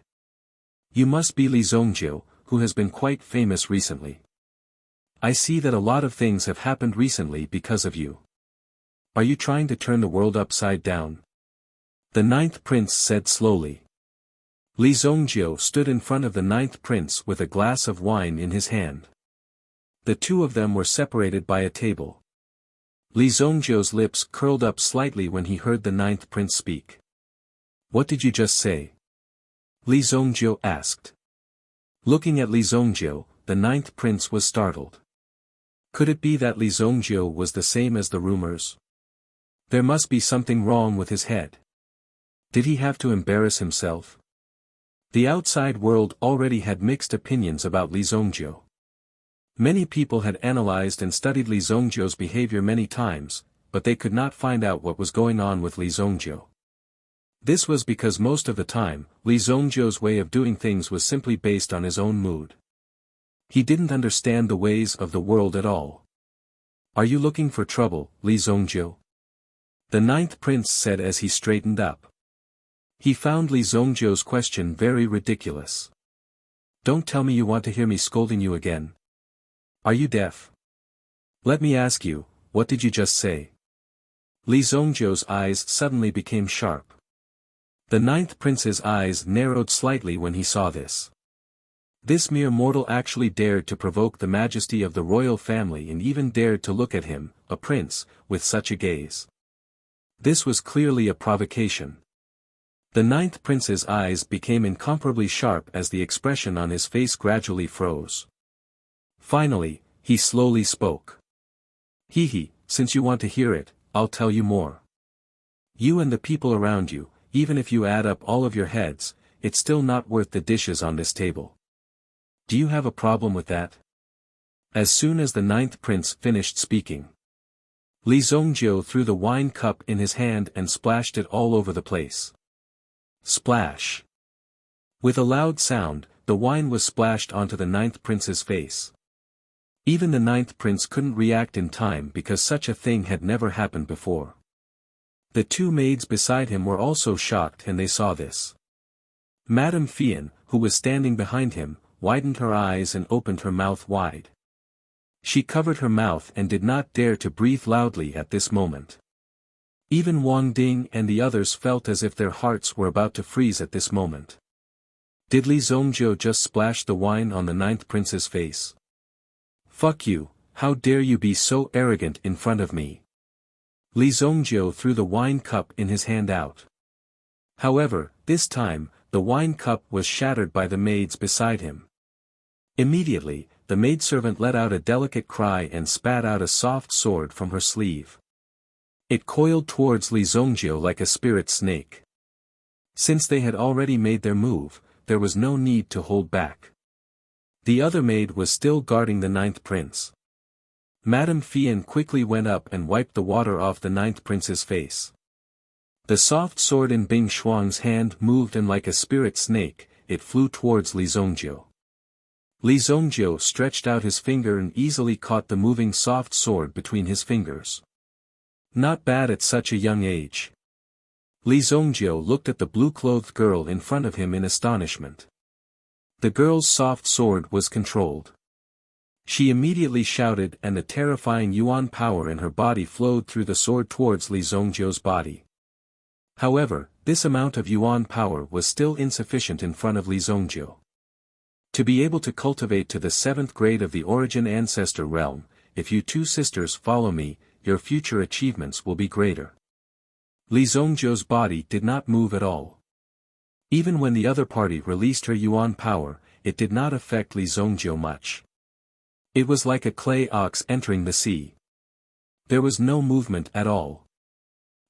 You must be Li Zhongjiu, who has been quite famous recently. I see that a lot of things have happened recently because of you. Are you trying to turn the world upside down? The ninth prince said slowly. Li Zhongjiu stood in front of the ninth prince with a glass of wine in his hand. The two of them were separated by a table. Li Zhongjiu's lips curled up slightly when he heard the ninth prince speak. What did you just say? Li Zhongjiu asked. Looking at Li Zhongjiu, the ninth prince was startled. Could it be that Li Zhongjiu was the same as the rumors? There must be something wrong with his head. Did he have to embarrass himself? The outside world already had mixed opinions about Li Zhongjiu. Many people had analyzed and studied Li Zhongjiu's behavior many times, but they could not find out what was going on with Li Zhongjiu. This was because most of the time, Li Zhongjiu's way of doing things was simply based on his own mood. He didn't understand the ways of the world at all. Are you looking for trouble, Li Zhongjiu? The ninth prince said as he straightened up. He found Li Zhongjiu's question very ridiculous. Don't tell me you want to hear me scolding you again. Are you deaf? Let me ask you, what did you just say? Li Zhongjiu's eyes suddenly became sharp. The ninth prince's eyes narrowed slightly when he saw this. This mere mortal actually dared to provoke the majesty of the royal family and even dared to look at him, a prince, with such a gaze. This was clearly a provocation. The ninth prince's eyes became incomparably sharp as the expression on his face gradually froze. Finally, he slowly spoke. Since you want to hear it, I'll tell you more. You and the people around you, even if you add up all of your heads, it's still not worth the dishes on this table. Do you have a problem with that? As soon as the ninth prince finished speaking, Li Zhongjiu threw the wine cup in his hand and splashed it all over the place. Splash! With a loud sound, the wine was splashed onto the ninth prince's face. Even the ninth prince couldn't react in time because such a thing had never happened before. The two maids beside him were also shocked and they saw this. Madame Fian, who was standing behind him, widened her eyes and opened her mouth wide. She covered her mouth and did not dare to breathe loudly at this moment. Even Wang Ding and the others felt as if their hearts were about to freeze at this moment. Did Li Zhongjiu just splash the wine on the ninth prince's face? Fuck you, how dare you be so arrogant in front of me? Li Zhongjiu threw the wine cup in his hand out. However, this time, the wine cup was shattered by the maids beside him. Immediately, the maidservant let out a delicate cry and spat out a soft sword from her sleeve. It coiled towards Li Zhongjiu like a spirit snake. Since they had already made their move, there was no need to hold back. The other maid was still guarding the ninth prince. Madame Fian quickly went up and wiped the water off the ninth prince's face. The soft sword in Bing Shuang's hand moved and like a spirit snake, it flew towards Li Zhongjiu. Li Zhongjiu stretched out his finger and easily caught the moving soft sword between his fingers. Not bad at such a young age. Li Zhongjiu looked at the blue-clothed girl in front of him in astonishment. The girl's soft sword was controlled. She immediately shouted and the terrifying yuan power in her body flowed through the sword towards Li Zhongjiu's body. However, this amount of yuan power was still insufficient in front of Li Zhongjiu. To be able to cultivate to the 7th grade of the origin ancestor realm, if you two sisters follow me, your future achievements will be greater. Li Zhongjiu's body did not move at all. Even when the other party released her yuan power, it did not affect Li Zhongjiu much. It was like a clay ox entering the sea. There was no movement at all.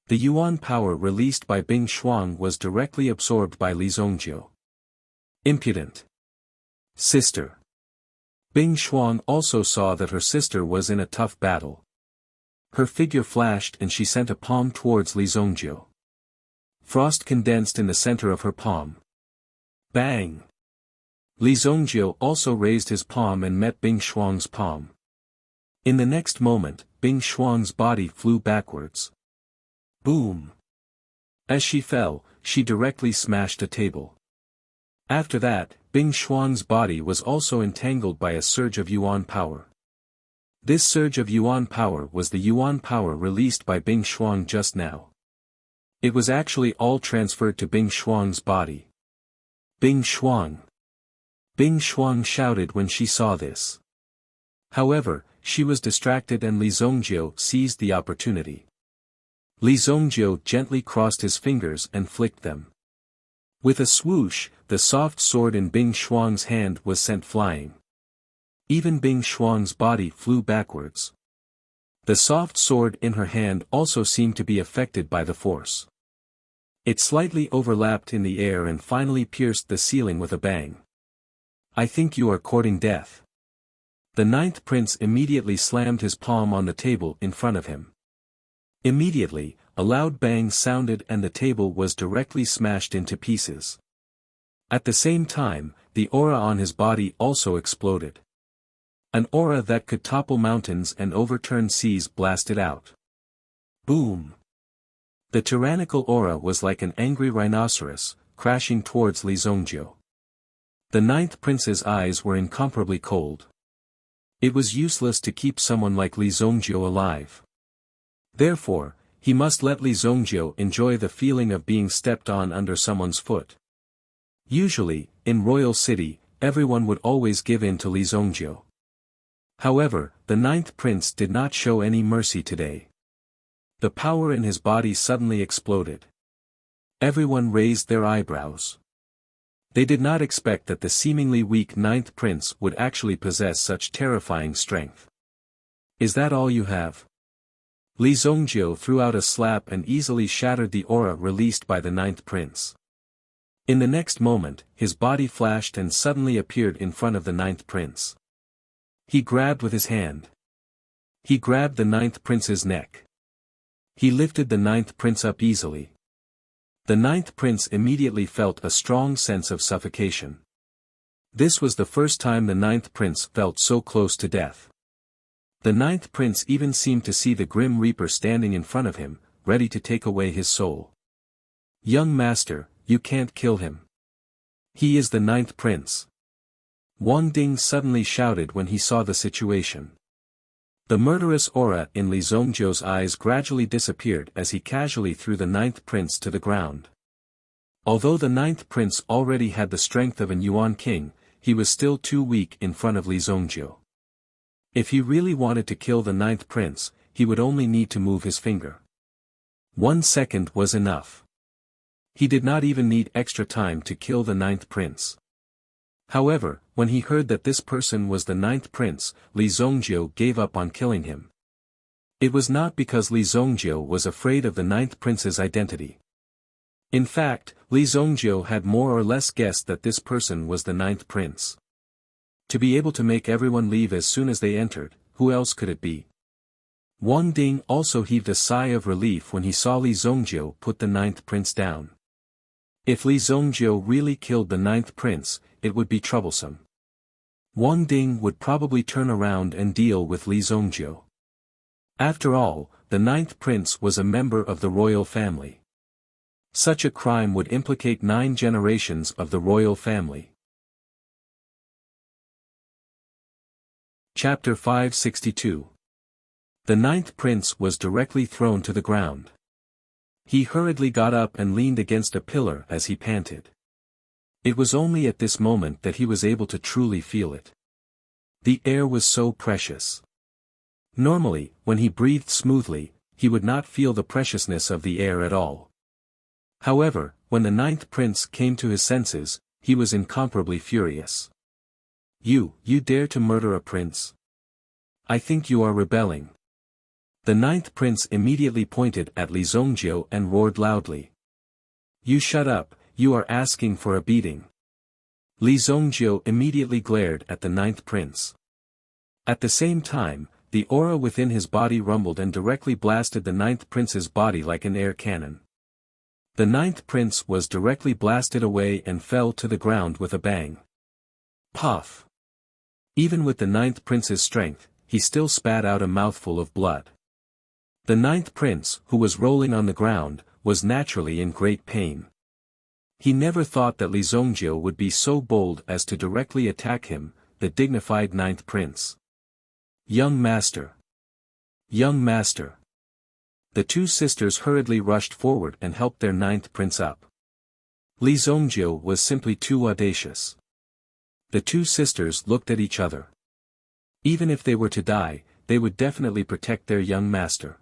The yuan power released by Bing Shuang was directly absorbed by Li Zhongjiu. Impudent. Sister. Bing Shuang also saw that her sister was in a tough battle. Her figure flashed and she sent a palm towards Li Zhongjiu. Frost condensed in the center of her palm. Bang! Li Zhongjiu also raised his palm and met Bing Shuang's palm. In the next moment, Bing Shuang's body flew backwards. Boom! As she fell, she directly smashed a table. After that, Bing Shuang's body was also entangled by a surge of Yuan power. This surge of Yuan power was the Yuan power released by Bing Shuang just now. It was actually all transferred to Bing Shuang's body. Bing Shuang! Bing Shuang shouted when she saw this. However, she was distracted and Li Zhongjiu seized the opportunity. Li Zhongjiu gently crossed his fingers and flicked them. With a swoosh, the soft sword in Bing Shuang's hand was sent flying. Even Bing Shuang's body flew backwards. The soft sword in her hand also seemed to be affected by the force. It slightly overlapped in the air and finally pierced the ceiling with a bang. I think you are courting death. The ninth prince immediately slammed his palm on the table in front of him. Immediately, a loud bang sounded and the table was directly smashed into pieces. At the same time, the aura on his body also exploded. An aura that could topple mountains and overturn seas blasted out. Boom! The tyrannical aura was like an angry rhinoceros, crashing towards Li Zhongjiu. The ninth prince's eyes were incomparably cold. It was useless to keep someone like Li Zhongjiu alive. Therefore, he must let Li Zhongjiu enjoy the feeling of being stepped on under someone's foot. Usually, in Royal City, everyone would always give in to Li Zhongjiu. However, the ninth prince did not show any mercy today. The power in his body suddenly exploded. Everyone raised their eyebrows. They did not expect that the seemingly weak ninth prince would actually possess such terrifying strength. Is that all you have? Li Zhongjiu threw out a slap and easily shattered the aura released by the ninth prince. In the next moment, his body flashed and suddenly appeared in front of the ninth prince. He grabbed with his hand. He grabbed the ninth prince's neck. He lifted the ninth prince up easily. The ninth prince immediately felt a strong sense of suffocation. This was the first time the ninth prince felt so close to death. The ninth prince even seemed to see the Grim Reaper standing in front of him, ready to take away his soul. Young master, you can't kill him. He is the ninth prince. Wang Ding suddenly shouted when he saw the situation. The murderous aura in Li Zhongjiu's eyes gradually disappeared as he casually threw the ninth prince to the ground. Although the ninth prince already had the strength of an Yuan king, he was still too weak in front of Li Zhongjiu. If he really wanted to kill the ninth prince, he would only need to move his finger. 1 second was enough. He did not even need extra time to kill the ninth prince. However, when he heard that this person was the ninth prince, Li Zhongjiu gave up on killing him. It was not because Li Zhongjiu was afraid of the ninth prince's identity. In fact, Li Zhongjiu had more or less guessed that this person was the ninth prince. To be able to make everyone leave as soon as they entered, who else could it be? Wang Ding also heaved a sigh of relief when he saw Li Zhongjiu put the ninth prince down. If Li Zhongjiu really killed the ninth prince, it would be troublesome. Wang Ding would probably turn around and deal with Li Zhongjiu. After all, the ninth prince was a member of the royal family. Such a crime would implicate 9 generations of the royal family. Chapter 562. The ninth prince was directly thrown to the ground. He hurriedly got up and leaned against a pillar as he panted. It was only at this moment that he was able to truly feel it. The air was so precious. Normally, when he breathed smoothly, he would not feel the preciousness of the air at all. However, when the ninth prince came to his senses, he was incomparably furious. You dare to murder a prince? I think you are rebelling. The ninth prince immediately pointed at Li Zhongjiu and roared loudly. You shut up, you are asking for a beating. Li Zhongjiu immediately glared at the ninth prince. At the same time, the aura within his body rumbled and directly blasted the ninth prince's body like an air cannon. The ninth prince was directly blasted away and fell to the ground with a bang. Puff! Even with the ninth prince's strength, he still spat out a mouthful of blood. The ninth prince, who was rolling on the ground, was naturally in great pain. He never thought that Li Zongjiu would be so bold as to directly attack him, the dignified ninth prince. Young master! Young master! The two sisters hurriedly rushed forward and helped their ninth prince up. Li Zongjiu was simply too audacious. The two sisters looked at each other. Even if they were to die, they would definitely protect their young master.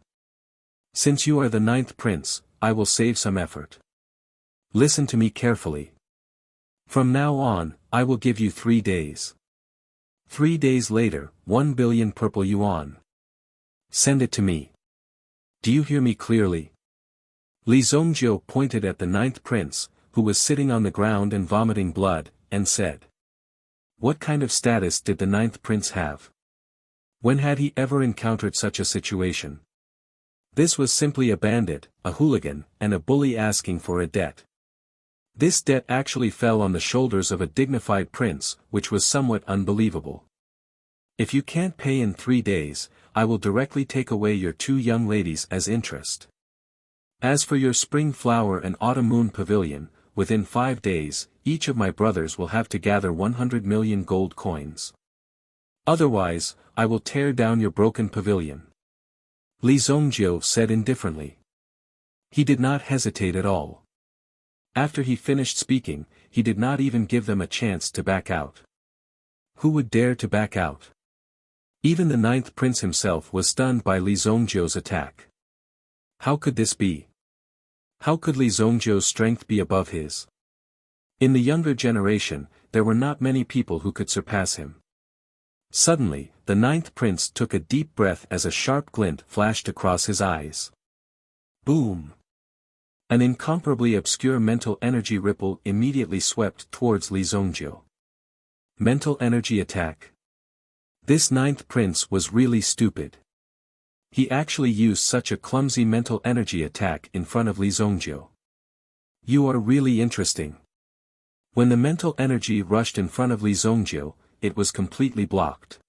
Since you are the ninth prince, I will save some effort. Listen to me carefully. From now on, I will give you 3 days. 3 days later, 1 billion purple yuan. Send it to me. Do you hear me clearly? Li Zongjiu pointed at the ninth prince, who was sitting on the ground and vomiting blood, and said. What kind of status did the ninth prince have? When had he ever encountered such a situation? This was simply a bandit, a hooligan, and a bully asking for a debt. This debt actually fell on the shoulders of a dignified prince, which was somewhat unbelievable. If you can't pay in 3 days, I will directly take away your 2 young ladies as interest. As for your spring flower and autumn moon pavilion, within 5 days, each of my brothers will have to gather 100 million gold coins. Otherwise, I will tear down your broken pavilion. Li Zongjiu said indifferently. He did not hesitate at all. After he finished speaking, he did not even give them a chance to back out. Who would dare to back out? Even the ninth prince himself was stunned by Li Zongjiu's attack. How could this be? How could Li Zongjiu's strength be above his? In the younger generation, there were not many people who could surpass him. Suddenly, the ninth prince took a deep breath as a sharp glint flashed across his eyes. Boom! An incomparably obscure mental energy ripple immediately swept towards Li Zongjiu. Mental energy attack. This ninth prince was really stupid. He actually used such a clumsy mental energy attack in front of Li Zongjiu. You are really interesting. When the mental energy rushed in front of Li Zongjiu, it was completely blocked.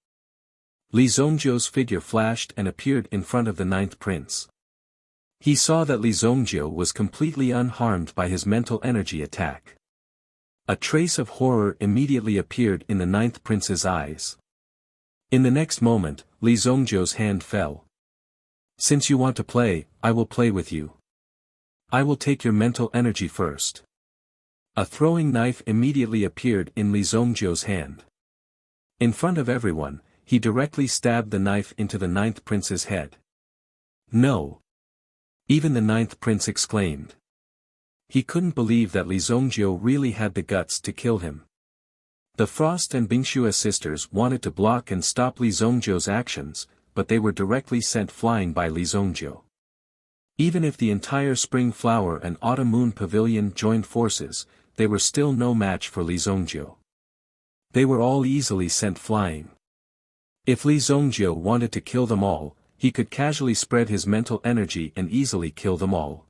Li Zongjiu's figure flashed and appeared in front of the ninth prince. He saw that Li Zongjiu was completely unharmed by his mental energy attack. A trace of horror immediately appeared in the ninth prince's eyes. In the next moment, Li Zongjiu's hand fell. Since you want to play, I will play with you. I will take your mental energy first. A throwing knife immediately appeared in Li Zongjiu's hand. In front of everyone, he directly stabbed the knife into the ninth prince's head. No! Even the ninth prince exclaimed. He couldn't believe that Li Zongjiu really had the guts to kill him. The Frost and Bingxue sisters wanted to block and stop Li Zongjiu's actions, but they were directly sent flying by Li Zongjiu. Even if the entire Spring Flower and Autumn Moon Pavilion joined forces, they were still no match for Li Zongjiu. They were all easily sent flying. If Li Zongjiu wanted to kill them all, he could casually spread his mental energy and easily kill them all.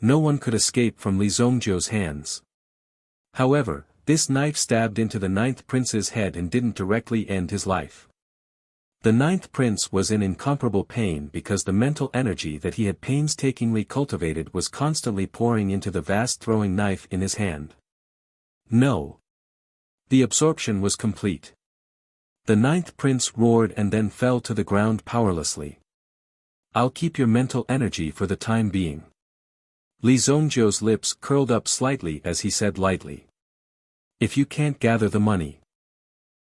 No one could escape from Li Zongjiu's hands. However, this knife stabbed into the ninth prince's head and didn't directly end his life. The ninth prince was in incomparable pain because the mental energy that he had painstakingly cultivated was constantly pouring into the vast throwing knife in his hand. No! The absorption was complete. The ninth prince roared and then fell to the ground powerlessly. I'll keep your mental energy for the time being. Li Zongjiu's lips curled up slightly as he said lightly. If you can't gather the money,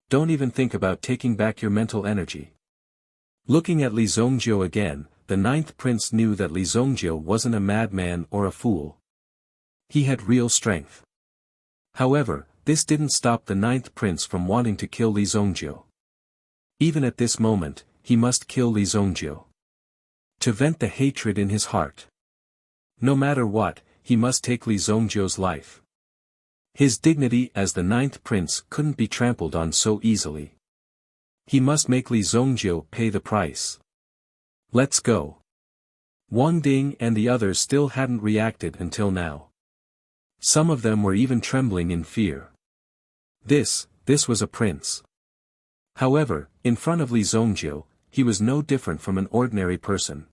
don't even think about taking back your mental energy. Looking at Li Zongjiu again, the ninth prince knew that Li Zongjiu wasn't a madman or a fool. He had real strength. However, this didn't stop the ninth prince from wanting to kill Li Zongjiu. Even at this moment, he must kill Li Zongjiu. To vent the hatred in his heart. No matter what, he must take Li Zongjiu's life. His dignity as the ninth prince couldn't be trampled on so easily. He must make Li Zongjiu pay the price. Let's go. Wang Ding and the others still hadn't reacted until now. Some of them were even trembling in fear. This this was a prince. However, in front of Li Zongjiu, he was no different from an ordinary person.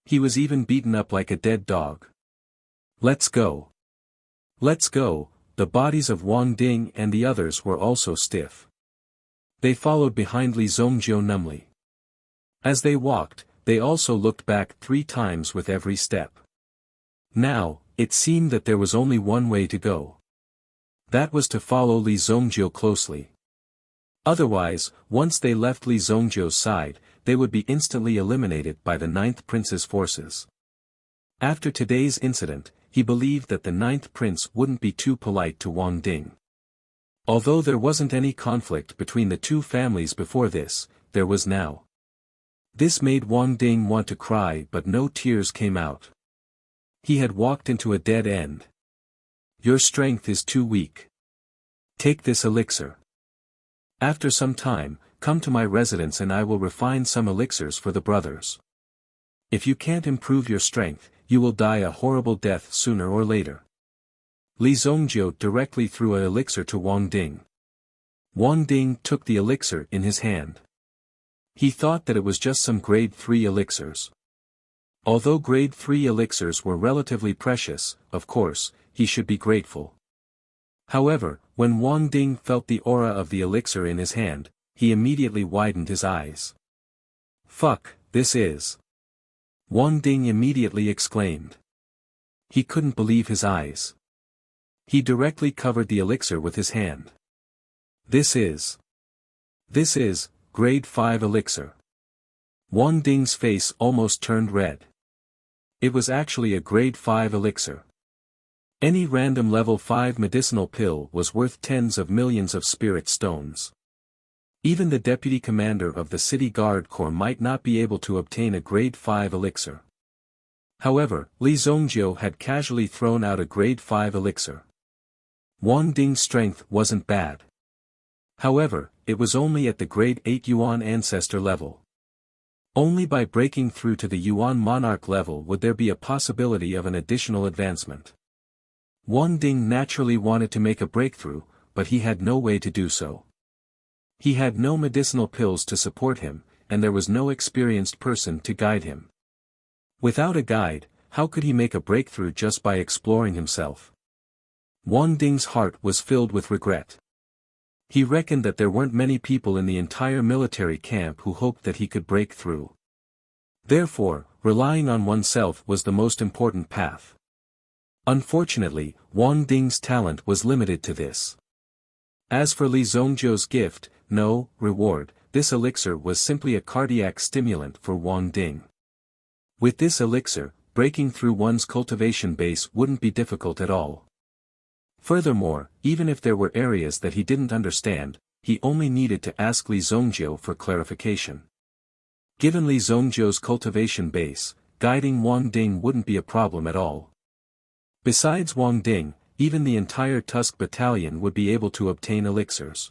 He was even beaten up like a dead dog. Let's go. Let's go. The bodies of Wang Ding and the others were also stiff. They followed behind Li Zongjiu numbly. As they walked, they also looked back 3 times with every step. Now, it seemed that there was only one way to go. That was to follow Li Zongjiu closely. Otherwise, once they left Li Zongjiu's side, they would be instantly eliminated by the 9th Prince's forces. After today's incident, he believed that the 9th Prince wouldn't be too polite to Wang Ding. Although there wasn't any conflict between the two families before this, there was now. This made Wang Ding want to cry, but no tears came out. He had walked into a dead end. Your strength is too weak. Take this elixir. After some time, come to my residence and I will refine some elixirs for the brothers. If you can't improve your strength, you will die a horrible death sooner or later. Li Zongjiu directly threw an elixir to Wang Ding. Wang Ding took the elixir in his hand. He thought that it was just some grade 3 elixirs. Although grade 3 elixirs were relatively precious, of course, he should be grateful. However, when Wang Ding felt the aura of the elixir in his hand, he immediately widened his eyes. Fuck, this is. Wang Ding immediately exclaimed. He couldn't believe his eyes. He directly covered the elixir with his hand. This is, grade 5 elixir. Wang Ding's face almost turned red. It was actually a grade 5 elixir. Any random level 5 medicinal pill was worth tens of millions of spirit stones. Even the deputy commander of the city guard corps might not be able to obtain a grade 5 elixir. However, Li Zongjiu had casually thrown out a grade 5 elixir. Wang Ding's strength wasn't bad. However, it was only at the grade 8 Yuan ancestor level. Only by breaking through to the Yuan monarch level would there be a possibility of an additional advancement. Wang Ding naturally wanted to make a breakthrough, but he had no way to do so. He had no medicinal pills to support him, and there was no experienced person to guide him. Without a guide, how could he make a breakthrough just by exploring himself? Wang Ding's heart was filled with regret. He reckoned that there weren't many people in the entire military camp who hoped that he could break through. Therefore, relying on oneself was the most important path. Unfortunately, Wang Ding's talent was limited to this. As for Li Zongjiu's gift, no reward, this elixir was simply a cardiac stimulant for Wang Ding. With this elixir, breaking through one's cultivation base wouldn't be difficult at all. Furthermore, even if there were areas that he didn't understand, he only needed to ask Li Zongjiu for clarification. Given Li Zongjiu's cultivation base, guiding Wang Ding wouldn't be a problem at all. Besides Wang Ding, even the entire Tusk battalion would be able to obtain elixirs.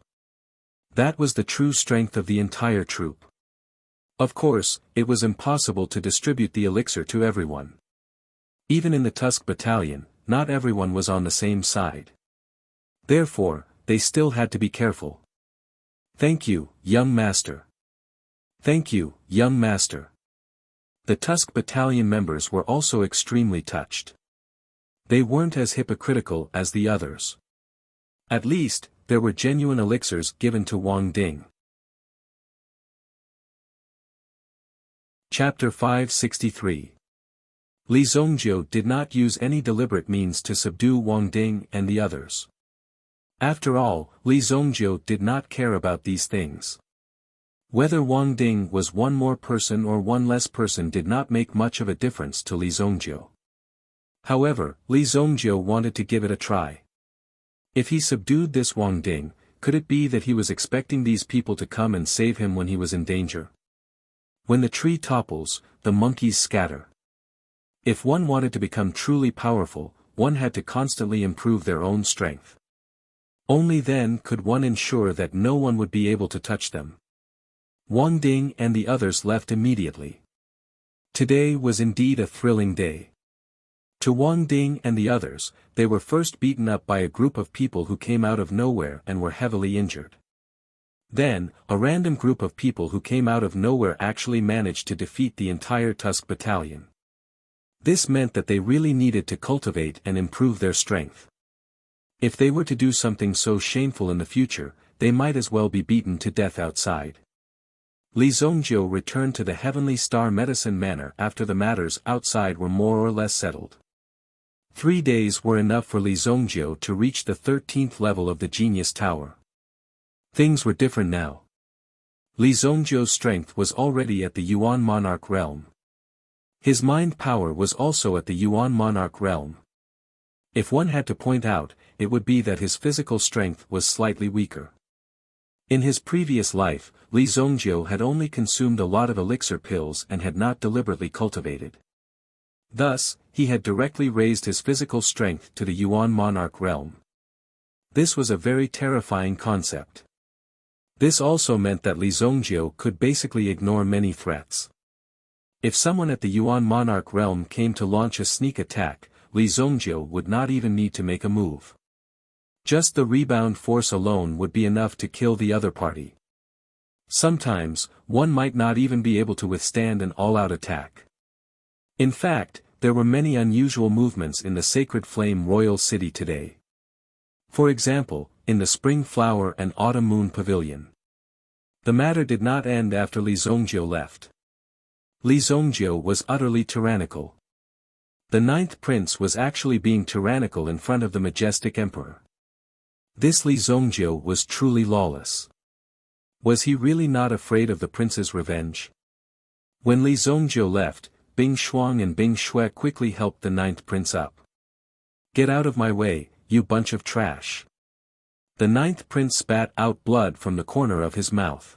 That was the true strength of the entire troop. Of course, it was impossible to distribute the elixir to everyone. Even in the Tusk battalion, not everyone was on the same side. Therefore, they still had to be careful. Thank you, young master. Thank you, young master. The Tusk battalion members were also extremely touched. They weren't as hypocritical as the others. At least, there were genuine elixirs given to Wang Ding. Chapter 563. Li Zongjiu did not use any deliberate means to subdue Wang Ding and the others. After all, Li Zongjiu did not care about these things. Whether Wang Ding was one more person or one less person did not make much of a difference to Li Zongjiu. However, Li Zongjiu wanted to give it a try. If he subdued this Wang Ding, could it be that he was expecting these people to come and save him when he was in danger? When the tree topples, the monkeys scatter. If one wanted to become truly powerful, one had to constantly improve their own strength. Only then could one ensure that no one would be able to touch them. Wang Ding and the others left immediately. Today was indeed a thrilling day. To Wang Ding and the others, they were first beaten up by a group of people who came out of nowhere and were heavily injured. Then, a random group of people who came out of nowhere actually managed to defeat the entire Tusk battalion. This meant that they really needed to cultivate and improve their strength. If they were to do something so shameful in the future, they might as well be beaten to death outside. Li Zongjiu returned to the Heavenly Star Medicine Manor after the matters outside were more or less settled. 3 days were enough for Li Zongjiu to reach the 13th level of the Genius Tower. Things were different now. Li Zongjiu's strength was already at the Yuan Monarch realm. His mind power was also at the Yuan Monarch realm. If one had to point out, it would be that his physical strength was slightly weaker. In his previous life, Li Zongjiu had only consumed a lot of elixir pills and had not deliberately cultivated. Thus, he had directly raised his physical strength to the Yuan Monarch realm. This was a very terrifying concept. This also meant that Li Zongjiu could basically ignore many threats. If someone at the Yuan Monarch realm came to launch a sneak attack, Li Zongjiu would not even need to make a move. Just the rebound force alone would be enough to kill the other party. Sometimes, one might not even be able to withstand an all-out attack. In fact, there were many unusual movements in the Sacred Flame Royal City today. For example, in the Spring Flower and Autumn Moon Pavilion. The matter did not end after Li Zongjiu left. Li Zongjiu was utterly tyrannical. The 9th prince was actually being tyrannical in front of the majestic emperor. This Li Zongjiu was truly lawless. Was he really not afraid of the prince's revenge? When Li Zongjiu left, Bing Shuang and Bing Shui quickly helped the 9th prince up. "Get out of my way, you bunch of trash." The 9th prince spat out blood from the corner of his mouth.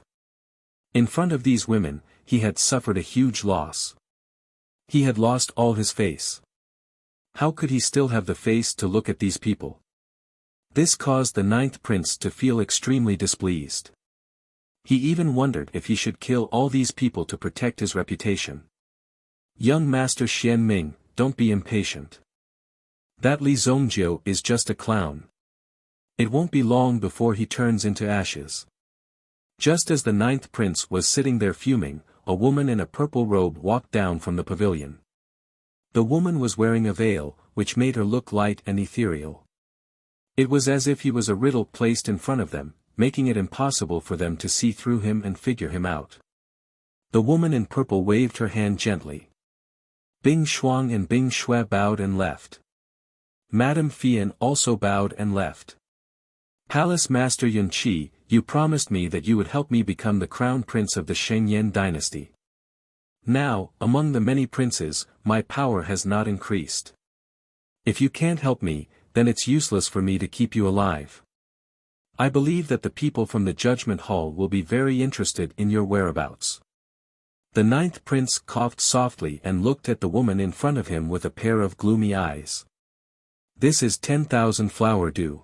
In front of these women, he had suffered a huge loss. He had lost all his face. How could he still have the face to look at these people? This caused the 9th prince to feel extremely displeased. He even wondered if he should kill all these people to protect his reputation. "Young Master Xian Ming, don't be impatient. That Li Zongjiu is just a clown. It won't be long before he turns into ashes." Just as the 9th prince was sitting there fuming, a woman in a purple robe walked down from the pavilion. The woman was wearing a veil, which made her look light and ethereal. It was as if he was a riddle placed in front of them, making it impossible for them to see through him and figure him out. The woman in purple waved her hand gently. Bing Shuang and Bing Shui bowed and left. Madame Fian also bowed and left. "Palace Master Yun Qi, you promised me that you would help me become the crown prince of the Shengyan dynasty. Now, among the many princes, my power has not increased. If you can't help me, then it's useless for me to keep you alive. I believe that the people from the Judgment Hall will be very interested in your whereabouts." The 9th prince coughed softly and looked at the woman in front of him with a pair of gloomy eyes. "This is 10,000 flower dew.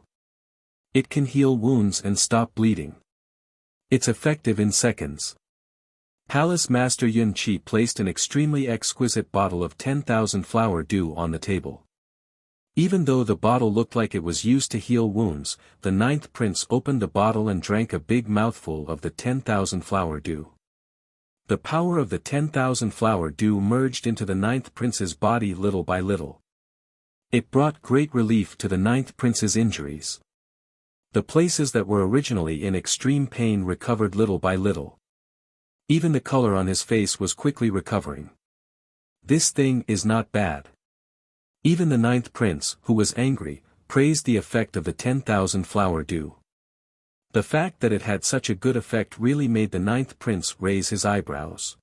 It can heal wounds and stop bleeding. It's effective in seconds." Palace Master Yun Qi placed an extremely exquisite bottle of 10,000 flower dew on the table. Even though the bottle looked like it was used to heal wounds, the 9th prince opened the bottle and drank a big mouthful of the 10,000 flower dew. The power of the 10,000 flower dew merged into the 9th prince's body little by little. It brought great relief to the 9th prince's injuries. The places that were originally in extreme pain recovered little by little. Even the color on his face was quickly recovering. This thing is not bad. Even the 9th prince, who was angry, praised the effect of the 10,000 flower dew. The fact that it had such a good effect really made the 9th prince raise his eyebrows.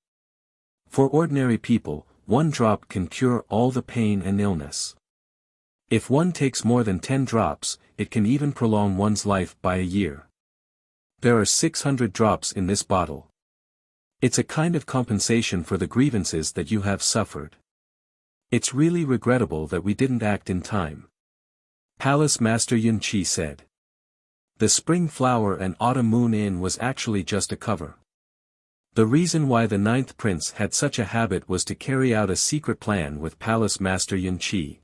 For ordinary people, 1 drop can cure all the pain and illness. If one takes more than 10 drops, it can even prolong one's life by a year. There are 600 drops in this bottle. It's a kind of compensation for the grievances that you have suffered. It's really regrettable that we didn't act in time. Palace Master Yun Qi said. The Spring Flower and Autumn Moon Inn was actually just a cover. The reason why the 9th prince had such a habit was to carry out a secret plan with Palace Master Yun Qi.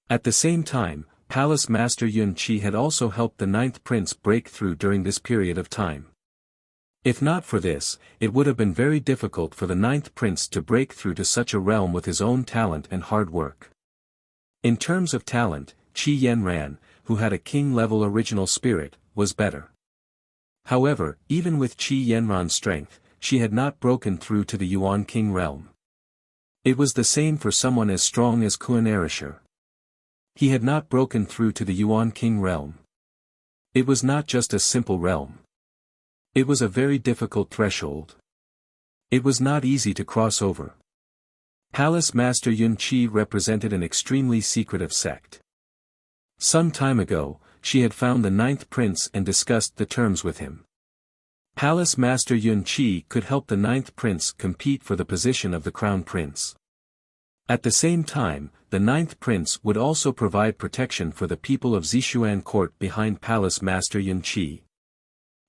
At the same time, Palace Master Yun Qi had also helped the ninth prince break through during this period of time. If not for this, it would have been very difficult for the ninth prince to break through to such a realm with his own talent and hard work. In terms of talent, Qi Yanran, who had a king-level original spirit, was better. However, even with Qi Yanran's strength, she had not broken through to the Yuan King realm. It was the same for someone as strong as Kuan-Erisher. He had not broken through to the Yuan King realm. It was not just a simple realm. It was a very difficult threshold. It was not easy to cross over. Palace Master Yun Qi represented an extremely secretive sect. Some time ago, she had found the ninth prince and discussed the terms with him. Palace Master Yun Qi could help the ninth prince compete for the position of the crown prince. At the same time, the ninth prince would also provide protection for the people of Zishuan court behind Palace Master Yun Qi.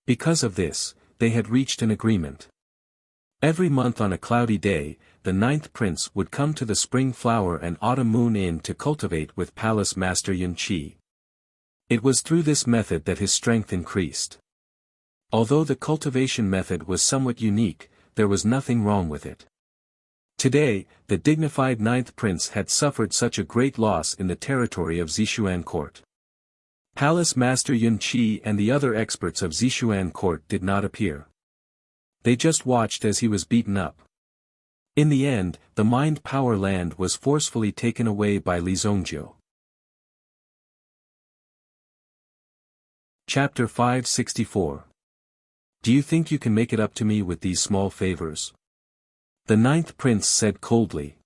Because of this, they had reached an agreement. Every month on a cloudy day, the ninth prince would come to the Spring Flower and Autumn Moon Inn to cultivate with Palace Master Yun Qi. It was through this method that his strength increased. Although the cultivation method was somewhat unique, there was nothing wrong with it. Today, the dignified ninth prince had suffered such a great loss in the territory of Zishuan court. Palace Master Yun Qi and the other experts of Zishuan court did not appear. They just watched as he was beaten up. In the end, the Mind Power Land was forcefully taken away by Li Zongjiu. Chapter 564. Do you think you can make it up to me with these small favors? The ninth prince said coldly.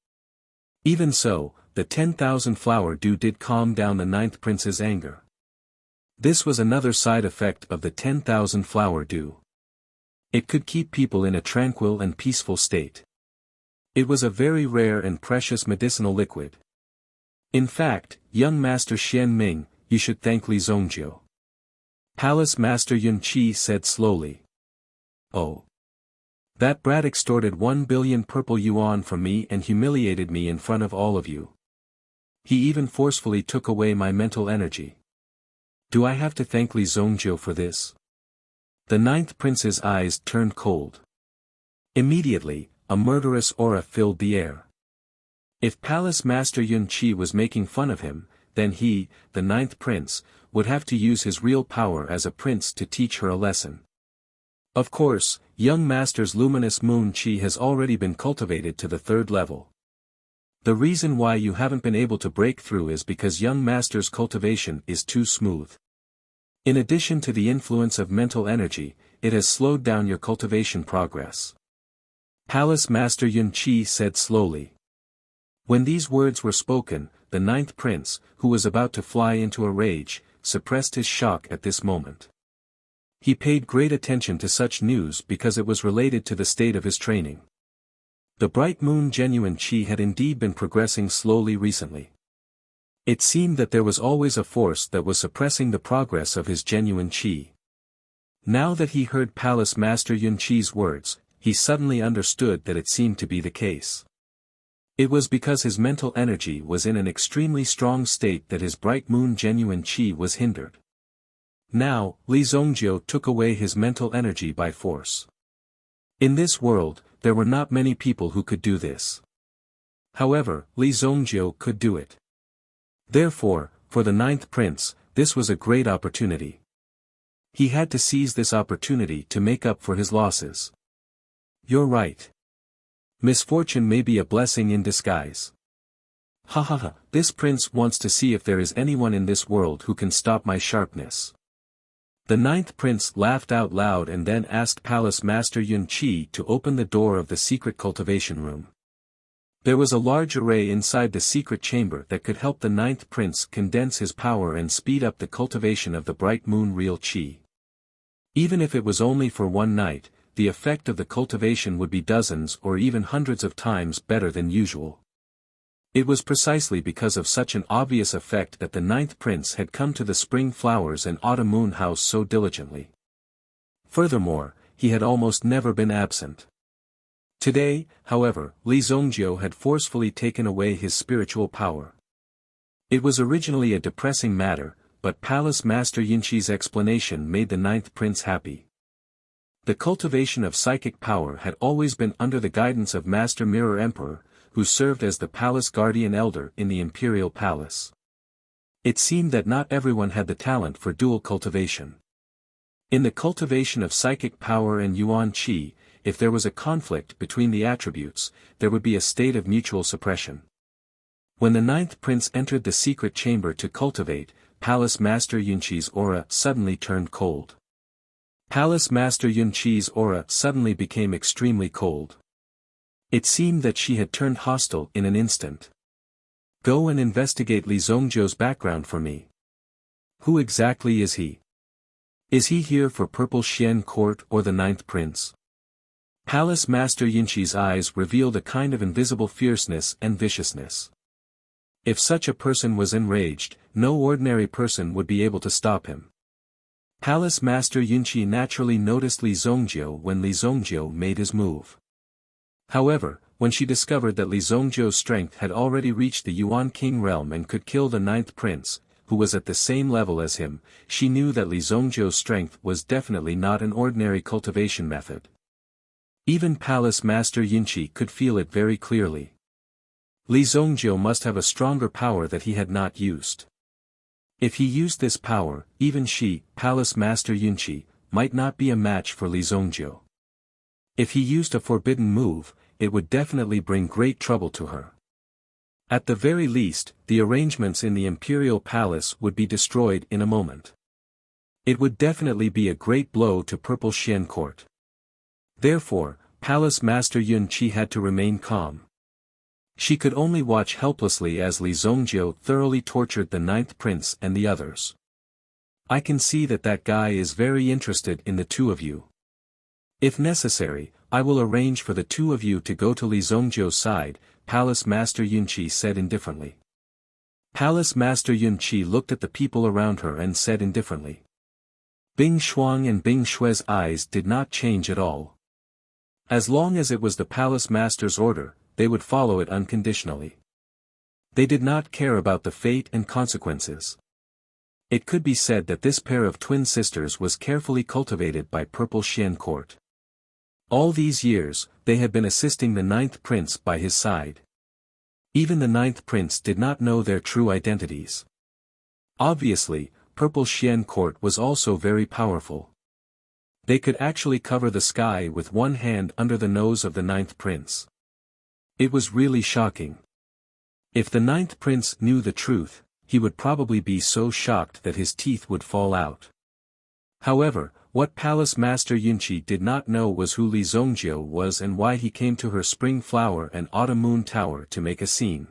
Even so, the 10,000 flower dew did calm down the ninth prince's anger. This was another side effect of the 10,000 flower dew. It could keep people in a tranquil and peaceful state. It was a very rare and precious medicinal liquid. In fact, young Master Xian Ming, you should thank Li Zongjiu. Palace Master Yun Qi said slowly. Oh. That brat extorted 1 billion purple yuan from me and humiliated me in front of all of you. He even forcefully took away my mental energy. Do I have to thank Li Zongjiu for this? The ninth prince's eyes turned cold. Immediately, a murderous aura filled the air. If Palace Master Yun Qi was making fun of him, then he, the ninth prince, would have to use his real power as a prince to teach her a lesson. Of course, young Master's luminous moon Qi has already been cultivated to the 3rd level. The reason why you haven't been able to break through is because young Master's cultivation is too smooth. In addition to the influence of mental energy, it has slowed down your cultivation progress. Palace Master Yun Qi said slowly. When these words were spoken, the ninth prince, who was about to fly into a rage, suppressed his shock at this moment. He paid great attention to such news because it was related to the state of his training. The bright moon genuine Qi had indeed been progressing slowly recently. It seemed that there was always a force that was suppressing the progress of his genuine Qi. Now that he heard Palace Master Yun Qi's words, he suddenly understood that it seemed to be the case. It was because his mental energy was in an extremely strong state that his bright moon genuine Qi was hindered. Now, Li Zongjiu took away his mental energy by force. In this world, there were not many people who could do this. However, Li Zongjiu could do it. Therefore, for the ninth prince, this was a great opportunity. He had to seize this opportunity to make up for his losses. You're right. Misfortune may be a blessing in disguise. Ha ha ha, this prince wants to see if there is anyone in this world who can stop my sharpness. The ninth prince laughed out loud and then asked Palace Master Yun Qi to open the door of the secret cultivation room. There was a large array inside the secret chamber that could help the ninth prince condense his power and speed up the cultivation of the bright moon real Qi. Even if it was only for one night, the effect of the cultivation would be dozens or even hundreds of times better than usual. It was precisely because of such an obvious effect that the ninth prince had come to the spring flowers and autumn moon house so diligently. Furthermore, he had almost never been absent. Today, however, Li Zongjiu had forcefully taken away his spiritual power. It was originally a depressing matter, but Palace Master Yunqi's explanation made the ninth prince happy. The cultivation of psychic power had always been under the guidance of Master Mirror Emperor, who served as the palace guardian elder in the imperial palace. It seemed that not everyone had the talent for dual cultivation. In the cultivation of psychic power and yuan qi, if there was a conflict between the attributes, there would be a state of mutual suppression. When the ninth prince entered the secret chamber to cultivate, Palace Master Yunqi's aura suddenly turned cold. Palace Master Yunqi's aura suddenly became extremely cold. It seemed that she had turned hostile in an instant. Go and investigate Li Zongzhou's background for me. Who exactly is he? Is he here for Purple Xian Court or the ninth prince? Palace Master Yunqi's eyes revealed a kind of invisible fierceness and viciousness. If such a person was enraged, no ordinary person would be able to stop him. Palace Master Yunqi naturally noticed Li Zongzhou when Li Zongzhou made his move. However, when she discovered that Li Zongzhou's strength had already reached the Yuan King realm and could kill the ninth prince, who was at the same level as him, she knew that Li Zongzhou's strength was definitely not an ordinary cultivation method. Even Palace Master Yunqi could feel it very clearly. Li Zongzhou must have a stronger power that he had not used. If he used this power, even she, Palace Master Yunqi, might not be a match for Li Zongzhou. If he used a forbidden move, it would definitely bring great trouble to her. At the very least, the arrangements in the imperial palace would be destroyed in a moment. It would definitely be a great blow to Purple Xian Court. Therefore, Palace Master Yunqi had to remain calm. She could only watch helplessly as Li Zongzhou thoroughly tortured the ninth prince and the others. I can see that guy is very interested in the two of you. If necessary, I will arrange for the two of you to go to Li Zongzhou's side, Palace Master Yunqi said indifferently. Palace Master Yunqi looked at the people around her and said indifferently. Bing Shuang and Bing Shui's eyes did not change at all. As long as it was the Palace Master's order, they would follow it unconditionally. They did not care about the fate and consequences. It could be said that this pair of twin sisters was carefully cultivated by Purple Xian Court. All these years, they had been assisting the ninth prince by his side. Even the ninth prince did not know their true identities. Obviously, Purple Xian Court was also very powerful. They could actually cover the sky with one hand under the nose of the ninth prince. It was really shocking. If the ninth prince knew the truth, he would probably be so shocked that his teeth would fall out. However, what Palace Master Yunqi did not know was who Li Zongzhou was and why he came to her Spring Flower and Autumn Moon Tower to make a scene.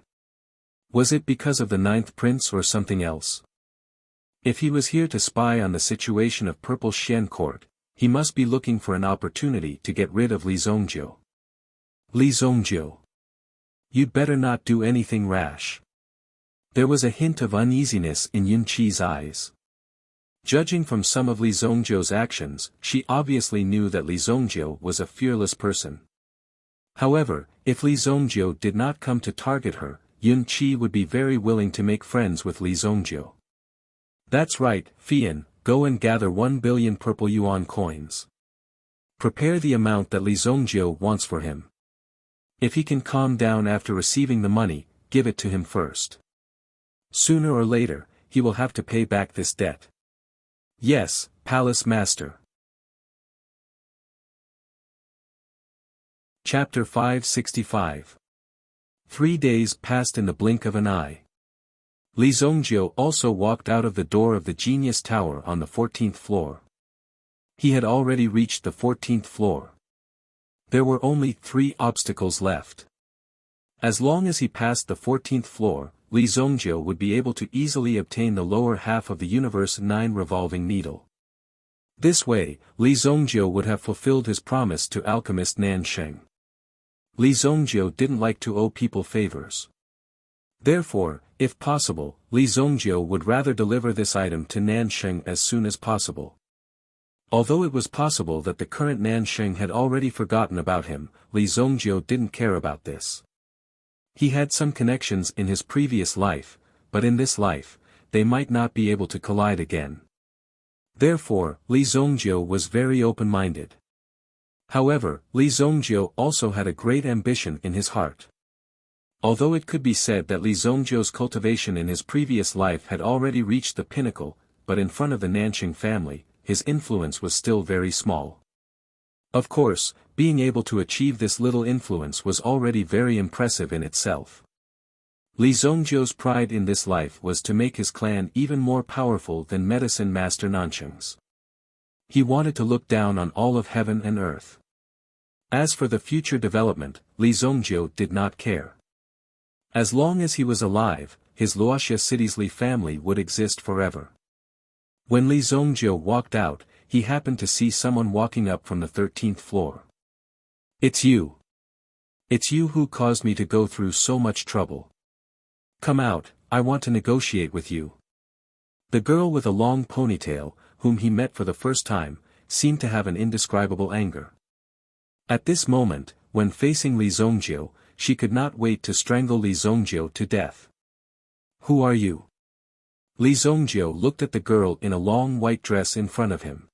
Was it because of the ninth prince or something else? If he was here to spy on the situation of Purple Xian Court, he must be looking for an opportunity to get rid of Li Zongzhou. Li Zongzhou. You'd better not do anything rash. There was a hint of uneasiness in Yunqi's eyes. Judging from some of Li Zongzhou's actions, she obviously knew that Li Zongzhou was a fearless person. However, if Li Zongzhou did not come to target her, Yunqi would be very willing to make friends with Li Zongzhou. That's right, Fian, go and gather 1 billion purple yuan coins. Prepare the amount that Li Zongzhou wants for him. If he can calm down after receiving the money, give it to him first. Sooner or later, he will have to pay back this debt. Yes, Palace Master. Chapter 565. 3 days passed in the blink of an eye. Li Zongzhou also walked out of the door of the Genius Tower on the 14th floor. He had already reached the 14th floor. There were only 3 obstacles left. As long as he passed the 14th floor, Li Zongzhou would be able to easily obtain the lower half of the Universe 9 revolving needle. This way, Li Zongzhou would have fulfilled his promise to alchemist Nansheng. Li Zongzhou didn't like to owe people favors. Therefore, if possible, Li Zongzhou would rather deliver this item to Nansheng as soon as possible. Although it was possible that the current Nansheng had already forgotten about him, Li Zongzhou didn't care about this. He had some connections in his previous life, but in this life, they might not be able to collide again. Therefore, Li Zhongjiu was very open-minded. However, Li Zhongjiu also had a great ambition in his heart. Although it could be said that Li Zhongjiu's cultivation in his previous life had already reached the pinnacle, but in front of the Nanqing family, his influence was still very small. Of course, being able to achieve this little influence was already very impressive in itself. Li Zhongjiu's pride in this life was to make his clan even more powerful than medicine master Nanqing's. He wanted to look down on all of heaven and earth. As for the future development, Li Zhongjiu did not care. As long as he was alive, his Luoxia city's Li family would exist forever. When Li Zhongjiu walked out, he happened to see someone walking up from the 13th floor. "It's you. It's you who caused me to go through so much trouble. Come out, I want to negotiate with you." The girl with a long ponytail, whom he met for the first time, seemed to have an indescribable anger. At this moment, when facing Li Zhongjiu, she could not wait to strangle Li Zhongjiu to death. "Who are you?" Li Zhongjiu looked at the girl in a long white dress in front of him.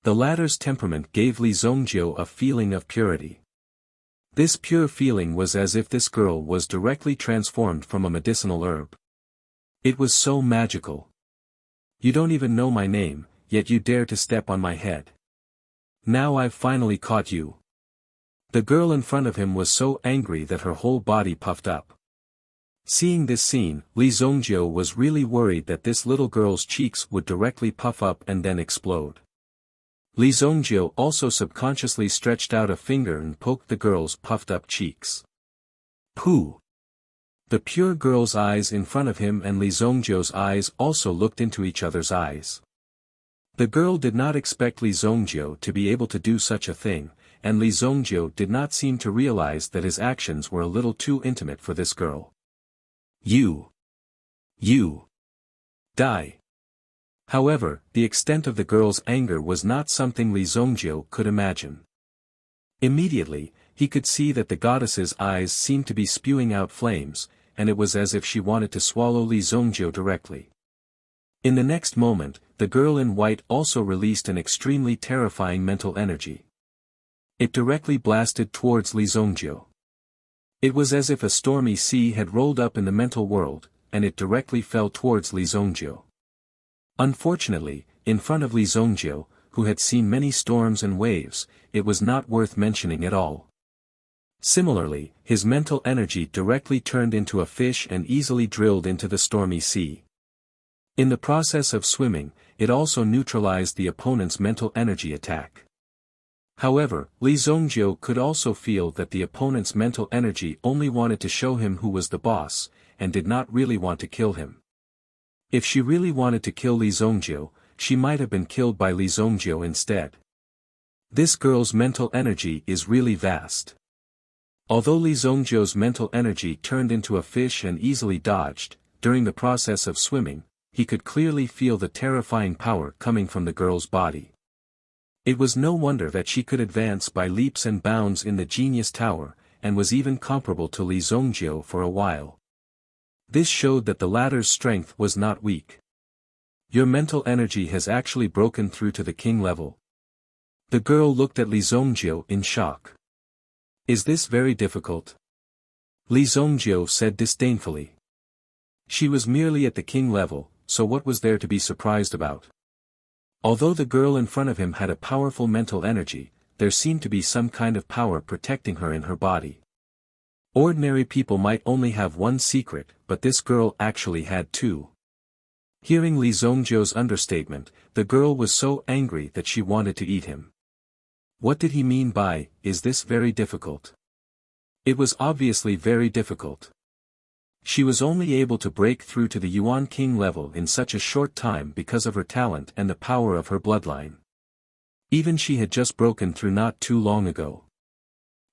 The latter's temperament gave Li Zhongjiu a feeling of purity. This pure feeling was as if this girl was directly transformed from a medicinal herb. It was so magical. "You don't even know my name, yet you dare to step on my head. Now I've finally caught you." The girl in front of him was so angry that her whole body puffed up. Seeing this scene, Li Zhongjiu was really worried that this little girl's cheeks would directly puff up and then explode. Li Zhongjiu also subconsciously stretched out a finger and poked the girl's puffed-up cheeks. "Pooh!" The pure girl's eyes in front of him and Li Zhongjiu's eyes also looked into each other's eyes. The girl did not expect Li Zhongjiu to be able to do such a thing, and Li Zhongjiu did not seem to realize that his actions were a little too intimate for this girl. You die." However, the extent of the girl's anger was not something Li Zhongjiu could imagine. Immediately, he could see that the goddess's eyes seemed to be spewing out flames, and it was as if she wanted to swallow Li Zhongjiu directly. In the next moment, the girl in white also released an extremely terrifying mental energy. It directly blasted towards Li Zhongjiu. It was as if a stormy sea had rolled up in the mental world, and it directly fell towards Li Zhongjiu. Unfortunately, in front of Li Zhongjiu, who had seen many storms and waves, it was not worth mentioning at all. Similarly, his mental energy directly turned into a fish and easily drilled into the stormy sea. In the process of swimming, it also neutralized the opponent's mental energy attack. However, Li Zhongjiu could also feel that the opponent's mental energy only wanted to show him who was the boss, and did not really want to kill him. If she really wanted to kill Li Zhongjiu, she might have been killed by Li Zhongjiu instead. This girl's mental energy is really vast. Although Li Zhongjiu's mental energy turned into a fish and easily dodged, during the process of swimming, he could clearly feel the terrifying power coming from the girl's body. It was no wonder that she could advance by leaps and bounds in the Genius Tower, and was even comparable to Li Zhongjiu for a while. This showed that the latter's strength was not weak. "Your mental energy has actually broken through to the king level." The girl looked at Li Zhongjiu in shock. "Is this very difficult?" Li Zhongjiu said disdainfully. She was merely at the king level, so what was there to be surprised about? Although the girl in front of him had a powerful mental energy, there seemed to be some kind of power protecting her in her body. Ordinary people might only have one secret, but this girl actually had two. Hearing Li Zhongjiu's understatement, the girl was so angry that she wanted to eat him. What did he mean by, "Is this very difficult?" It was obviously very difficult. She was only able to break through to the Yuan King level in such a short time because of her talent and the power of her bloodline. Even she had just broken through not too long ago.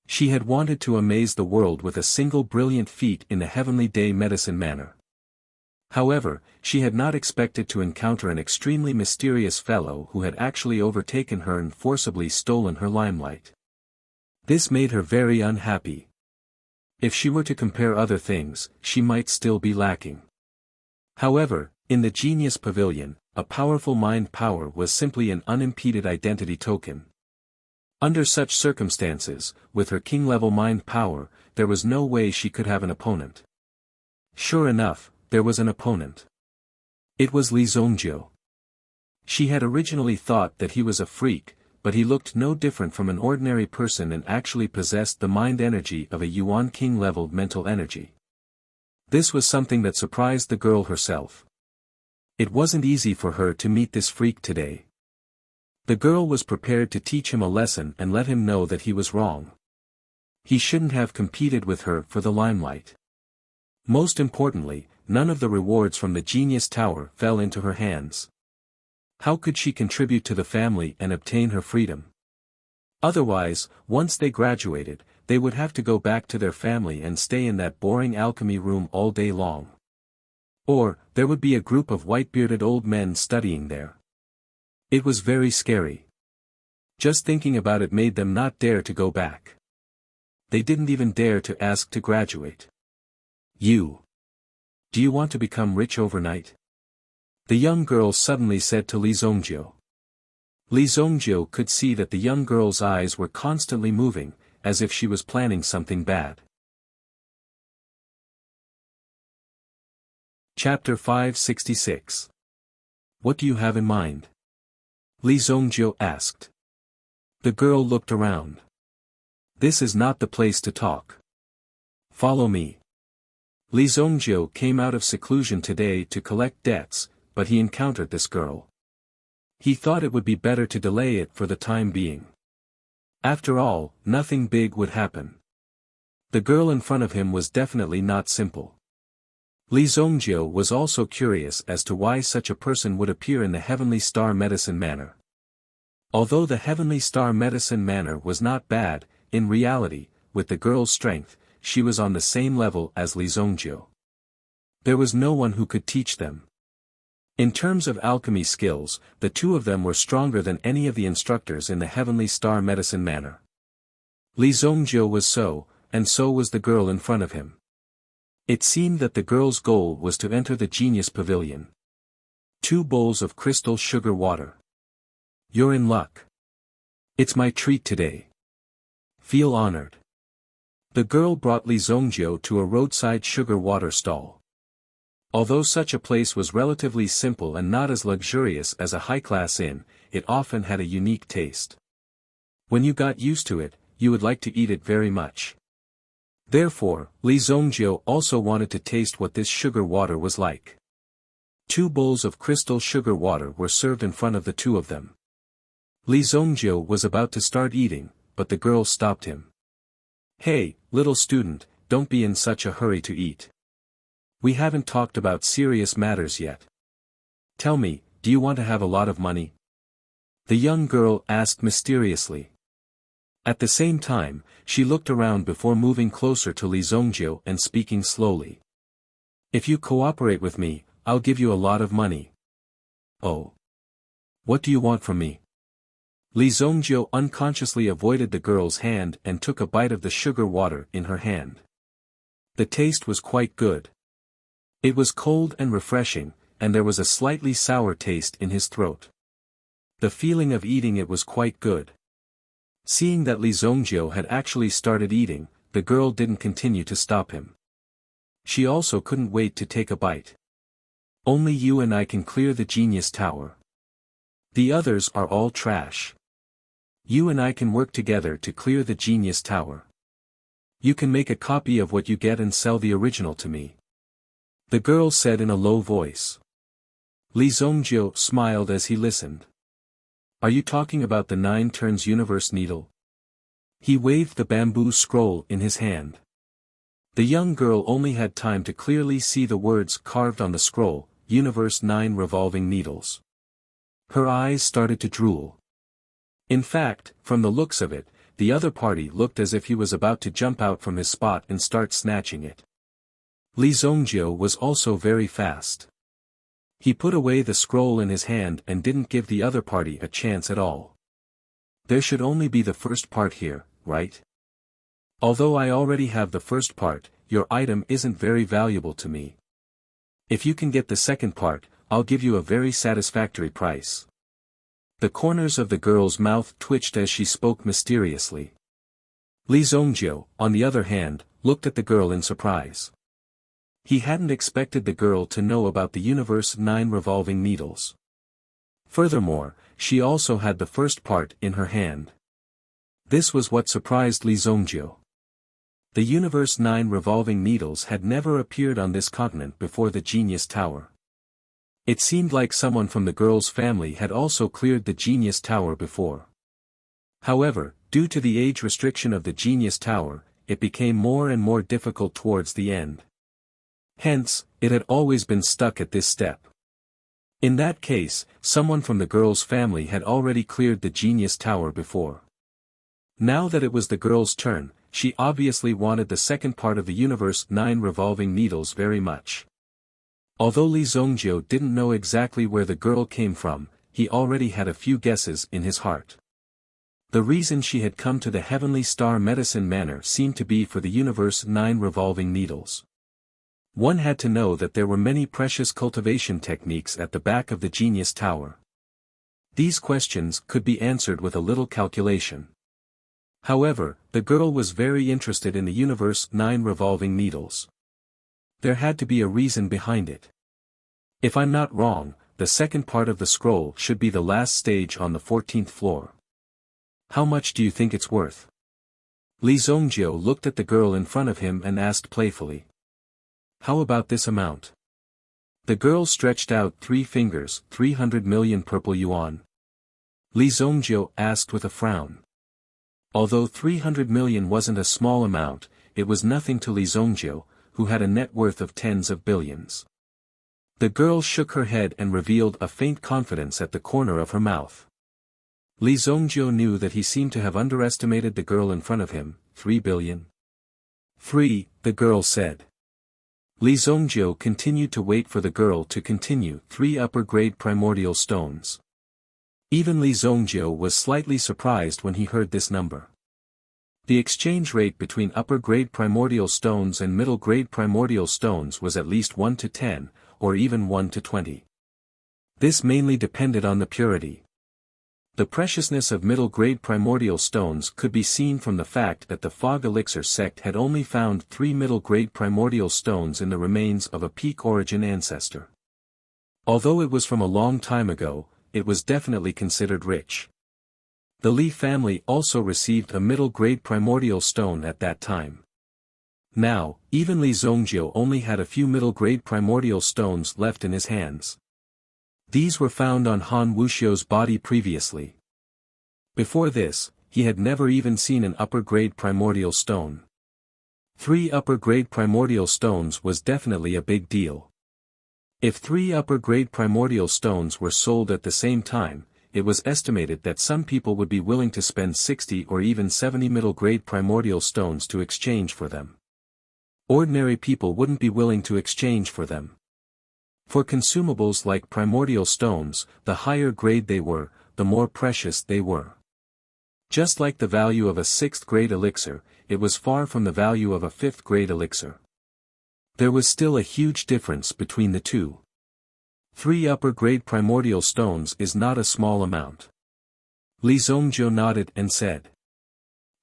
She had wanted to amaze the world with a single brilliant feat in the heavenly day medicine manner. However, she had not expected to encounter an extremely mysterious fellow who had actually overtaken her and forcibly stolen her limelight. This made her very unhappy. If she were to compare other things, she might still be lacking. However, in the Genius Pavilion, a powerful mind power was simply an unimpeded identity token. Under such circumstances, with her king-level mind power, there was no way she could have an opponent. Sure enough, there was an opponent. It was Li Zongjiu. She had originally thought that he was a freak, but he looked no different from an ordinary person and actually possessed the mind energy of a Yuan King-level mental energy. This was something that surprised the girl herself. It wasn't easy for her to meet this freak today. The girl was prepared to teach him a lesson and let him know that he was wrong. He shouldn't have competed with her for the limelight. Most importantly, none of the rewards from the Genius Tower fell into her hands. How could she contribute to the family and obtain her freedom? Otherwise, once they graduated, they would have to go back to their family and stay in that boring alchemy room all day long. Or, there would be a group of white-bearded old men studying there. It was very scary. Just thinking about it made them not dare to go back. They didn't even dare to ask to graduate. Do you want to become rich overnight? The young girl suddenly said to Li Zongjiu. Li Zongjiu could see that the young girl's eyes were constantly moving, as if she was planning something bad. Chapter 566. What do you have in mind? Li Zongjiu asked. The girl looked around. This is not the place to talk. Follow me. Li Zongjiu came out of seclusion today to collect debts, but he encountered this girl. He thought it would be better to delay it for the time being. After all, nothing big would happen. The girl in front of him was definitely not simple. Li Zongjiu was also curious as to why such a person would appear in the Heavenly Star Medicine Manor. Although the Heavenly Star Medicine Manor was not bad, in reality, with the girl's strength, she was on the same level as Li Zongjiu. There was no one who could teach them. In terms of alchemy skills, the two of them were stronger than any of the instructors in the Heavenly Star Medicine Manor. Li Zongjiu was so, and so was the girl in front of him. It seemed that the girl's goal was to enter the Genius Pavilion. 2 bowls of crystal sugar water. You're in luck. It's my treat today. Feel honored. The girl brought Li Zongjiu to a roadside sugar water stall. Although such a place was relatively simple and not as luxurious as a high-class inn, it often had a unique taste. When you got used to it, you would like to eat it very much. Therefore, Li Zongjiu also wanted to taste what this sugar water was like. 2 bowls of crystal sugar water were served in front of the two of them. Li Zongjiu was about to start eating, but the girl stopped him. Hey, little student, don't be in such a hurry to eat. We haven't talked about serious matters yet. Tell me, do you want to have a lot of money? The young girl asked mysteriously. At the same time, she looked around before moving closer to Li Zongjiu and speaking slowly. If you cooperate with me, I'll give you a lot of money. Oh. What do you want from me? Li Zongjiu unconsciously avoided the girl's hand and took a bite of the sugar water in her hand. The taste was quite good. It was cold and refreshing, and there was a slightly sour taste in his throat. The feeling of eating it was quite good. Seeing that Li Zongjiu had actually started eating, the girl didn't continue to stop him. She also couldn't wait to take a bite. Only you and I can clear the Genius Tower. The others are all trash. You and I can work together to clear the Genius Tower. You can make a copy of what you get and sell the original to me. The girl said in a low voice. Li Zongjiu smiled as he listened. Are you talking about the 9 turns universe needle? He waved the bamboo scroll in his hand. The young girl only had time to clearly see the words carved on the scroll, Universe 9 revolving needles. Her eyes started to drool. In fact, from the looks of it, the other party looked as if he was about to jump out from his spot and start snatching it. Li Zongjiu was also very fast. He put away the scroll in his hand and didn't give the other party a chance at all. There should only be the first part here, right? Although I already have the first part, your item isn't very valuable to me. If you can get the second part, I'll give you a very satisfactory price. The corners of the girl's mouth twitched as she spoke mysteriously. Li Zhongjiu, on the other hand, looked at the girl in surprise. He hadn't expected the girl to know about the universe 9 revolving needles. Furthermore, she also had the first part in her hand. This was what surprised Li Zhongjiu. The universe 9 revolving needles had never appeared on this continent before the Genius Tower. It seemed like someone from the girl's family had also cleared the Genius Tower before. However, due to the age restriction of the Genius Tower, it became more and more difficult towards the end. Hence, it had always been stuck at this step. In that case, someone from the girl's family had already cleared the Genius Tower before. Now that it was the girl's turn, she obviously wanted the second part of the universe 9 revolving needles very much. Although Li Zhongjiu didn't know exactly where the girl came from, he already had a few guesses in his heart. The reason she had come to the Heavenly Star Medicine Manor seemed to be for the universe 9 revolving needles. One had to know that there were many precious cultivation techniques at the back of the Genius Tower. These questions could be answered with a little calculation. However, the girl was very interested in the universe 9 revolving needles. There had to be a reason behind it. If I'm not wrong, the second part of the scroll should be the last stage on the 14th floor. How much do you think it's worth? Li Zhongjiu looked at the girl in front of him and asked playfully. How about this amount? The girl stretched out 3 fingers, 300 million purple yuan. Li Zhongjiu asked with a frown. Although 300 million wasn't a small amount, it was nothing to Li Zhongjiu, who had a net worth of tens of billions. The girl shook her head and revealed a faint confidence at the corner of her mouth. Li Zhongjiu knew that he seemed to have underestimated the girl in front of him. 3 billion? 3, the girl said. Li Zhongjiu continued to wait for the girl to continue. 3 upper-grade primordial stones. Even Li Zhongjiu was slightly surprised when he heard this number. The exchange rate between upper-grade primordial stones and middle-grade primordial stones was at least 1 to 10, or even 1 to 20. This mainly depended on the purity. The preciousness of middle-grade primordial stones could be seen from the fact that the Fog Elixir sect had only found 3 middle-grade primordial stones in the remains of a peak origin ancestor. Although it was from a long time ago, it was definitely considered rich. The Li family also received a middle-grade primordial stone at that time. Now, even Li Zhongjiu only had a few middle-grade primordial stones left in his hands. These were found on Han Wuxia's body previously. Before this, he had never even seen an upper-grade primordial stone. 3 upper-grade primordial stones was definitely a big deal. If 3 upper-grade primordial stones were sold at the same time, it was estimated that some people would be willing to spend 60 or even 70 middle-grade primordial stones to exchange for them. Ordinary people wouldn't be willing to exchange for them. For consumables like primordial stones, the higher grade they were, the more precious they were. Just like the value of a 6th grade elixir, it was far from the value of a 5th grade elixir. There was still a huge difference between the two. 3 upper-grade primordial stones is not a small amount. Li Zhongjiu nodded and said.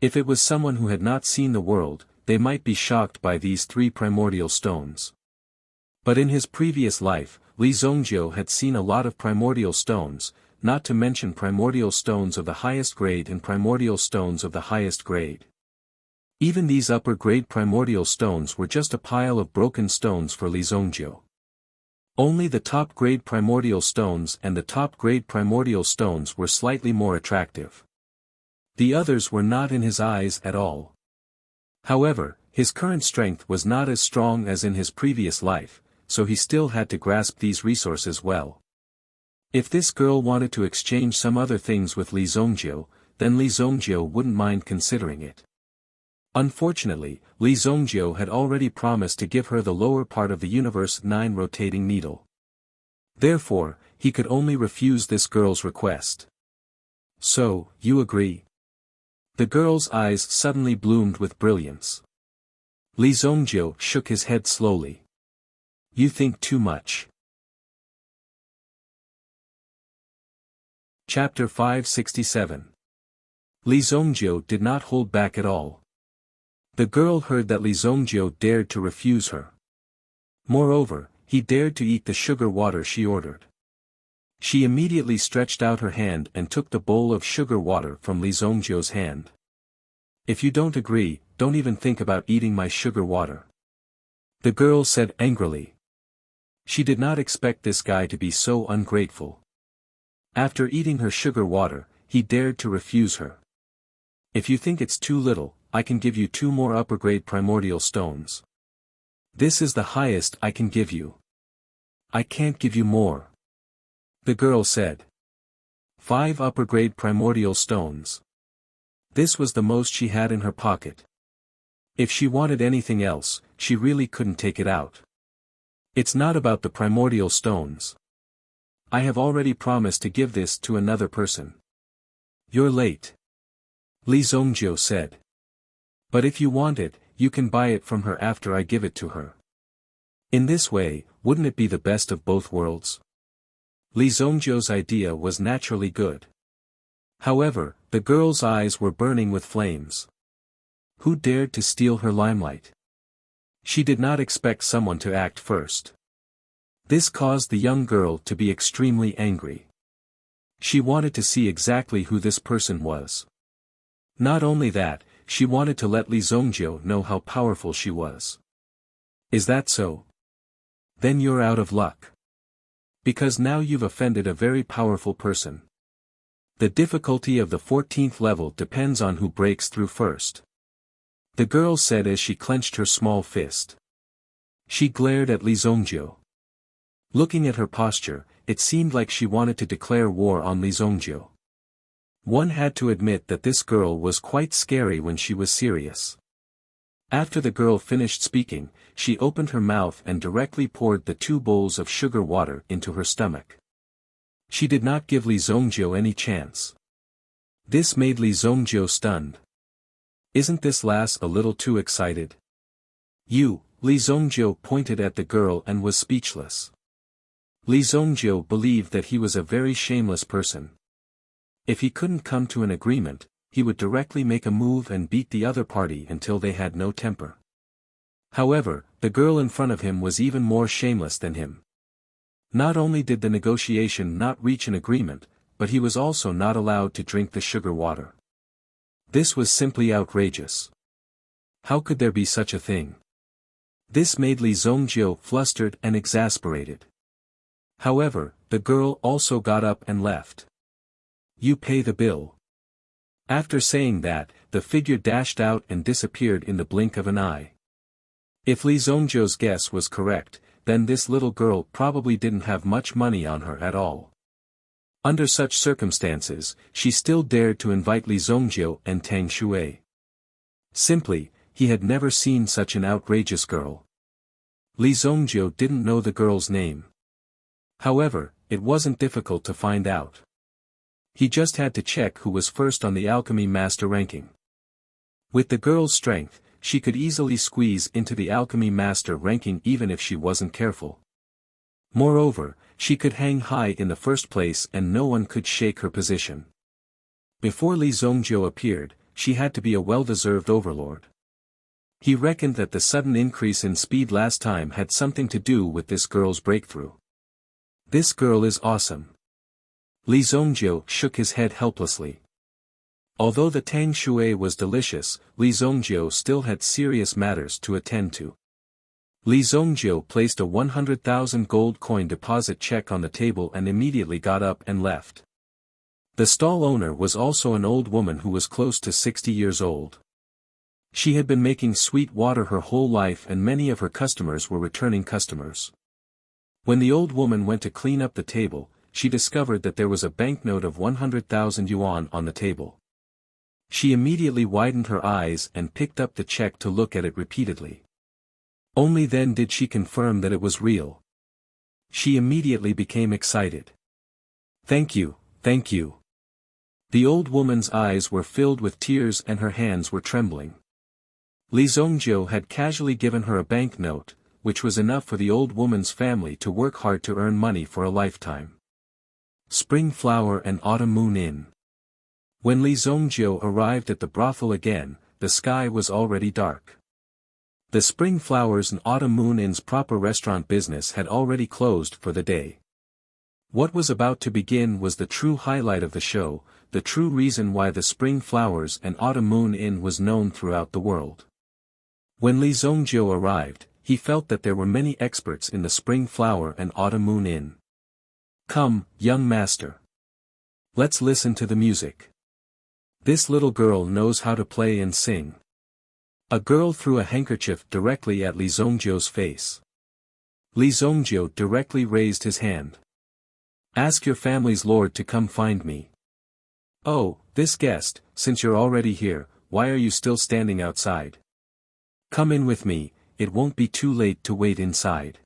If it was someone who had not seen the world, they might be shocked by these 3 primordial stones. But in his previous life, Li Zhongjiu had seen a lot of primordial stones, not to mention primordial stones of the highest grade and primordial stones of the highest grade. Even these upper-grade primordial stones were just a pile of broken stones for Li Zhongjiu. Only the top-grade primordial stones and the top-grade primordial stones were slightly more attractive. The others were not in his eyes at all. However, his current strength was not as strong as in his previous life, so he still had to grasp these resources well. If this girl wanted to exchange some other things with Li Zhongjiu, then Li Zhongjiu wouldn't mind considering it. Unfortunately, Li Zhongjiu had already promised to give her the lower part of the universe 9 rotating needle. Therefore, he could only refuse this girl's request. So, you agree? The girl's eyes suddenly bloomed with brilliance. Li Zhongjiu shook his head slowly. You think too much. Chapter 567. Li Zongjiu did not hold back at all. The girl heard that Li Zongjiu dared to refuse her. Moreover, he dared to eat the sugar water she ordered. She immediately stretched out her hand and took the bowl of sugar water from Li Zongjiu's hand. If you don't agree, don't even think about eating my sugar water. The girl said angrily. She did not expect this guy to be so ungrateful. After eating her sugar water, he dared to refuse her. If you think it's too little, I can give you 2 more upper-grade primordial stones. This is the highest I can give you. I can't give you more. The girl said. 5 upper-grade primordial stones. This was the most she had in her pocket. If she wanted anything else, she really couldn't take it out. It's not about the primordial stones. I have already promised to give this to another person. You're late. Li Zongjiu said. But if you want it, you can buy it from her after I give it to her. In this way, wouldn't it be the best of both worlds? Li Zongjiu's idea was naturally good. However, the girl's eyes were burning with flames. Who dared to steal her limelight? She did not expect someone to act first. This caused the young girl to be extremely angry. She wanted to see exactly who this person was. Not only that, she wanted to let Li Zongjiu know how powerful she was. Is that so? Then you're out of luck. Because now you've offended a very powerful person. The difficulty of the 14th level depends on who breaks through first. The girl said as she clenched her small fist. She glared at Li Zongjiu. Looking at her posture, it seemed like she wanted to declare war on Li Zongjiu. One had to admit that this girl was quite scary when she was serious. After the girl finished speaking, she opened her mouth and directly poured the 2 bowls of sugar water into her stomach. She did not give Li Zongjiu any chance. This made Li Zongjiu stunned. Isn't this lass a little too excited? You, Li Zongjiu pointed at the girl and was speechless. Li Zongjiu believed that he was a very shameless person. If he couldn't come to an agreement, he would directly make a move and beat the other party until they had no temper. However, the girl in front of him was even more shameless than him. Not only did the negotiation not reach an agreement, but he was also not allowed to drink the sugar water. This was simply outrageous. How could there be such a thing? This made Li Zongjiu flustered and exasperated. However, the girl also got up and left. You pay the bill. After saying that, the figure dashed out and disappeared in the blink of an eye. If Li Zongjiu's guess was correct, then this little girl probably didn't have much money on her at all. Under such circumstances, she still dared to invite Li Zongjiu and Tang Shui. Simply, he had never seen such an outrageous girl. Li Zongjiu didn't know the girl's name. However, it wasn't difficult to find out. He just had to check who was first on the alchemy master ranking. With the girl's strength, she could easily squeeze into the alchemy master ranking even if she wasn't careful. Moreover, she could hang high in the first place and no one could shake her position. Before Li Zongjiu appeared, she had to be a well-deserved overlord. He reckoned that the sudden increase in speed last time had something to do with this girl's breakthrough. This girl is awesome. Li Zongjiu shook his head helplessly. Although the Tang Shui was delicious, Li Zongjiu still had serious matters to attend to. Li Zongjiu placed a 100,000 gold coin deposit check on the table and immediately got up and left. The stall owner was also an old woman who was close to 60 years old. She had been making sweet water her whole life and many of her customers were returning customers. When the old woman went to clean up the table, she discovered that there was a banknote of 100,000 yuan on the table. She immediately widened her eyes and picked up the check to look at it repeatedly. Only then did she confirm that it was real. She immediately became excited. Thank you, thank you. The old woman's eyes were filled with tears and her hands were trembling. Li Zongjiu had casually given her a banknote, which was enough for the old woman's family to work hard to earn money for a lifetime. Spring Flower and Autumn Moon Inn. When Li Zhongjiu arrived at the brothel again, the sky was already dark. The Spring Flowers and Autumn Moon Inn's proper restaurant business had already closed for the day. What was about to begin was the true highlight of the show, the true reason why the Spring Flowers and Autumn Moon Inn was known throughout the world. When Li Zhongjiu arrived, he felt that there were many experts in the Spring Flower and Autumn Moon Inn. "Come, young master. Let's listen to the music. This little girl knows how to play and sing." A girl threw a handkerchief directly at Li Zhongjiu's face. Li Zhongjiu directly raised his hand. "Ask your family's lord to come find me." "Oh, this guest, since you're already here, why are you still standing outside? Come in with me, it won't be too late to wait inside."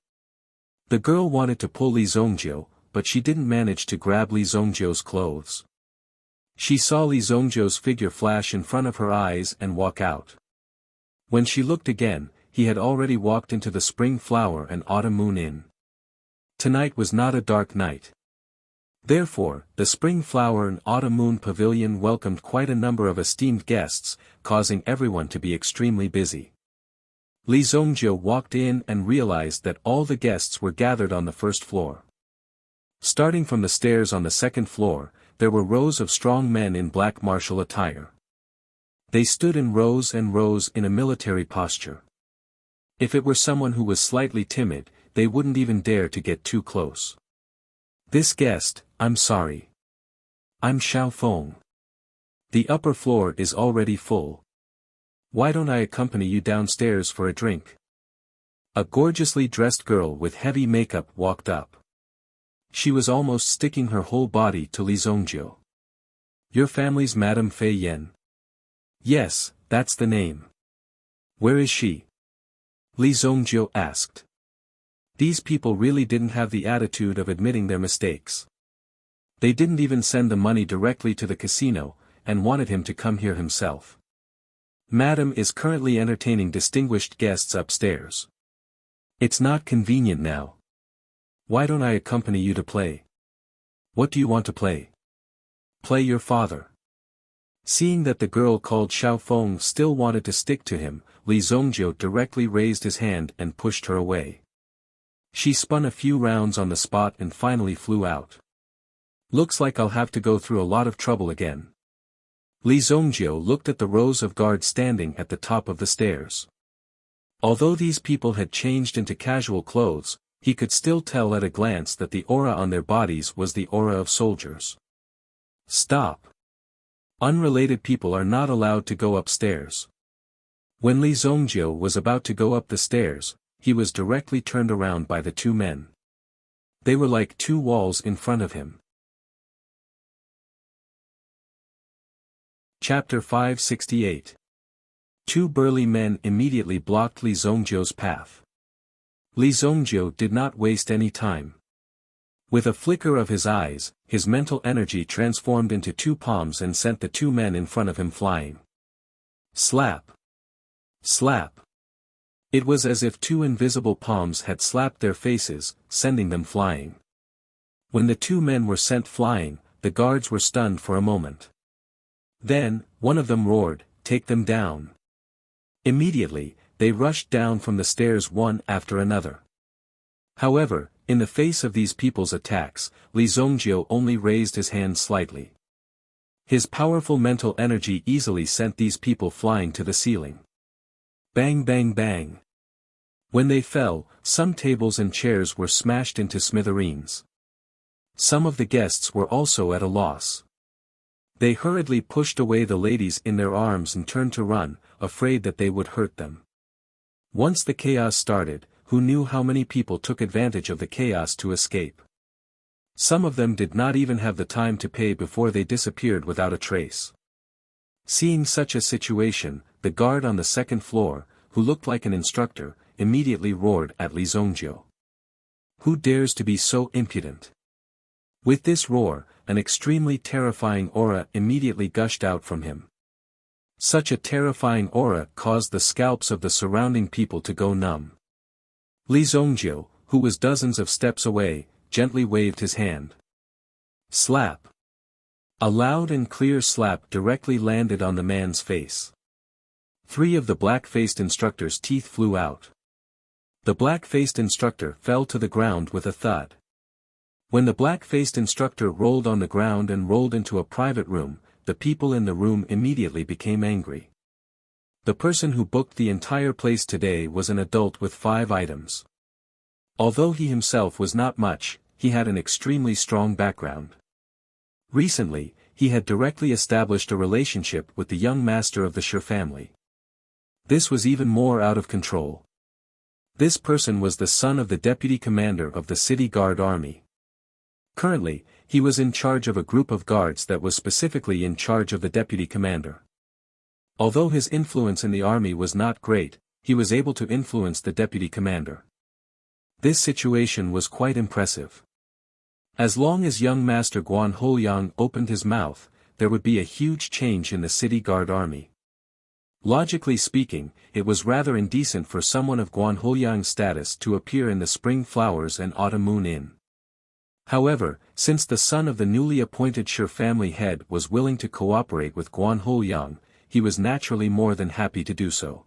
The girl wanted to pull Li Zhongjiu, but she didn't manage to grab Li Zhongjiu's clothes. She saw Li Zhongjiu's figure flash in front of her eyes and walk out. When she looked again, he had already walked into the Spring Flower and Autumn Moon Inn. Tonight was not a dark night. Therefore, the Spring Flower and Autumn Moon Pavilion welcomed quite a number of esteemed guests, causing everyone to be extremely busy. Li Zhongjiu walked in and realized that all the guests were gathered on the first floor. Starting from the stairs on the second floor, there were rows of strong men in black martial attire. They stood in rows and rows in a military posture. If it were someone who was slightly timid, they wouldn't even dare to get too close. "This guest, I'm sorry. I'm Xiao Feng. The upper floor is already full. Why don't I accompany you downstairs for a drink?" A gorgeously dressed girl with heavy makeup walked up. She was almost sticking her whole body to Li Zhongjiu. "Your family's Madame Fei Yan?" "Yes, that's the name." "Where is she?" Li Zhongjiu asked. These people really didn't have the attitude of admitting their mistakes. They didn't even send the money directly to the casino, and wanted him to come here himself. "Madam is currently entertaining distinguished guests upstairs. It's not convenient now. Why don't I accompany you to play?" "What do you want to play?" "Play your father." Seeing that the girl called Xiao Feng still wanted to stick to him, Li Zhongjiu directly raised his hand and pushed her away. She spun a few rounds on the spot and finally flew out. "Looks like I'll have to go through a lot of trouble again." Li Zhongjiu looked at the rows of guards standing at the top of the stairs. Although these people had changed into casual clothes, he could still tell at a glance that the aura on their bodies was the aura of soldiers. "Stop. Unrelated people are not allowed to go upstairs." When Li Zhongjiu was about to go up the stairs, he was directly turned around by the two men. They were like two walls in front of him. Chapter 568. Two burly men immediately blocked Li Zhongjiu's path. Li Zhongjiu did not waste any time. With a flicker of his eyes, his mental energy transformed into two palms and sent the two men in front of him flying. Slap! Slap! It was as if two invisible palms had slapped their faces, sending them flying. When the two men were sent flying, the guards were stunned for a moment. Then, one of them roared, "Take them down!" Immediately, they rushed down from the stairs one after another. However, in the face of these people's attacks, Li Zhongjiu only raised his hand slightly. His powerful mental energy easily sent these people flying to the ceiling. Bang bang bang. When they fell, some tables and chairs were smashed into smithereens. Some of the guests were also at a loss. They hurriedly pushed away the ladies in their arms and turned to run, afraid that they would hurt them. Once the chaos started, who knew how many people took advantage of the chaos to escape? Some of them did not even have the time to pay before they disappeared without a trace. Seeing such a situation, the guard on the second floor, who looked like an instructor, immediately roared at Li Zhongjiu. "Who dares to be so impudent?" With this roar, an extremely terrifying aura immediately gushed out from him. Such a terrifying aura caused the scalps of the surrounding people to go numb. Li Zhongjiu, who was dozens of steps away, gently waved his hand. Slap. A loud and clear slap directly landed on the man's face. 3 of the black-faced instructor's teeth flew out. The black-faced instructor fell to the ground with a thud. When the black-faced instructor rolled on the ground and rolled into a private room, the people in the room immediately became angry. The person who booked the entire place today was an adult with 5 items. Although he himself was not much, he had an extremely strong background. Recently, he had directly established a relationship with the young master of the Shi family. This was even more out of control. This person was the son of the deputy commander of the city guard army. Currently, he was in charge of a group of guards that was specifically in charge of the deputy commander. Although his influence in the army was not great, he was able to influence the deputy commander. This situation was quite impressive. As long as young Master Guan Houyang opened his mouth, there would be a huge change in the city guard army. Logically speaking, it was rather indecent for someone of Guan Houyang's status to appear in the Spring Flowers and Autumn Moon Inn. However, since the son of the newly appointed Shi family head was willing to cooperate with Guan Houyang, he was naturally more than happy to do so.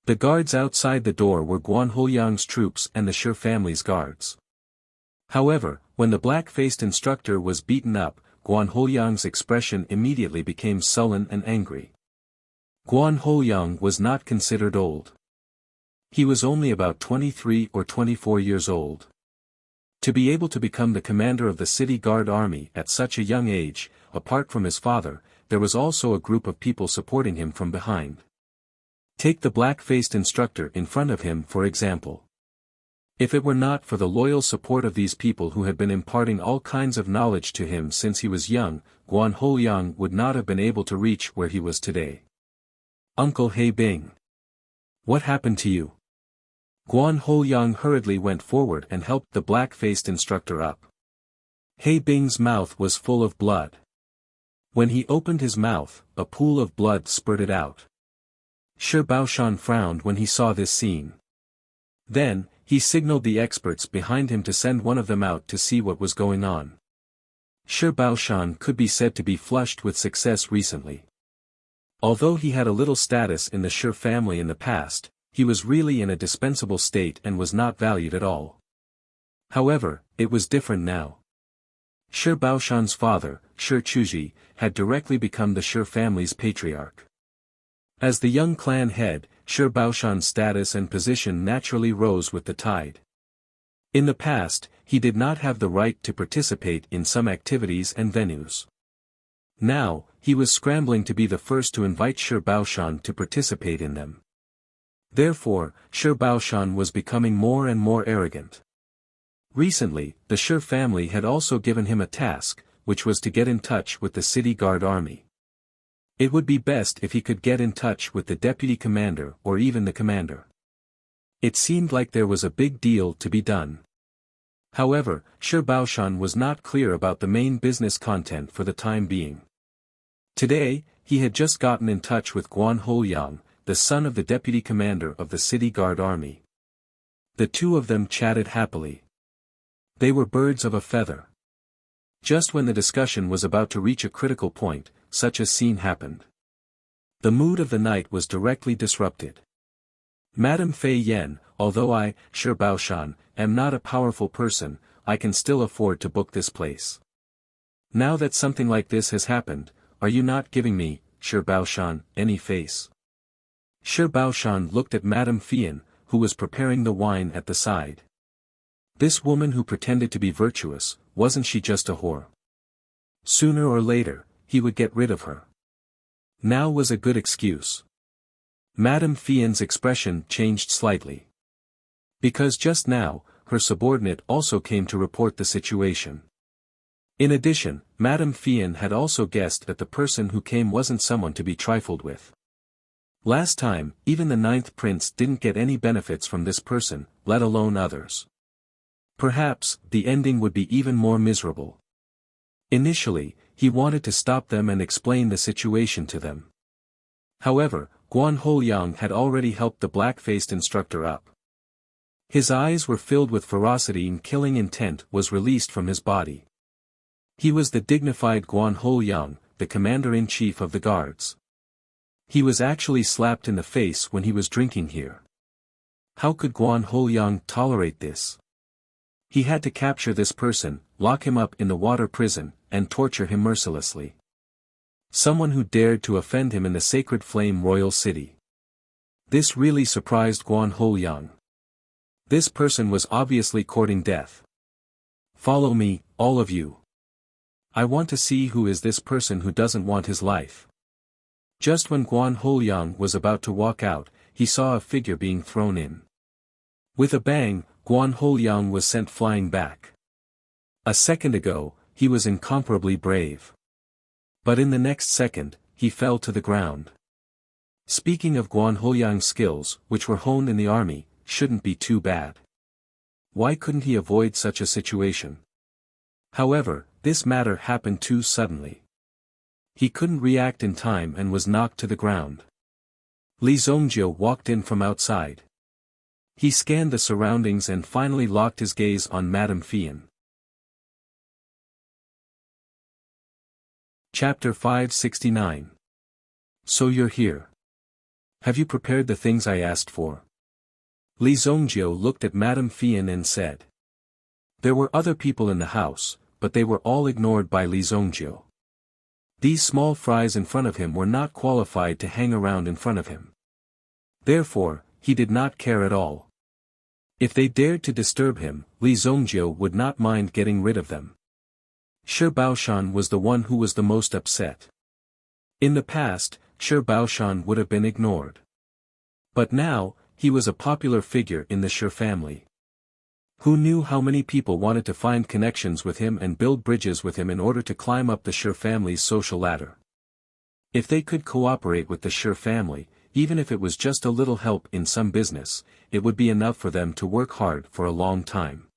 The guards outside the door were Guan Houyang's troops and the Shi family's guards. However, when the black-faced instructor was beaten up, Guan Houyang's expression immediately became sullen and angry. Guan Houyang was not considered old. He was only about 23 or 24 years old. To be able to become the commander of the city guard army at such a young age, apart from his father, there was also a group of people supporting him from behind. Take the black-faced instructor in front of him for example. If it were not for the loyal support of these people who had been imparting all kinds of knowledge to him since he was young, Guan Houyang would not have been able to reach where he was today. Uncle He Bing. What happened to you? Guan Houyang hurriedly went forward and helped the black-faced instructor up. He Bing's mouth was full of blood. When he opened his mouth, a pool of blood spurted out. Shi Baoshan frowned when he saw this scene. Then, he signaled the experts behind him to send one of them out to see what was going on. Shi Baoshan could be said to be flushed with success recently. Although he had a little status in the Shi family in the past, he was really in a dispensable state and was not valued at all. However, it was different now. Shi Baoshan's father, Shi Chuji, had directly become the Shi family's patriarch. As the young clan head, Shi Baoshan's status and position naturally rose with the tide. In the past, he did not have the right to participate in some activities and venues. Now, he was scrambling to be the first to invite Shi Baoshan to participate in them. Therefore, Shi Baoshan was becoming more and more arrogant. Recently, the Shi family had also given him a task, which was to get in touch with the city guard army. It would be best if he could get in touch with the deputy commander or even the commander. It seemed like there was a big deal to be done. However, Shi Baoshan was not clear about the main business content for the time being. Today, he had just gotten in touch with Guan Houyang, the son of the deputy commander of the city guard army. The two of them chatted happily. They were birds of a feather. Just when the discussion was about to reach a critical point, such a scene happened. The mood of the night was directly disrupted. Madame Fei Yen, although I, Shi Baoshan, am not a powerful person, I can still afford to book this place. Now that something like this has happened, are you not giving me, Shi Baoshan, any face? Shi Baoshan looked at Madame Fian, who was preparing the wine at the side. This woman who pretended to be virtuous, wasn't she just a whore? Sooner or later, he would get rid of her. Now was a good excuse. Madame Fian's expression changed slightly. Because just now, her subordinate also came to report the situation. In addition, Madame Fian had also guessed that the person who came wasn't someone to be trifled with. Last time, even the 9th prince didn't get any benefits from this person, let alone others. Perhaps, the ending would be even more miserable. Initially, he wanted to stop them and explain the situation to them. However, Guan Houyang had already helped the black-faced instructor up. His eyes were filled with ferocity and killing intent was released from his body. He was the dignified Guan Hou-yang, the commander-in-chief of the guards. He was actually slapped in the face when he was drinking here. How could Guan Hou-yang tolerate this? He had to capture this person, lock him up in the water prison, and torture him mercilessly. Someone who dared to offend him in the sacred flame royal city. This really surprised Guan Hou-yang. This person was obviously courting death. Follow me, all of you. I want to see who is this person who doesn't want his life. Just when Guan Hou-yang was about to walk out, he saw a figure being thrown in. With a bang, Guan Hou-yang was sent flying back. A second ago, he was incomparably brave. But in the next second, he fell to the ground. Speaking of Guan Hou-yang's skills, which were honed in the army, shouldn't be too bad. Why couldn't he avoid such a situation? However, this matter happened too suddenly. He couldn't react in time and was knocked to the ground. Li Zongjie walked in from outside. He scanned the surroundings and finally locked his gaze on Madame Fian. Chapter 569. So you're here. Have you prepared the things I asked for? Li Zongjie looked at Madame Fian and said. There were other people in the house, but they were all ignored by Li Zongjie. These small fries in front of him were not qualified to hang around in front of him. Therefore, he did not care at all. If they dared to disturb him, Li Zongjie would not mind getting rid of them. Shi Baoshan was the one who was the most upset. In the past, Shi Baoshan would have been ignored. But now, he was a popular figure in the Shi family. Who knew how many people wanted to find connections with him and build bridges with him in order to climb up the Shi family's social ladder? If they could cooperate with the Shi family, even if it was just a little help in some business, it would be enough for them to work hard for a long time.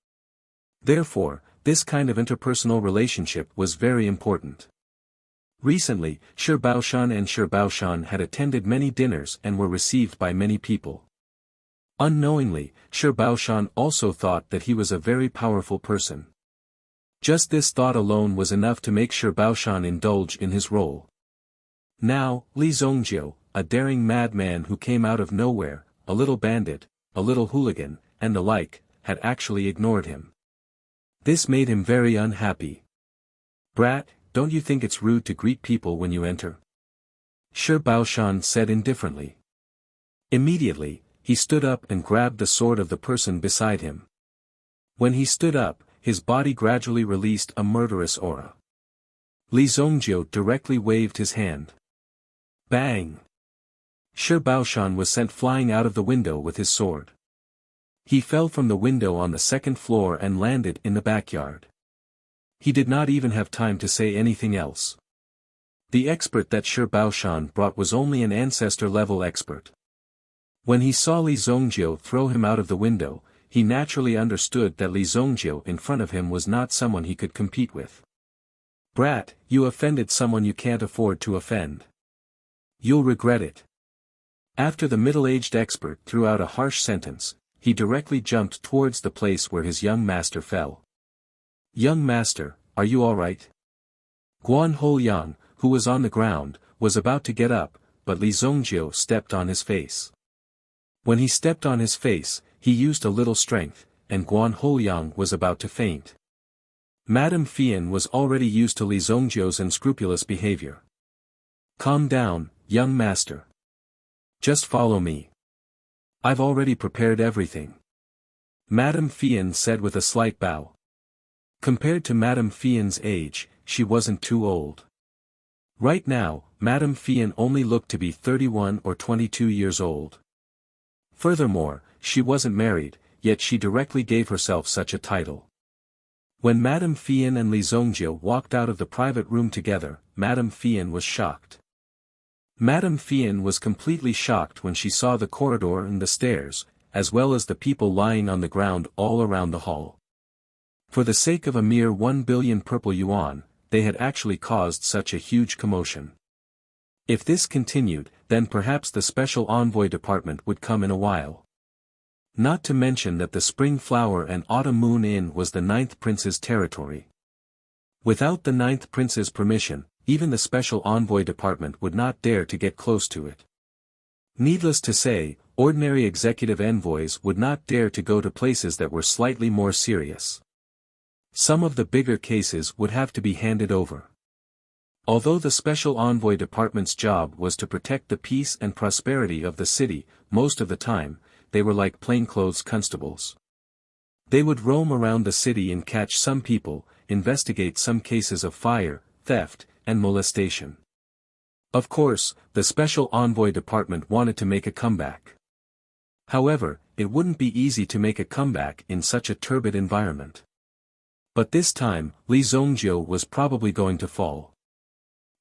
Therefore, this kind of interpersonal relationship was very important. Recently, Shi Baoshan and Shi Baoshan had attended many dinners and were received by many people. Unknowingly, Shi Baoshan also thought that he was a very powerful person. Just this thought alone was enough to make Shi Baoshan indulge in his role. Now, Li Zongjie, a daring madman who came out of nowhere, a little bandit, a little hooligan, and the like, had actually ignored him. This made him very unhappy. Brat, don't you think it's rude to greet people when you enter? Shi Baoshan said indifferently. Immediately, he stood up and grabbed the sword of the person beside him. When he stood up, his body gradually released a murderous aura. Li Zongjie directly waved his hand. Bang! Shi Baoshan was sent flying out of the window with his sword. He fell from the window on the second floor and landed in the backyard. He did not even have time to say anything else. The expert that Shi Baoshan brought was only an ancestor-level expert. When he saw Li Zongjie throw him out of the window, he naturally understood that Li Zongjie in front of him was not someone he could compete with. Brat, you offended someone you can't afford to offend. You'll regret it. After the middle-aged expert threw out a harsh sentence, he directly jumped towards the place where his young master fell. Young master, are you all right? Guan Hou-yang, who was on the ground, was about to get up, but Li Zongjie stepped on his face. When he stepped on his face, he used a little strength, and Guan Hou-yang was about to faint. Madame Fian was already used to Li Zongjie's unscrupulous behavior. Calm down, young master. Just follow me. I've already prepared everything. Madame Fian said with a slight bow. Compared to Madame Fian's age, she wasn't too old. Right now, Madame Fian only looked to be 31 or 22 years old. Furthermore, she wasn't married, yet she directly gave herself such a title. When Madame Fian and Li Zongjie walked out of the private room together, Madame Fian was shocked. Madame Fian was completely shocked when she saw the corridor and the stairs, as well as the people lying on the ground all around the hall. For the sake of a mere 1 billion purple yuan, they had actually caused such a huge commotion. If this continued, then perhaps the special envoy department would come in a while. Not to mention that the Spring Flower and Autumn Moon Inn was the ninth prince's territory. Without the ninth prince's permission, even the special envoy department would not dare to get close to it. Needless to say, ordinary executive envoys would not dare to go to places that were slightly more serious. Some of the bigger cases would have to be handed over. Although the special envoy department's job was to protect the peace and prosperity of the city, most of the time, they were like plainclothes constables. They would roam around the city and catch some people, investigate some cases of fire, theft, and molestation. Of course, the special envoy department wanted to make a comeback. However, it wouldn't be easy to make a comeback in such a turbid environment. But this time, Li Zongjiu was probably going to fall.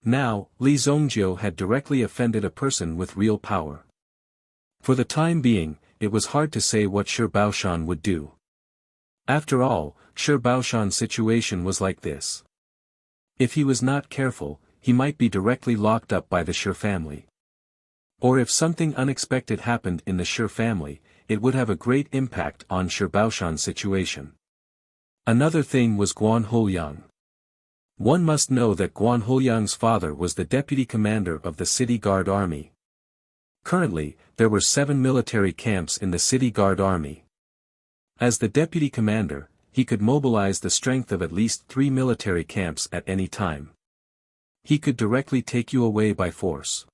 Now, Li Zongjiu had directly offended a person with real power. For the time being, it was hard to say what Shi Baoshan would do. After all, Shi Baoshan's situation was like this. If he was not careful, he might be directly locked up by the Shi family. Or if something unexpected happened in the Shi family, it would have a great impact on Shi Baoshan's situation. Another thing was Guan Huoyang. One must know that Guan Huoyang's father was the deputy commander of the City Guard Army. Currently, there were 7 military camps in the City Guard Army. As the deputy commander, he could mobilize the strength of at least 3 military camps at any time. He could directly take you away by force.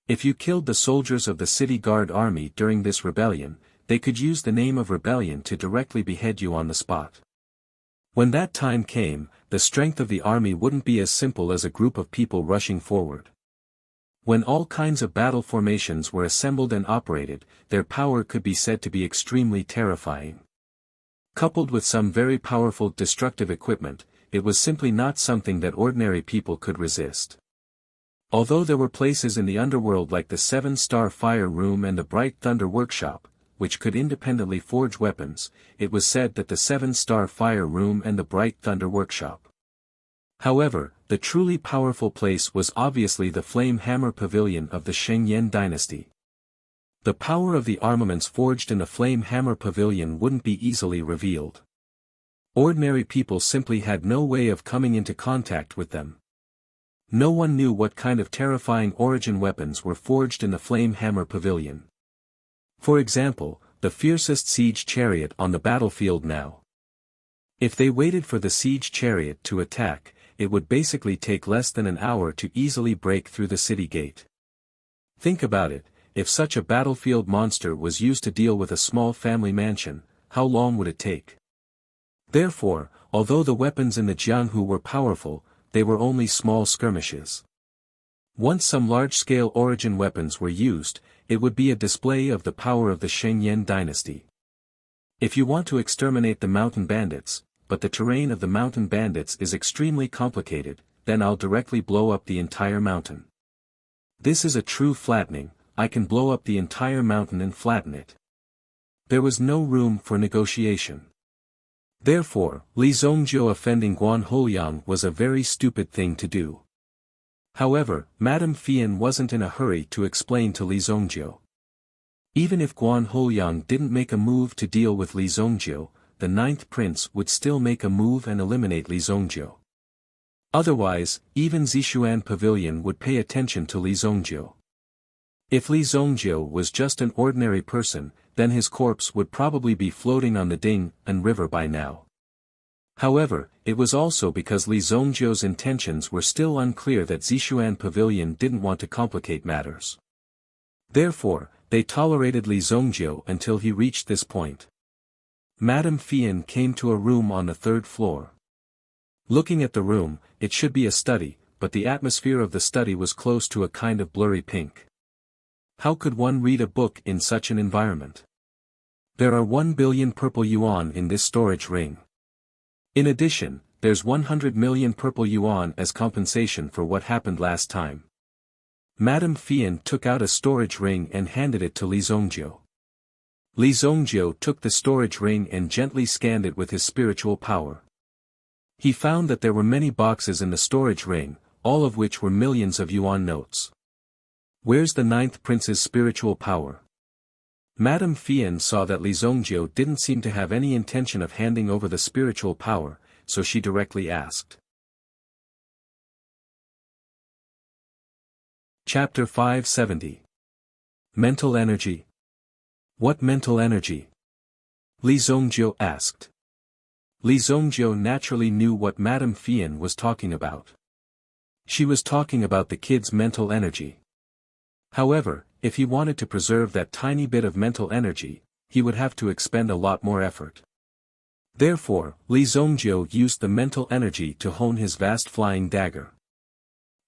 If you killed the soldiers of the City Guard Army during this rebellion, they could use the name of rebellion to directly behead you on the spot. When that time came, the strength of the army wouldn't be as simple as a group of people rushing forward. When all kinds of battle formations were assembled and operated, their power could be said to be extremely terrifying. Coupled with some very powerful destructive equipment, it was simply not something that ordinary people could resist. Although there were places in the underworld like the 7-Star Fire Room and the Bright Thunder Workshop, which could independently forge weapons, it was said that the 7-Star Fire Room and the Bright Thunder Workshop. However, the truly powerful place was obviously the Flame Hammer Pavilion of the Shengyan dynasty. The power of the armaments forged in the Flame Hammer Pavilion wouldn't be easily revealed. Ordinary people simply had no way of coming into contact with them. No one knew what kind of terrifying origin weapons were forged in the Flame Hammer Pavilion. For example, the fiercest siege chariot on the battlefield now. If they waited for the siege chariot to attack, it would basically take less than an hour to easily break through the city gate. Think about it, if such a battlefield monster was used to deal with a small family mansion, how long would it take? Therefore, although the weapons in the Jianghu were powerful, they were only small skirmishes. Once some large-scale origin weapons were used, it would be a display of the power of the Shengyan dynasty. If you want to exterminate the mountain bandits, but the terrain of the mountain bandits is extremely complicated, then I'll directly blow up the entire mountain. This is a true flattening, I can blow up the entire mountain and flatten it. There was no room for negotiation. Therefore, Li Zongjiu offending Guan Huoyang was a very stupid thing to do. However, Madame Fian wasn't in a hurry to explain to Li Zongjiu. Even if Guan Huoyang didn't make a move to deal with Li Zongjiu, the 9th prince would still make a move and eliminate Li Zongjiu. Otherwise, even Zishuan Pavilion would pay attention to Li Zongjiu. If Li Zongjiu was just an ordinary person, then his corpse would probably be floating on the Ding'an River by now. However, it was also because Li Zongjiu's intentions were still unclear that Zishuan Pavilion didn't want to complicate matters. Therefore, they tolerated Li Zongjiu until he reached this point. Madame Fian came to a room on the 3rd floor. Looking at the room, it should be a study, but the atmosphere of the study was close to a kind of blurry pink. How could one read a book in such an environment? There are 1 billion purple yuan in this storage ring. In addition, there's 100 million purple yuan as compensation for what happened last time. Madame Fian took out a storage ring and handed it to Li Zongjiu. Li Zongjiu took the storage ring and gently scanned it with his spiritual power. He found that there were many boxes in the storage ring, all of which were millions of yuan notes. Where's the 9th prince's spiritual power? Madame Fian saw that Li Zongjiu didn't seem to have any intention of handing over the spiritual power, so she directly asked. Chapter 570. Mental Energy. What mental energy? Li Zongjiu asked. Li Zongjiu naturally knew what Madame Fian was talking about. She was talking about the kid's mental energy. However, if he wanted to preserve that tiny bit of mental energy, he would have to expend a lot more effort. Therefore, Li Zongjiu used the mental energy to hone his vast flying dagger.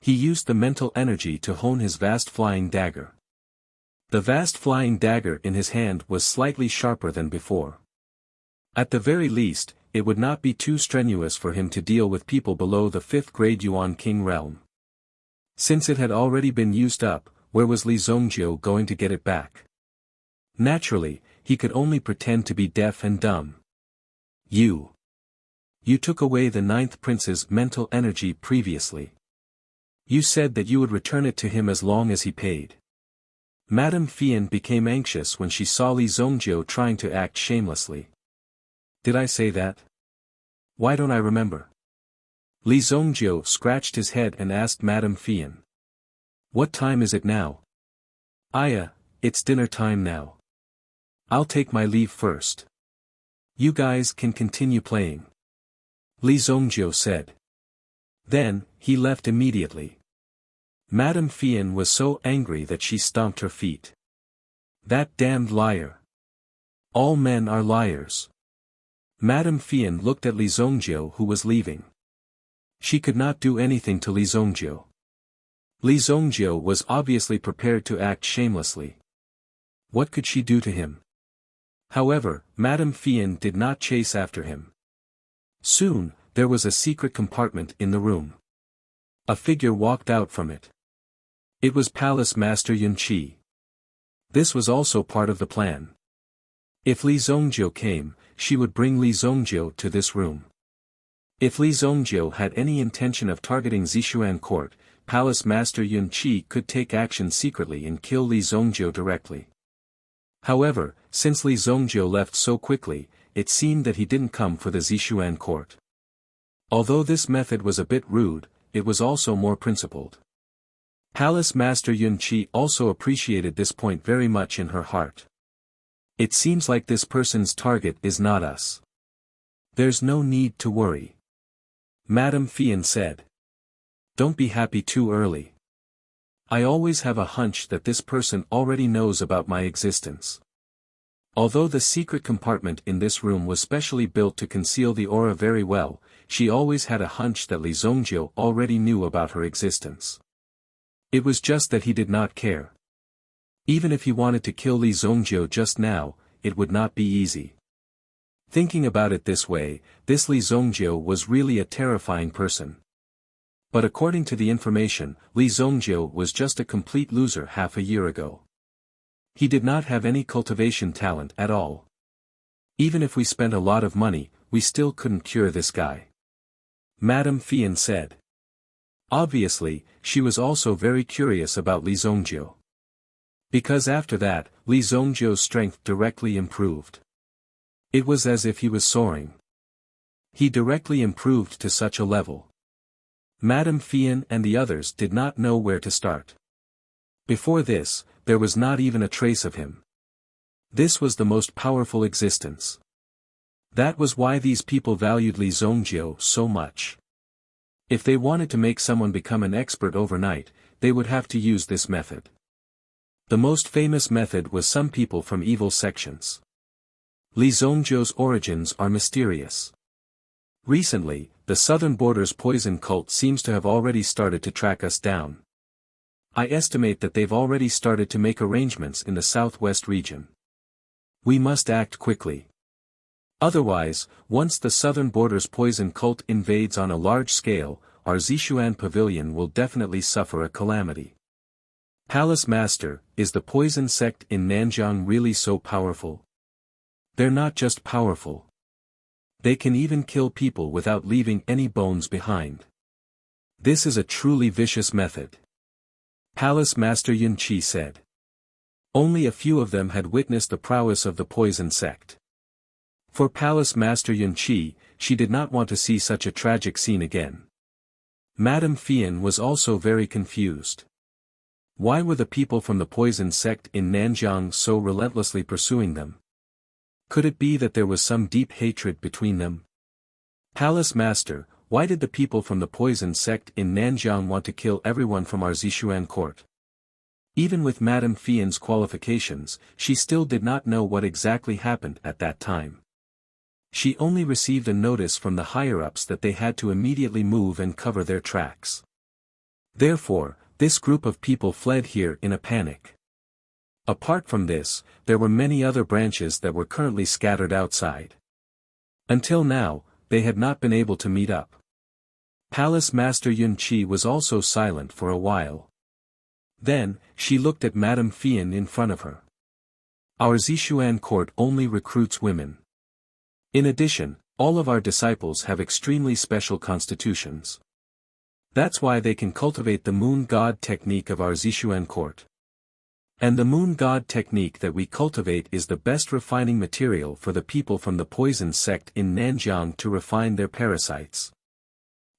He used the mental energy to hone his vast flying dagger. The vast flying dagger in his hand was slightly sharper than before. At the very least, it would not be too strenuous for him to deal with people below the 5th grade Yuan King realm. Since it had already been used up, where was Li Zongjiu going to get it back? Naturally, he could only pretend to be deaf and dumb. You took away the 9th prince's mental energy previously. You said that you would return it to him as long as he paid. Madame Fian became anxious when she saw Li Zongjiu trying to act shamelessly. Did I say that? Why don't I remember? Li Zongjiu scratched his head and asked Madame Fian. What time is it now? Aya, it's dinner time now. I'll take my leave first. You guys can continue playing. Li Zongjiu said. Then, he left immediately. Madame Fian was so angry that she stomped her feet. That damned liar. All men are liars. Madame Fian looked at Li Zongjiu who was leaving. She could not do anything to Li Zongjiu. Li Zongjiu was obviously prepared to act shamelessly. What could she do to him? However, Madame Fian did not chase after him. Soon, there was a secret compartment in the room. A figure walked out from it. It was Palace Master Yunqi. This was also part of the plan. If Li Zongjiu came, she would bring Li Zongjiu to this room. If Li Zongjiu had any intention of targeting Zishuan court, Palace Master Yunqi could take action secretly and kill Li Zongjiu directly. However, since Li Zongjiu left so quickly, it seemed that he didn't come for the Zishuan court. Although this method was a bit rude, it was also more principled. Palace Master Yunqi also appreciated this point very much in her heart. It seems like this person's target is not us. There's no need to worry. Madame Fian said. Don't be happy too early. I always have a hunch that this person already knows about my existence. Although the secret compartment in this room was specially built to conceal the aura very well, she always had a hunch that Li Zongjiu already knew about her existence. It was just that he did not care. Even if he wanted to kill Li Zongjiu just now, it would not be easy. Thinking about it this way, this Li Zongjiu was really a terrifying person. But according to the information, Li Zongjiu was just a complete loser half a year ago. He did not have any cultivation talent at all. Even if we spent a lot of money, we still couldn't cure this guy. Madame Fian said. Obviously, she was also very curious about Li Zongjiu. Because after that, Li Zongjiu's strength directly improved. It was as if he was soaring. He directly improved to such a level. Madame Fian and the others did not know where to start. Before this, there was not even a trace of him. This was the most powerful existence. That was why these people valued Li Zongjiu so much. If they wanted to make someone become an expert overnight, they would have to use this method. The most famous method was some people from evil sections. Li Zongjiu's origins are mysterious. Recently, the southern border's poison cult seems to have already started to track us down. I estimate that they've already started to make arrangements in the southwest region. We must act quickly. Otherwise, once the southern border's poison cult invades on a large scale, our Zishuan pavilion will definitely suffer a calamity. Palace Master, is the poison sect in Nanjiang really so powerful? They're not just powerful. They can even kill people without leaving any bones behind. This is a truly vicious method. Palace Master Yunqi said. Only a few of them had witnessed the prowess of the poison sect. For Palace Master Yunqi, she did not want to see such a tragic scene again. Madame Fian was also very confused. Why were the people from the poison sect in Nanjiang so relentlessly pursuing them? Could it be that there was some deep hatred between them? Palace Master, why did the people from the poison sect in Nanjiang want to kill everyone from our Zishuan court? Even with Madame Fian's qualifications, she still did not know what exactly happened at that time. She only received a notice from the higher-ups that they had to immediately move and cover their tracks. Therefore, this group of people fled here in a panic. Apart from this, there were many other branches that were currently scattered outside. Until now, they had not been able to meet up. Palace Master Yunqi was also silent for a while. Then, she looked at Madame Fian in front of her. Our Zishuan court only recruits women. In addition, all of our disciples have extremely special constitutions. That's why they can cultivate the moon god technique of our Zishuan court. And the moon god technique that we cultivate is the best refining material for the people from the poison sect in Nanjiang to refine their parasites.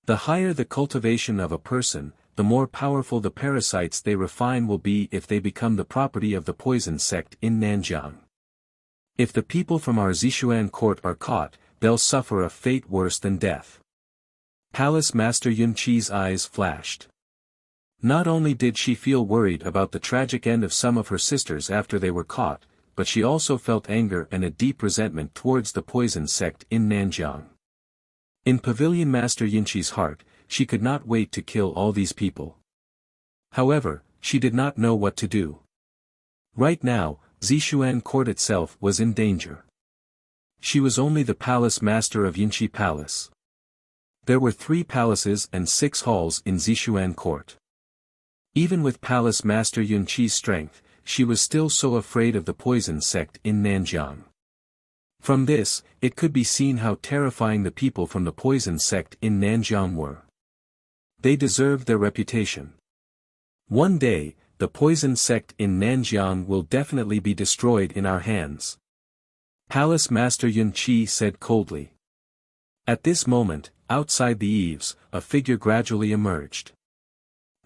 The higher the cultivation of a person, the more powerful the parasites they refine will be if they become the property of the poison sect in Nanjiang. If the people from our Zishuan court are caught, they'll suffer a fate worse than death. Palace Master Yunqi's eyes flashed. Not only did she feel worried about the tragic end of some of her sisters after they were caught, but she also felt anger and a deep resentment towards the poison sect in Nanjiang. In Pavilion Master Yunqi's heart, she could not wait to kill all these people. However, she did not know what to do. Right now, Zishuan court itself was in danger. She was only the palace master of Yunqi Palace. There were 3 palaces and 6 halls in Zishuan court. Even with Palace Master Yunqi's strength, she was still so afraid of the poison sect in Nanjiang. From this, it could be seen how terrifying the people from the poison sect in Nanjiang were. They deserved their reputation. One day, the poison sect in Nanjiang will definitely be destroyed in our hands. Palace Master Yunqi said coldly. At this moment, outside the eaves, a figure gradually emerged.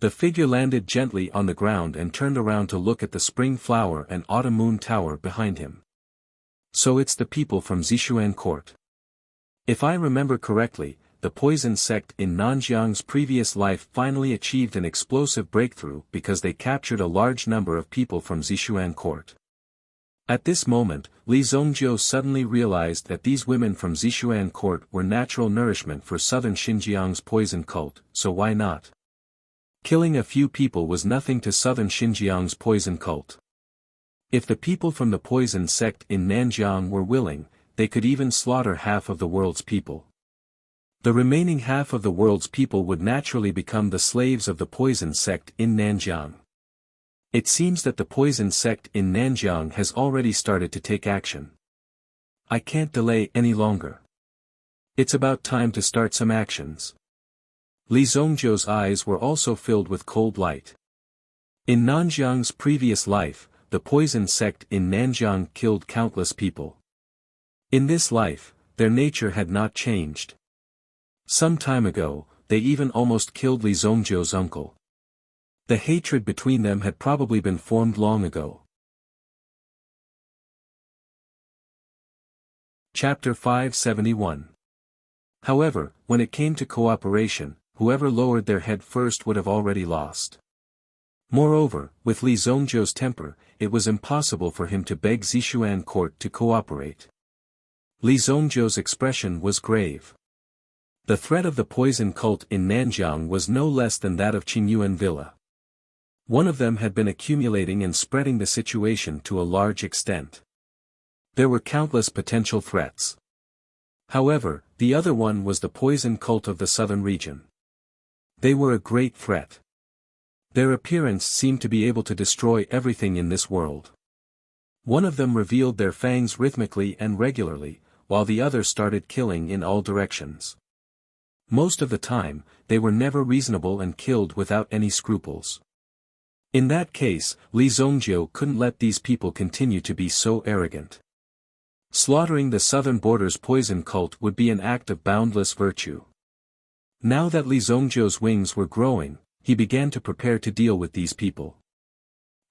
The figure landed gently on the ground and turned around to look at the spring flower and autumn moon tower behind him. So it's the people from Zishuan court. If I remember correctly, the poison sect in Nanjiang's previous life finally achieved an explosive breakthrough because they captured a large number of people from Zishuan court. At this moment, Li Zongjiu suddenly realized that these women from Zishuan court were natural nourishment for southern Xinjiang's poison cult, so why not? Killing a few people was nothing to southern Xinjiang's poison cult. If the people from the poison sect in Nanjiang were willing, they could even slaughter half of the world's people. The remaining half of the world's people would naturally become the slaves of the poison sect in Nanjiang. It seems that the poison sect in Nanjiang has already started to take action. I can't delay any longer. It's about time to start some actions. Li Zongjiu's eyes were also filled with cold light. In Nanjiang's previous life, the poison sect in Nanjiang killed countless people. In this life, their nature had not changed. Some time ago, they even almost killed Li Zongjiu's uncle. The hatred between them had probably been formed long ago. Chapter 571. However, when it came to cooperation, whoever lowered their head first would have already lost. Moreover, with Li Zongjiu's temper, it was impossible for him to beg Zishuan court to cooperate. Li Zongjiu's expression was grave. The threat of the poison cult in Nanjiang was no less than that of Qingyuan Villa. One of them had been accumulating and spreading the situation to a large extent. There were countless potential threats. However, the other one was the poison cult of the southern region. They were a great threat. Their appearance seemed to be able to destroy everything in this world. One of them revealed their fangs rhythmically and regularly, while the other started killing in all directions. Most of the time, they were never reasonable and killed without any scruples. In that case, Li Zongjiu couldn't let these people continue to be so arrogant. Slaughtering the southern border's poison cult would be an act of boundless virtue. Now that Li Zongjiu's wings were growing, he began to prepare to deal with these people.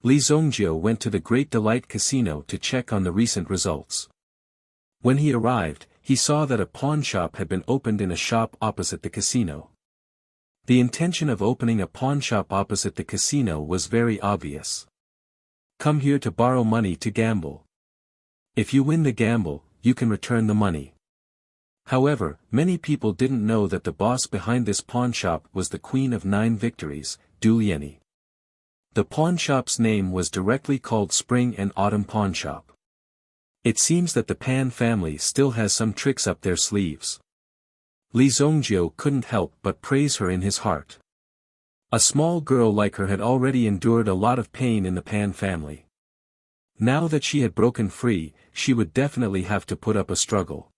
Li Zongjiu went to the Great Delight Casino to check on the recent results. When he arrived, he saw that a pawn shop had been opened in a shop opposite the casino. The intention of opening a pawn shop opposite the casino was very obvious. Come here to borrow money to gamble. If you win the gamble, you can return the money. However, many people didn't know that the boss behind this pawn shop was the Queen of Nine Victories, Du Liani. The pawn shop's name was directly called Spring and Autumn Pawn Shop. It seems that the Pan family still has some tricks up their sleeves. Li Zongjiu couldn't help but praise her in his heart. A small girl like her had already endured a lot of pain in the Pan family. Now that she had broken free, she would definitely have to put up a struggle.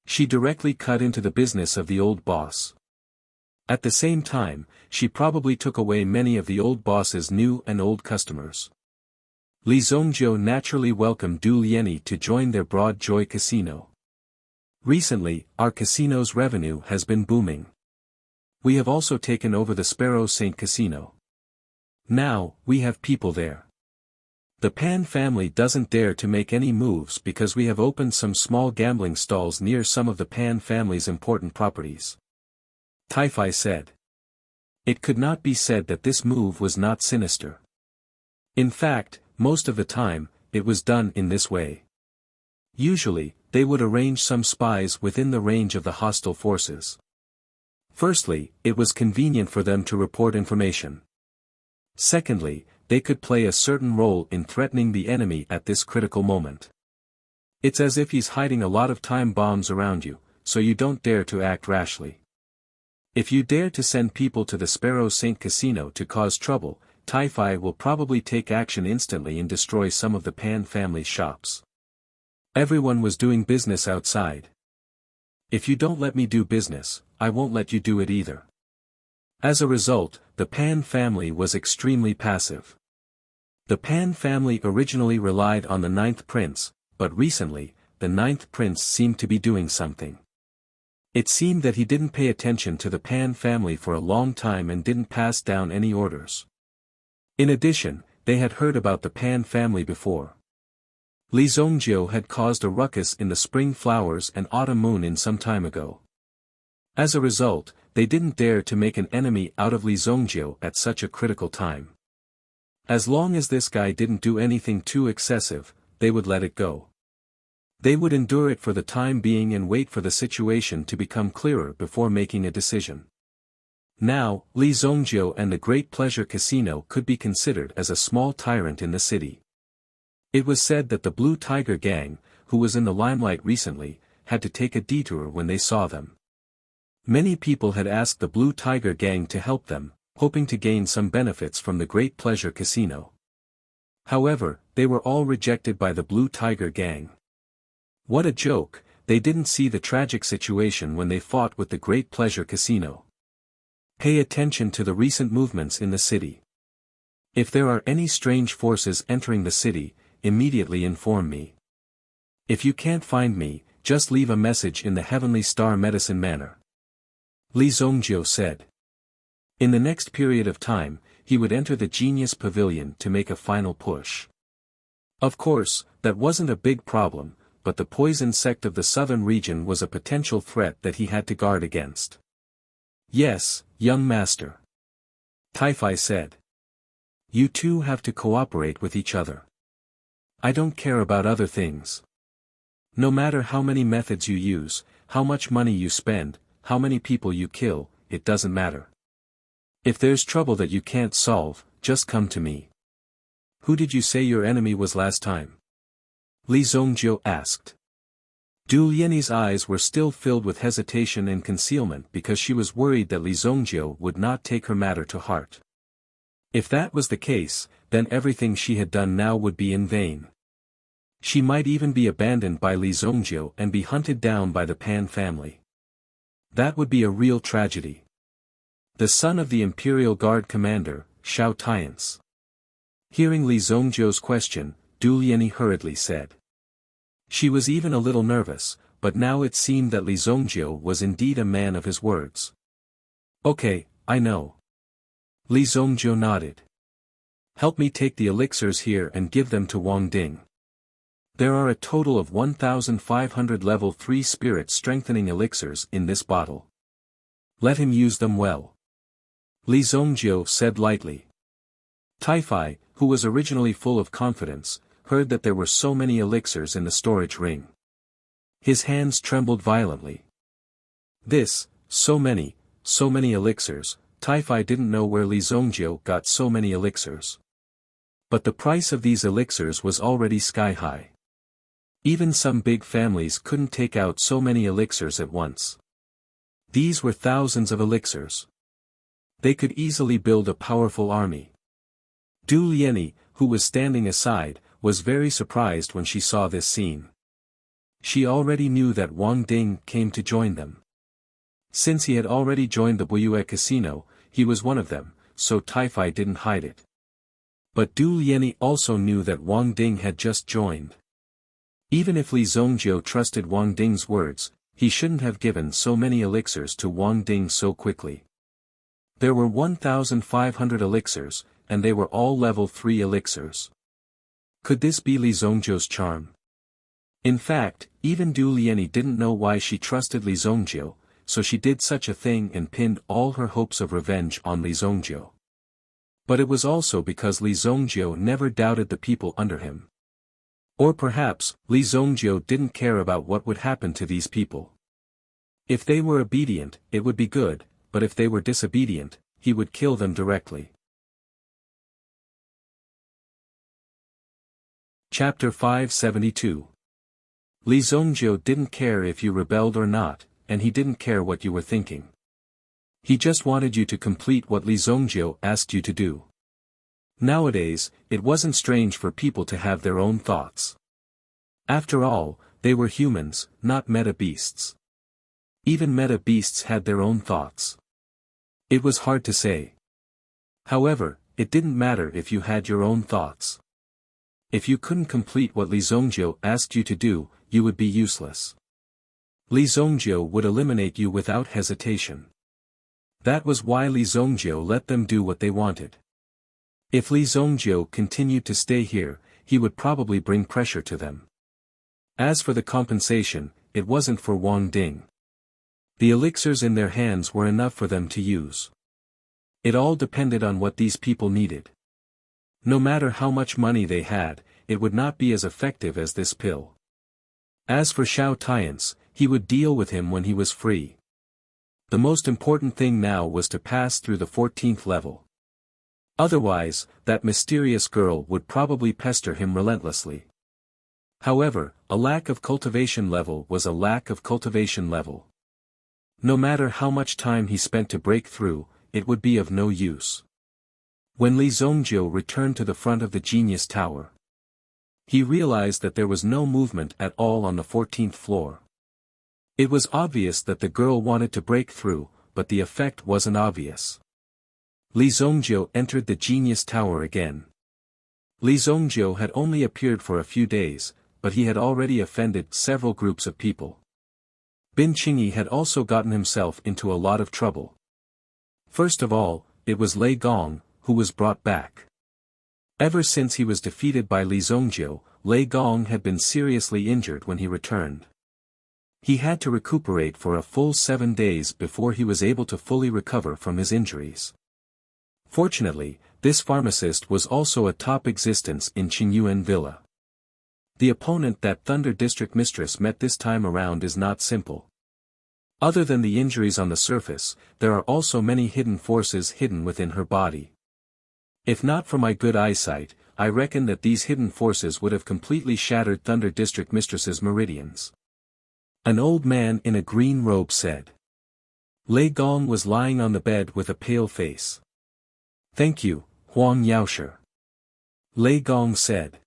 She directly cut into the business of the old boss. At the same time, she probably took away many of the old boss's new and old customers. Li Zongjiu naturally welcomed Du Liani to join their Broad Joy Casino. Recently, our casino's revenue has been booming. We have also taken over the Sparrow Saint Casino. Now, we have people there. The Pan family doesn't dare to make any moves because we have opened some small gambling stalls near some of the Pan family's important properties. Taifai said. It could not be said that this move was not sinister. In fact, most of the time, it was done in this way. Usually, they would arrange some spies within the range of the hostile forces. Firstly, it was convenient for them to report information. Secondly, they could play a certain role in threatening the enemy at this critical moment. It's as if he's hiding a lot of time bombs around you, so you don't dare to act rashly. If you dare to send people to the Sparrow Saint Casino to cause trouble, Taifai will probably take action instantly and destroy some of the Pan family shops. Everyone was doing business outside. If you don't let me do business, I won't let you do it either. As a result, the Pan family was extremely passive. The Pan family originally relied on the Ninth Prince, but recently, the Ninth Prince seemed to be doing something. It seemed that he didn't pay attention to the Pan family for a long time and didn't pass down any orders. In addition, they had heard about the Pan family before. Li Zongjiu had caused a ruckus in the spring flowers and autumn moon in some time ago. As a result, they didn't dare to make an enemy out of Li Zongjiu at such a critical time. As long as this guy didn't do anything too excessive, they would let it go. They would endure it for the time being and wait for the situation to become clearer before making a decision. Now, Li Zongjiu and the Great Pleasure Casino could be considered as a small tyrant in the city. It was said that the Blue Tiger Gang, who was in the limelight recently, had to take a detour when they saw them. Many people had asked the Blue Tiger Gang to help them, hoping to gain some benefits from the Great Pleasure Casino. However, they were all rejected by the Blue Tiger Gang. What a joke, they didn't see the tragic situation when they fought with the Great Pleasure Casino. Pay attention to the recent movements in the city. If there are any strange forces entering the city, immediately inform me. If you can't find me, just leave a message in the Heavenly Star Medicine Manor. Li Zongjiu said. In the next period of time, he would enter the Genius Pavilion to make a final push. Of course, that wasn't a big problem, but the poison sect of the southern region was a potential threat that he had to guard against. Yes, young master. Taifai said. You two have to cooperate with each other. I don't care about other things. No matter how many methods you use, how much money you spend, how many people you kill, it doesn't matter. If there's trouble that you can't solve, just come to me. Who did you say your enemy was last time? Li Zongjiu asked. Du Liani's eyes were still filled with hesitation and concealment because she was worried that Li Zongjiu would not take her matter to heart. If that was the case, then everything she had done now would be in vain. She might even be abandoned by Li Zongjiu and be hunted down by the Pan family. That would be a real tragedy. The son of the Imperial Guard commander, Xiao Tiance. Hearing Li Zhongzhou's question, Du Lianyi hurriedly said. She was even a little nervous, but now it seemed that Li Zhongzhou was indeed a man of his words. Okay, I know. Li Zhongzhou nodded. Help me take the elixirs here and give them to Wang Ding. There are a total of 1,500 level 3 spirit strengthening elixirs in this bottle. Let him use them well. Li Zhongzhou said lightly. Taifai, who was originally full of confidence, heard that there were so many elixirs in the storage ring. His hands trembled violently. So many elixirs. Taifai didn't know where Li Zhongzhou got so many elixirs. But the price of these elixirs was already sky-high. Even some big families couldn't take out so many elixirs at once. These were thousands of elixirs. They could easily build a powerful army. Du Lianyi, who was standing aside, was very surprised when she saw this scene. She already knew that Wang Ding came to join them. Since he had already joined the Buyue casino, he was one of them, so Taifai didn't hide it. But Du Lianyi also knew that Wang Ding had just joined. Even if Li Zhongzhou trusted Wang Ding's words, he shouldn't have given so many elixirs to Wang Ding so quickly. There were 1,500 elixirs, and they were all level 3 elixirs. Could this be Li Zhongzhou's charm? In fact, even Du Lianyi didn't know why she trusted Li Zhongzhou, so she did such a thing and pinned all her hopes of revenge on Li Zhongzhou. But it was also because Li Zhongzhou never doubted the people under him. Or perhaps, Li Zhongzhou didn't care about what would happen to these people. If they were obedient, it would be good, but if they were disobedient, he would kill them directly. Chapter 572. Li Zhongzhou didn't care if you rebelled or not, and he didn't care what you were thinking. He just wanted you to complete what Li Zhongzhou asked you to do. Nowadays, it wasn't strange for people to have their own thoughts. After all, they were humans, not meta-beasts. Even meta-beasts had their own thoughts. It was hard to say. However, it didn't matter if you had your own thoughts. If you couldn't complete what Li Zhongzhou asked you to do, you would be useless. Li Zhongzhou would eliminate you without hesitation. That was why Li Zhongzhou let them do what they wanted. If Li Zhongzhou continued to stay here, he would probably bring pressure to them. As for the compensation, it wasn't for Wang Ding. The elixirs in their hands were enough for them to use. It all depended on what these people needed. No matter how much money they had, it would not be as effective as this pill. As for Xiao Tiance, he would deal with him when he was free. The most important thing now was to pass through the 14th level. Otherwise, that mysterious girl would probably pester him relentlessly. However, a lack of cultivation level was a lack of cultivation level. No matter how much time he spent to break through, it would be of no use. When Li Zhongzhou returned to the front of the Genius Tower, he realized that there was no movement at all on the 14th floor. It was obvious that the girl wanted to break through, but the effect wasn't obvious. Li Zhongzhou entered the Genius Tower again. Li Zhongzhou had only appeared for a few days, but he had already offended several groups of people. Bin Qingyi had also gotten himself into a lot of trouble. First of all, it was Lei Gong, who was brought back. Ever since he was defeated by Li Zhongzhou, Lei Gong had been seriously injured when he returned. He had to recuperate for a full 7 days before he was able to fully recover from his injuries. Fortunately, this pharmacist was also a top existence in Qingyuan Villa. The opponent that Thunder District Mistress met this time around is not simple. Other than the injuries on the surface, there are also many hidden forces hidden within her body. If not for my good eyesight, I reckon that these hidden forces would have completely shattered Thunder District Mistress's meridians. An old man in a green robe said. Lei Gong was lying on the bed with a pale face. Thank you, Huang Yaoshi. Lei Gong said.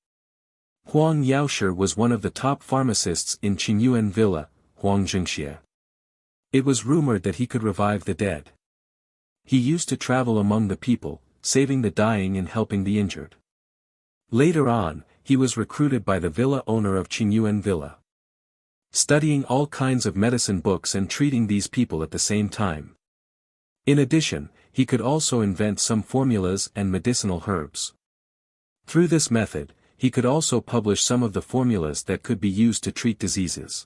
Huang Yaoshi was one of the top pharmacists in Qingyuan Villa, Huang Zhengxie. It was rumored that he could revive the dead. He used to travel among the people, saving the dying and helping the injured. Later on, he was recruited by the villa owner of Qingyuan Villa, studying all kinds of medicine books and treating these people at the same time. In addition, he could also invent some formulas and medicinal herbs. Through this method, he could also publish some of the formulas that could be used to treat diseases.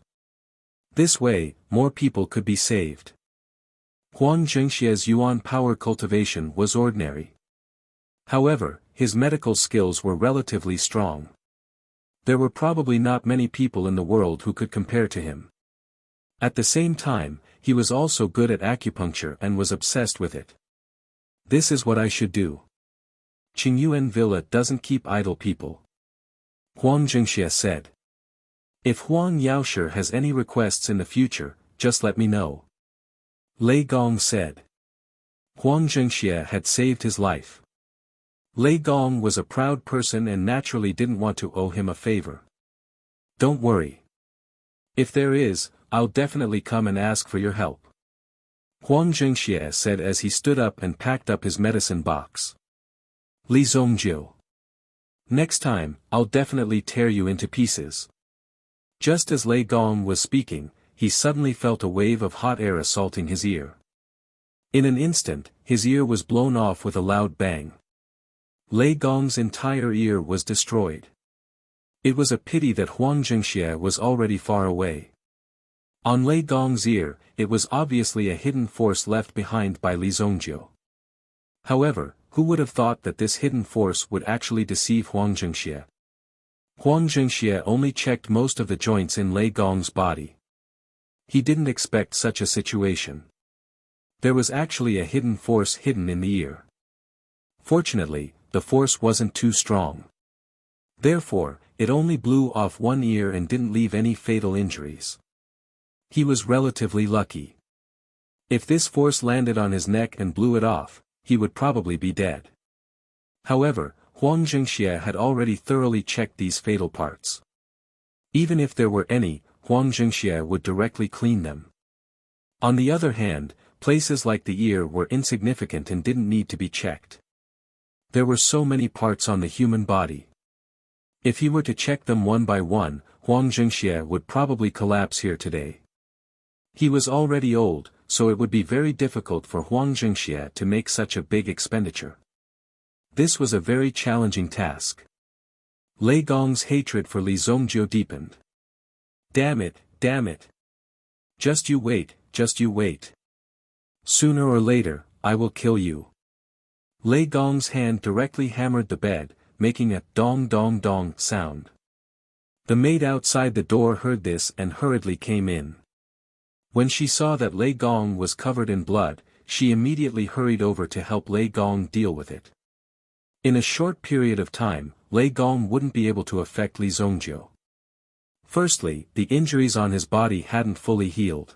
This way, more people could be saved. Huang Zhengxia's yuan power cultivation was ordinary. However, his medical skills were relatively strong. There were probably not many people in the world who could compare to him. At the same time, he was also good at acupuncture and was obsessed with it. This is what I should do. Qingyuan Villa doesn't keep idle people, Huang Zhengxia said. If Huang Yaoshi has any requests in the future, just let me know. Lei Gong said. Huang Zhengxia had saved his life. Lei Gong was a proud person and naturally didn't want to owe him a favor. Don't worry. If there is, I'll definitely come and ask for your help, Huang Zhengxia said as he stood up and packed up his medicine box. Li Zongjiu. Next time, I'll definitely tear you into pieces. Just as Lei Gong was speaking, he suddenly felt a wave of hot air assaulting his ear. In an instant, his ear was blown off with a loud bang. Lei Gong's entire ear was destroyed. It was a pity that Huang Zhengxia was already far away. On Lei Gong's ear, it was obviously a hidden force left behind by Li Zongjiu. However, who would have thought that this hidden force would actually deceive Huang Zhengxia? Huang Zhengxia only checked most of the joints in Lei Gong's body. He didn't expect such a situation. There was actually a hidden force hidden in the ear. Fortunately, the force wasn't too strong. Therefore, it only blew off one ear and didn't leave any fatal injuries. He was relatively lucky. If this force landed on his neck and blew it off, he would probably be dead. However, Huang Zhengxia had already thoroughly checked these fatal parts. Even if there were any, Huang Zhengxia would directly clean them. On the other hand, places like the ear were insignificant and didn't need to be checked. There were so many parts on the human body. If he were to check them one by one, Huang Zhengxia would probably collapse here today. He was already old, so it would be very difficult for Huang Zhengxia to make such a big expenditure. This was a very challenging task. Lei Gong's hatred for Li Zongjiu deepened. Damn it, damn it. Just you wait, just you wait. Sooner or later, I will kill you. Lei Gong's hand directly hammered the bed, making a dong dong dong sound. The maid outside the door heard this and hurriedly came in. When she saw that Lei Gong was covered in blood, she immediately hurried over to help Lei Gong deal with it. In a short period of time, Lei Gong wouldn't be able to affect Li Zongjiu. Firstly, the injuries on his body hadn't fully healed.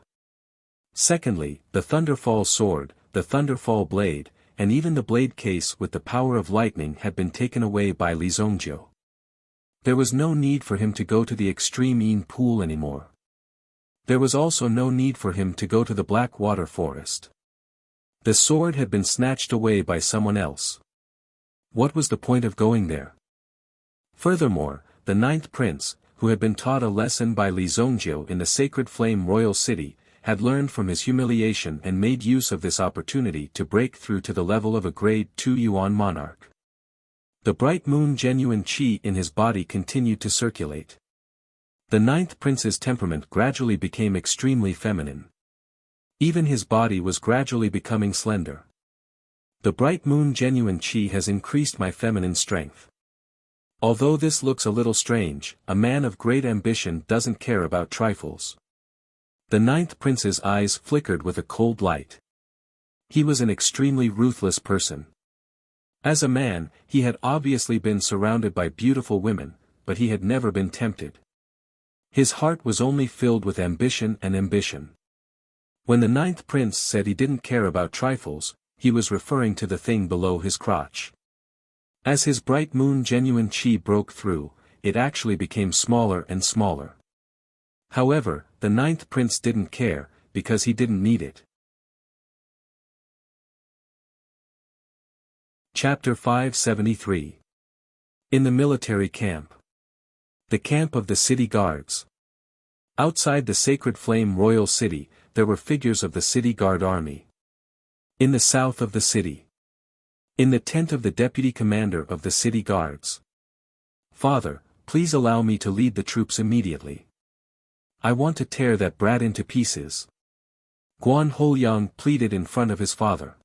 Secondly, the Thunderfall sword, the Thunderfall blade, and even the blade case with the power of lightning had been taken away by Li Zongjiu. There was no need for him to go to the extreme Yin pool anymore. There was also no need for him to go to the Black Water Forest. The sword had been snatched away by someone else. What was the point of going there? Furthermore, the ninth prince, who had been taught a lesson by Li Zongjiu in the Sacred Flame Royal City, had learned from his humiliation and made use of this opportunity to break through to the level of a grade 2 Yuan monarch. The bright moon genuine qi in his body continued to circulate. The ninth prince's temperament gradually became extremely feminine. Even his body was gradually becoming slender. The bright moon genuine qi has increased my feminine strength. Although this looks a little strange, a man of great ambition doesn't care about trifles. The ninth prince's eyes flickered with a cold light. He was an extremely ruthless person. As a man, he had obviously been surrounded by beautiful women, but he had never been tempted. His heart was only filled with ambition and ambition. When the ninth prince said he didn't care about trifles, he was referring to the thing below his crotch. As his bright moon genuine qi broke through, it actually became smaller and smaller. However, the ninth prince didn't care, because he didn't need it. Chapter 573. In the military camp. The camp of the city guards. Outside the sacred flame royal city, there were figures of the city guard army. In the south of the city. In the tent of the deputy commander of the city guards. Father, please allow me to lead the troops immediately. I want to tear that brat into pieces. Guan Houliang pleaded in front of his father.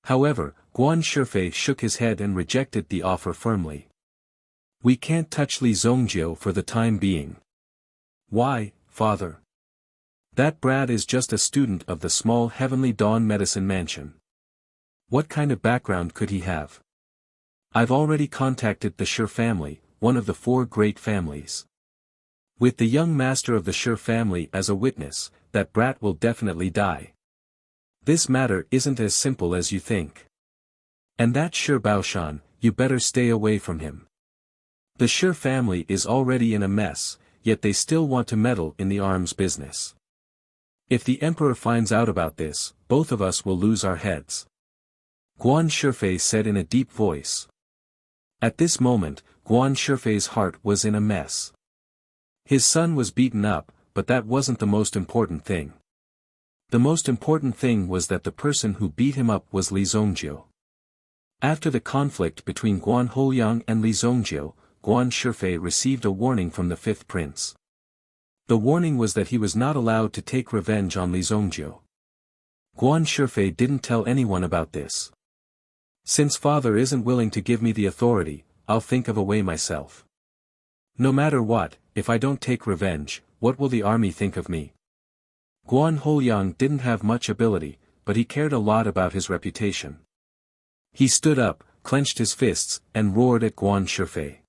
However, Guan Shifei shook his head and rejected the offer firmly. We can't touch Li Zongjiu for the time being. Why, father? That brat is just a student of the small Heavenly Dawn Medicine Mansion. What kind of background could he have? I've already contacted the Shi family, one of the 4 great families. With the young master of the Shi family as a witness, that brat will definitely die. This matter isn't as simple as you think. And that Shi Baoshan, you better stay away from him. The Shi family is already in a mess, yet they still want to meddle in the arms business. If the emperor finds out about this, both of us will lose our heads. Guan Shifei said in a deep voice. At this moment, Guan Shifei's heart was in a mess. His son was beaten up, but that wasn't the most important thing. The most important thing was that the person who beat him up was Li Zongjiu. After the conflict between Guan Houliang and Li Zongjiu, Guan Shifei received a warning from the 5th prince. The warning was that he was not allowed to take revenge on Li Zongjiu. Guan Shifei didn't tell anyone about this. Since father isn't willing to give me the authority, I'll think of a way myself. No matter what, if I don't take revenge, what will the army think of me? Guan Houliang didn't have much ability, but he cared a lot about his reputation. He stood up, clenched his fists, and roared at Guan Shifei.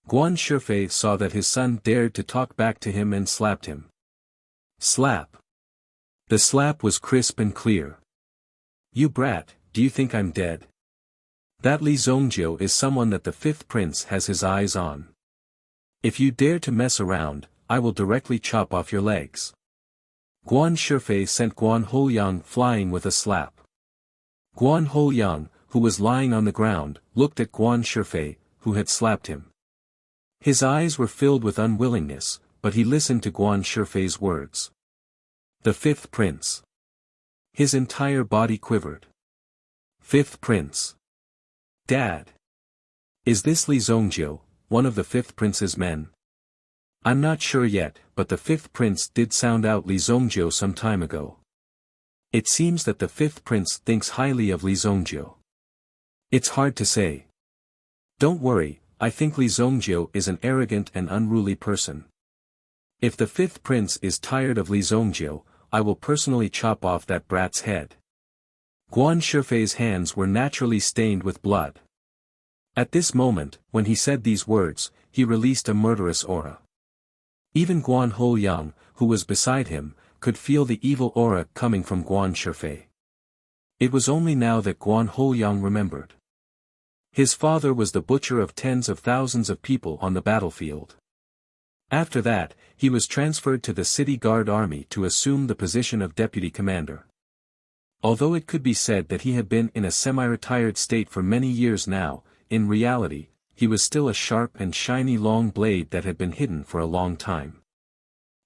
Guan Shifei saw that his son dared to talk back to him and slapped him. Slap. The slap was crisp and clear. You brat, do you think I'm dead? That Li Zongjiu is someone that the 5th prince has his eyes on. If you dare to mess around, I will directly chop off your legs. Guan Shifei sent Guan Houliang flying with a slap. Guan Houliang, who was lying on the ground, looked at Guan Shifei, who had slapped him. His eyes were filled with unwillingness, but he listened to Guan Shifei's words. The 5th prince. His entire body quivered. 5th prince. Dad. Is this Li Zongjiu, one of the 5th prince's men? I'm not sure yet, but the 5th prince did sound out Li Zongjiu some time ago. It seems that the 5th prince thinks highly of Li Zongjiu. It's hard to say. Don't worry, I think Li Zongjiu is an arrogant and unruly person. If the 5th prince is tired of Li Zongjiu, I will personally chop off that brat's head. Guan Shifei's hands were naturally stained with blood. At this moment, when he said these words, he released a murderous aura. Even Guan Houliang, who was beside him, could feel the evil aura coming from Guan Shifei. It was only now that Guan Houliang remembered. His father was the butcher of tens of thousands of people on the battlefield. After that, he was transferred to the city guard army to assume the position of deputy commander. Although it could be said that he had been in a semi-retired state for many years now, in reality, he was still a sharp and shiny long blade that had been hidden for a long time.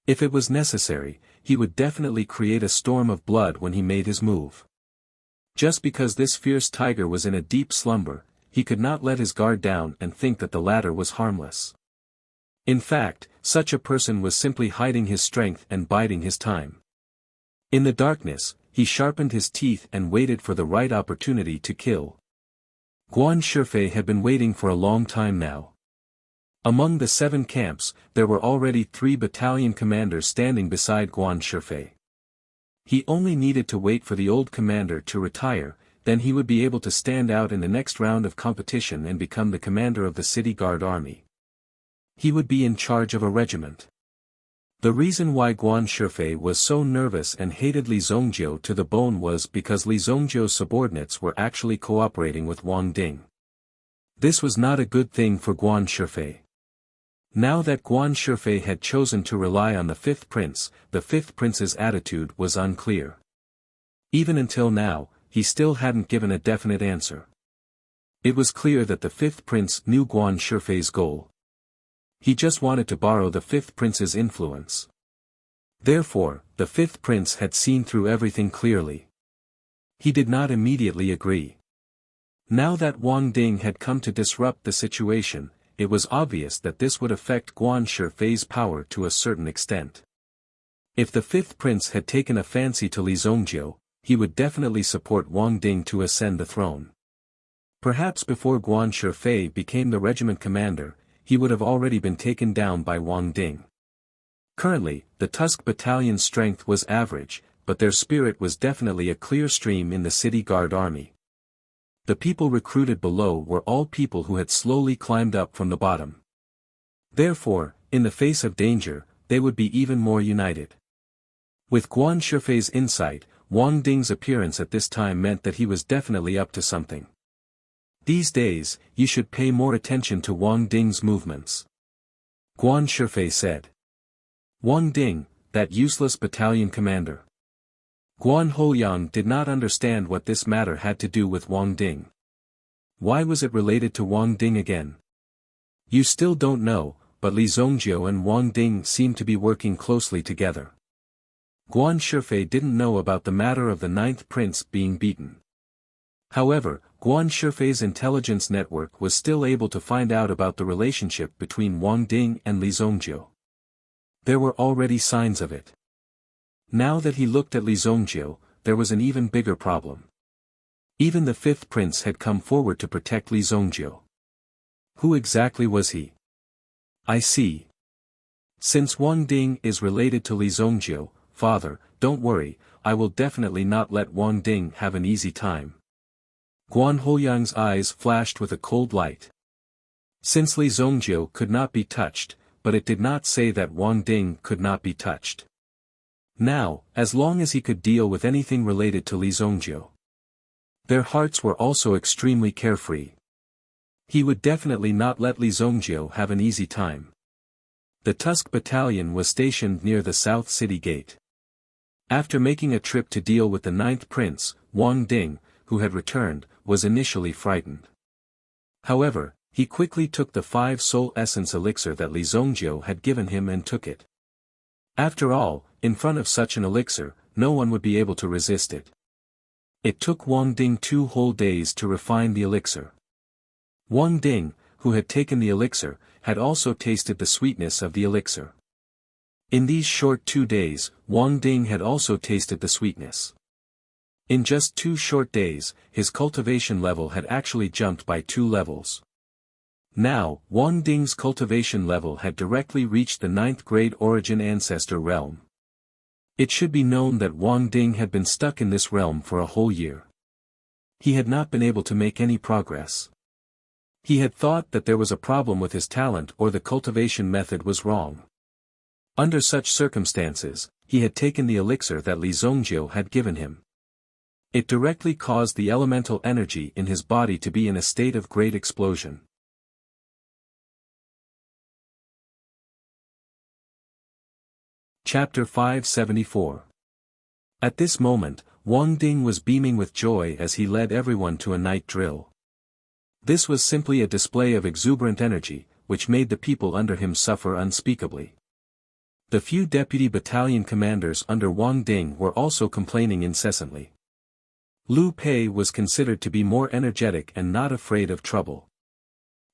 If it was necessary, he would definitely create a storm of blood when he made his move. Just because this fierce tiger was in a deep slumber, he could not let his guard down and think that the latter was harmless. In fact, such a person was simply hiding his strength and biding his time. In the darkness, he sharpened his teeth and waited for the right opportunity to kill. Guan Shifei had been waiting for a long time now. Among the 7 camps, there were already 3 battalion commanders standing beside Guan Shifei. He only needed to wait for the old commander to retire, then he would be able to stand out in the next round of competition and become the commander of the city guard army. He would be in charge of a regiment. The reason why Guan Shifei was so nervous and hated Li Zongjiu to the bone was because Li Zongjiu's subordinates were actually cooperating with Wang Ding. This was not a good thing for Guan Shifei. Now that Guan Shifei had chosen to rely on the 5th prince, the 5th prince's attitude was unclear. Even until now, he still hadn't given a definite answer. It was clear that the fifth prince knew Guan Shifei's goal. He just wanted to borrow the fifth prince's influence. Therefore, the fifth prince had seen through everything clearly. He did not immediately agree. Now that Wang Ding had come to disrupt the situation, it was obvious that this would affect Guan Shifei's power to a certain extent. If the fifth prince had taken a fancy to Li Zongjiu, he would definitely support Wang Ding to ascend the throne. Perhaps before Guan Shifei became the regiment commander, he would have already been taken down by Wang Ding. Currently, the Tusk battalion's strength was average, but their spirit was definitely a clear stream in the city guard army. The people recruited below were all people who had slowly climbed up from the bottom. Therefore, in the face of danger, they would be even more united. With Guan Shifei's insight, Wang Ding's appearance at this time meant that he was definitely up to something. These days, you should pay more attention to Wang Ding's movements. Guan Shifei said. Wang Ding, that useless battalion commander. Guan Houyang did not understand what this matter had to do with Wang Ding. Why was it related to Wang Ding again? You still don't know, but Li Zongjiu and Wang Ding seem to be working closely together. Guan Shifei didn't know about the matter of the ninth prince being beaten. However, Guan Shifei's intelligence network was still able to find out about the relationship between Wang Ding and Li Zongjiu. There were already signs of it. Now that he looked at Li Zongjiu, there was an even bigger problem. Even the fifth prince had come forward to protect Li Zongjiu. Who exactly was he? I see. Since Wang Ding is related to Li Zongjiu, father, don't worry, I will definitely not let Wang Ding have an easy time. Guan Houyang's eyes flashed with a cold light. Since Li Zongjiu could not be touched, but it did not say that Wang Ding could not be touched. Now, as long as he could deal with anything related to Li Zongjiu. Their hearts were also extremely carefree. He would definitely not let Li Zongjiu have an easy time. The Tusk battalion was stationed near the South City Gate. After making a trip to deal with the ninth prince, Wang Ding, who had returned, was initially frightened. However, he quickly took the 5 soul essence elixir that Li Zongjiu had given him and took it. After all, in front of such an elixir, no one would be able to resist it. It took Wang Ding 2 whole days to refine the elixir. Wang Ding, who had taken the elixir, had also tasted the sweetness of the elixir. In these short 2 days, Wang Ding had also tasted the sweetness. In just 2 short days, his cultivation level had actually jumped by 2 levels. Now, Wang Ding's cultivation level had directly reached the 9th grade origin ancestor realm. It should be known that Wang Ding had been stuck in this realm for a whole year. He had not been able to make any progress. He had thought that there was a problem with his talent or the cultivation method was wrong. Under such circumstances, he had taken the elixir that Li Zongjiu had given him. It directly caused the elemental energy in his body to be in a state of great explosion. Chapter 574. At this moment, Wang Ding was beaming with joy as he led everyone to a night drill. This was simply a display of exuberant energy, which made the people under him suffer unspeakably. The few deputy battalion commanders under Wang Ding were also complaining incessantly. Liu Pei was considered to be more energetic and not afraid of trouble.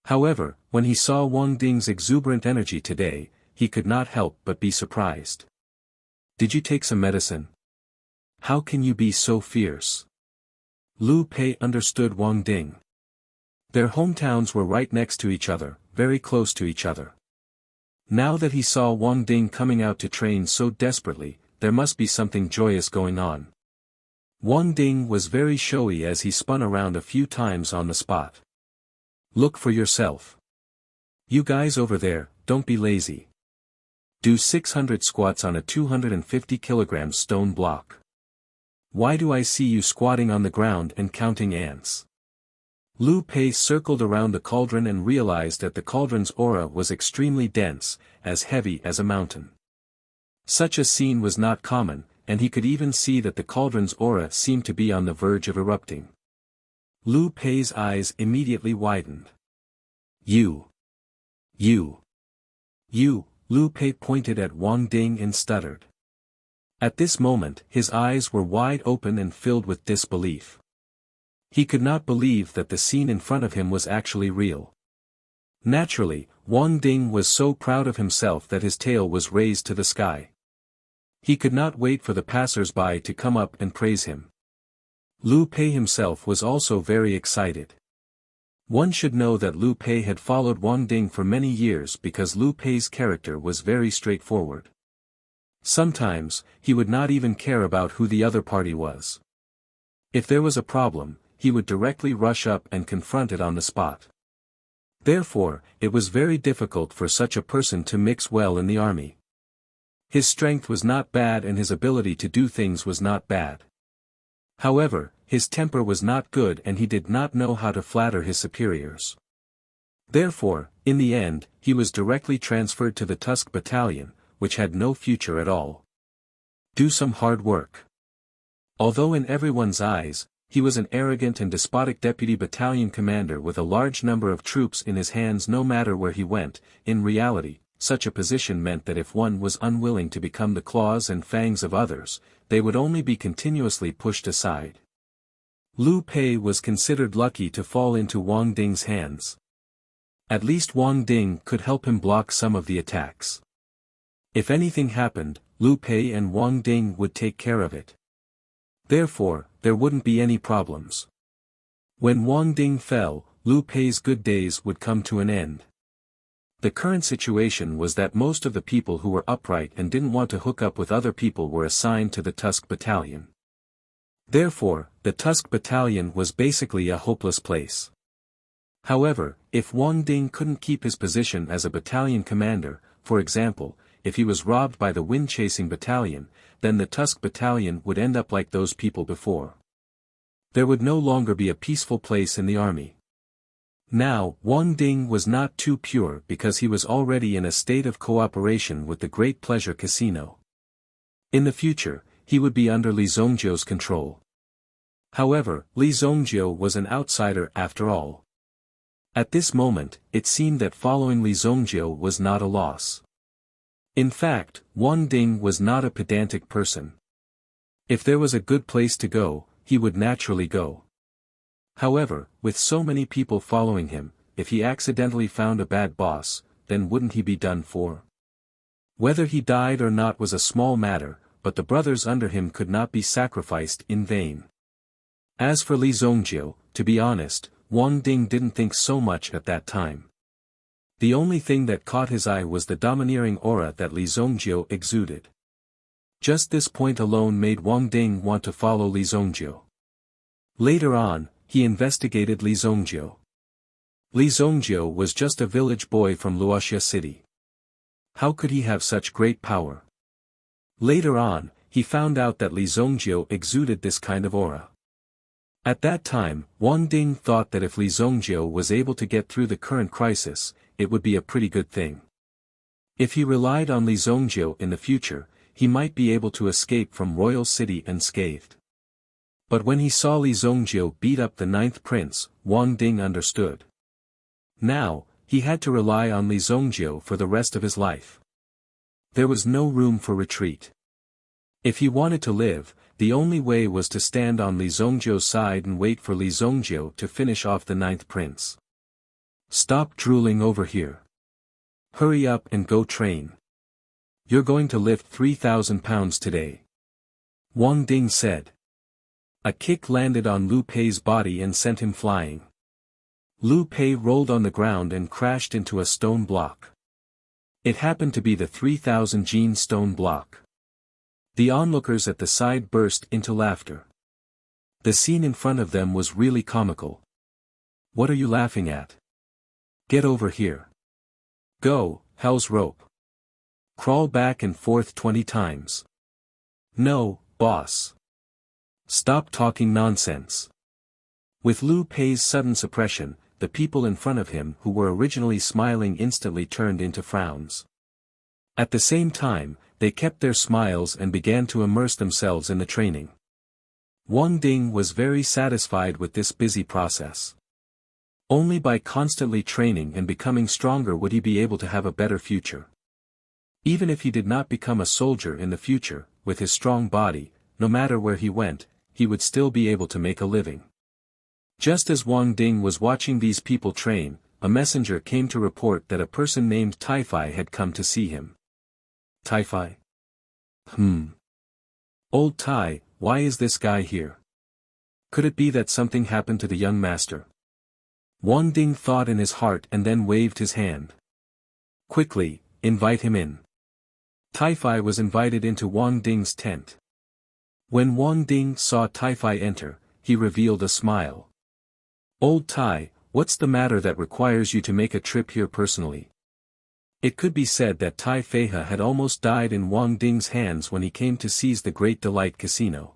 However, when he saw Wang Ding's exuberant energy today, he could not help but be surprised. Did you take some medicine? How can you be so fierce? Liu Pei understood Wang Ding. Their hometowns were right next to each other, very close to each other. Now that he saw Wang Ding coming out to train so desperately, there must be something joyous going on. Wang Ding was very showy as he spun around a few times on the spot. Look for yourself. You guys over there, don't be lazy. Do 600 squats on a 250 kg stone block. Why do I see you squatting on the ground and counting ants? Liu Pei circled around the cauldron and realized that the cauldron's aura was extremely dense, as heavy as a mountain. Such a scene was not common, and he could even see that the cauldron's aura seemed to be on the verge of erupting. Lu Pei's eyes immediately widened. You, Lu Pei pointed at Wang Ding and stuttered. At this moment his eyes were wide open and filled with disbelief. He could not believe that the scene in front of him was actually real. Naturally, Wang Ding was so proud of himself that his tail was raised to the sky. He could not wait for the passers-by to come up and praise him. Lu Pei himself was also very excited. One should know that Lu Pei had followed Wang Ding for many years because Lu Pei's character was very straightforward. Sometimes, he would not even care about who the other party was. If there was a problem, he would directly rush up and confront it on the spot. Therefore, it was very difficult for such a person to mix well in the army. His strength was not bad and his ability to do things was not bad. However, his temper was not good and he did not know how to flatter his superiors. Therefore, in the end, he was directly transferred to the Tusk Battalion, which had no future at all. Do some hard work. Although in everyone's eyes, he was an arrogant and despotic deputy battalion commander with a large number of troops in his hands no matter where he went, in reality, such a position meant that if one was unwilling to become the claws and fangs of others, they would only be continuously pushed aside. Lu Pei was considered lucky to fall into Wang Ding's hands. At least Wang Ding could help him block some of the attacks. If anything happened, Lu Pei and Wang Ding would take care of it. Therefore, there wouldn't be any problems. When Wang Ding fell, Lu Pei's good days would come to an end. The current situation was that most of the people who were upright and didn't want to hook up with other people were assigned to the Tusk Battalion. Therefore, the Tusk Battalion was basically a hopeless place. However, if Wang Ding couldn't keep his position as a battalion commander, for example, if he was robbed by the wind-chasing battalion, then the Tusk Battalion would end up like those people before. There would no longer be a peaceful place in the army. Now, Wang Ding was not too pure because he was already in a state of cooperation with the Great Pleasure Casino. In the future, he would be under Li Zongjiu's control. However, Li Zongjiu was an outsider after all. At this moment, it seemed that following Li Zongjiu was not a loss. In fact, Wang Ding was not a pedantic person. If there was a good place to go, he would naturally go. However, with so many people following him, if he accidentally found a bad boss, then wouldn't he be done for? Whether he died or not was a small matter, but the brothers under him could not be sacrificed in vain. As for Li Zongjiu, to be honest, Wang Ding didn't think so much at that time. The only thing that caught his eye was the domineering aura that Li Zongjiu exuded. Just this point alone made Wang Ding want to follow Li Zongjiu. Later on, he investigated Li Zongjiu. Li Zongjiu was just a village boy from Wuxia city. How could he have such great power? Later on, he found out that Li Zongjiu exuded this kind of aura. At that time, Wang Ding thought that if Li Zongjiu was able to get through the current crisis, it would be a pretty good thing. If he relied on Li Zongjiu in the future, he might be able to escape from Royal City unscathed. But when he saw Li Zongjiu beat up the 9th prince, Wang Ding understood. Now, he had to rely on Li Zongjiu for the rest of his life. There was no room for retreat. If he wanted to live, the only way was to stand on Li Zongjiu's side and wait for Li Zongjiu to finish off the 9th prince. Stop drooling over here. Hurry up and go train. You're going to lift 3,000 pounds today. Wang Ding said. A kick landed on Lu Pei's body and sent him flying. Lu Pei rolled on the ground and crashed into a stone block. It happened to be the 3,000 gene stone block. The onlookers at the side burst into laughter. The scene in front of them was really comical. What are you laughing at? Get over here. Go, hell's rope. Crawl back and forth 20 times. No, boss. Stop talking nonsense. With Lu Pei's sudden suppression, the people in front of him who were originally smiling instantly turned into frowns. At the same time, they kept their smiles and began to immerse themselves in the training. Wang Ding was very satisfied with this busy process. Only by constantly training and becoming stronger would he be able to have a better future. Even if he did not become a soldier in the future, with his strong body, no matter where he went, he would still be able to make a living. Just as Wang Ding was watching these people train, a messenger came to report that a person named Taifai had come to see him. Taifai? Old Tai, why is this guy here? Could it be that something happened to the young master? Wang Ding thought in his heart and then waved his hand. Quickly, invite him in. Taifai was invited into Wang Ding's tent. When Wang Ding saw Taifai enter, he revealed a smile. Old Tai, what's the matter that requires you to make a trip here personally? It could be said that Tai Feihe had almost died in Wang Ding's hands when he came to seize the Great Delight Casino.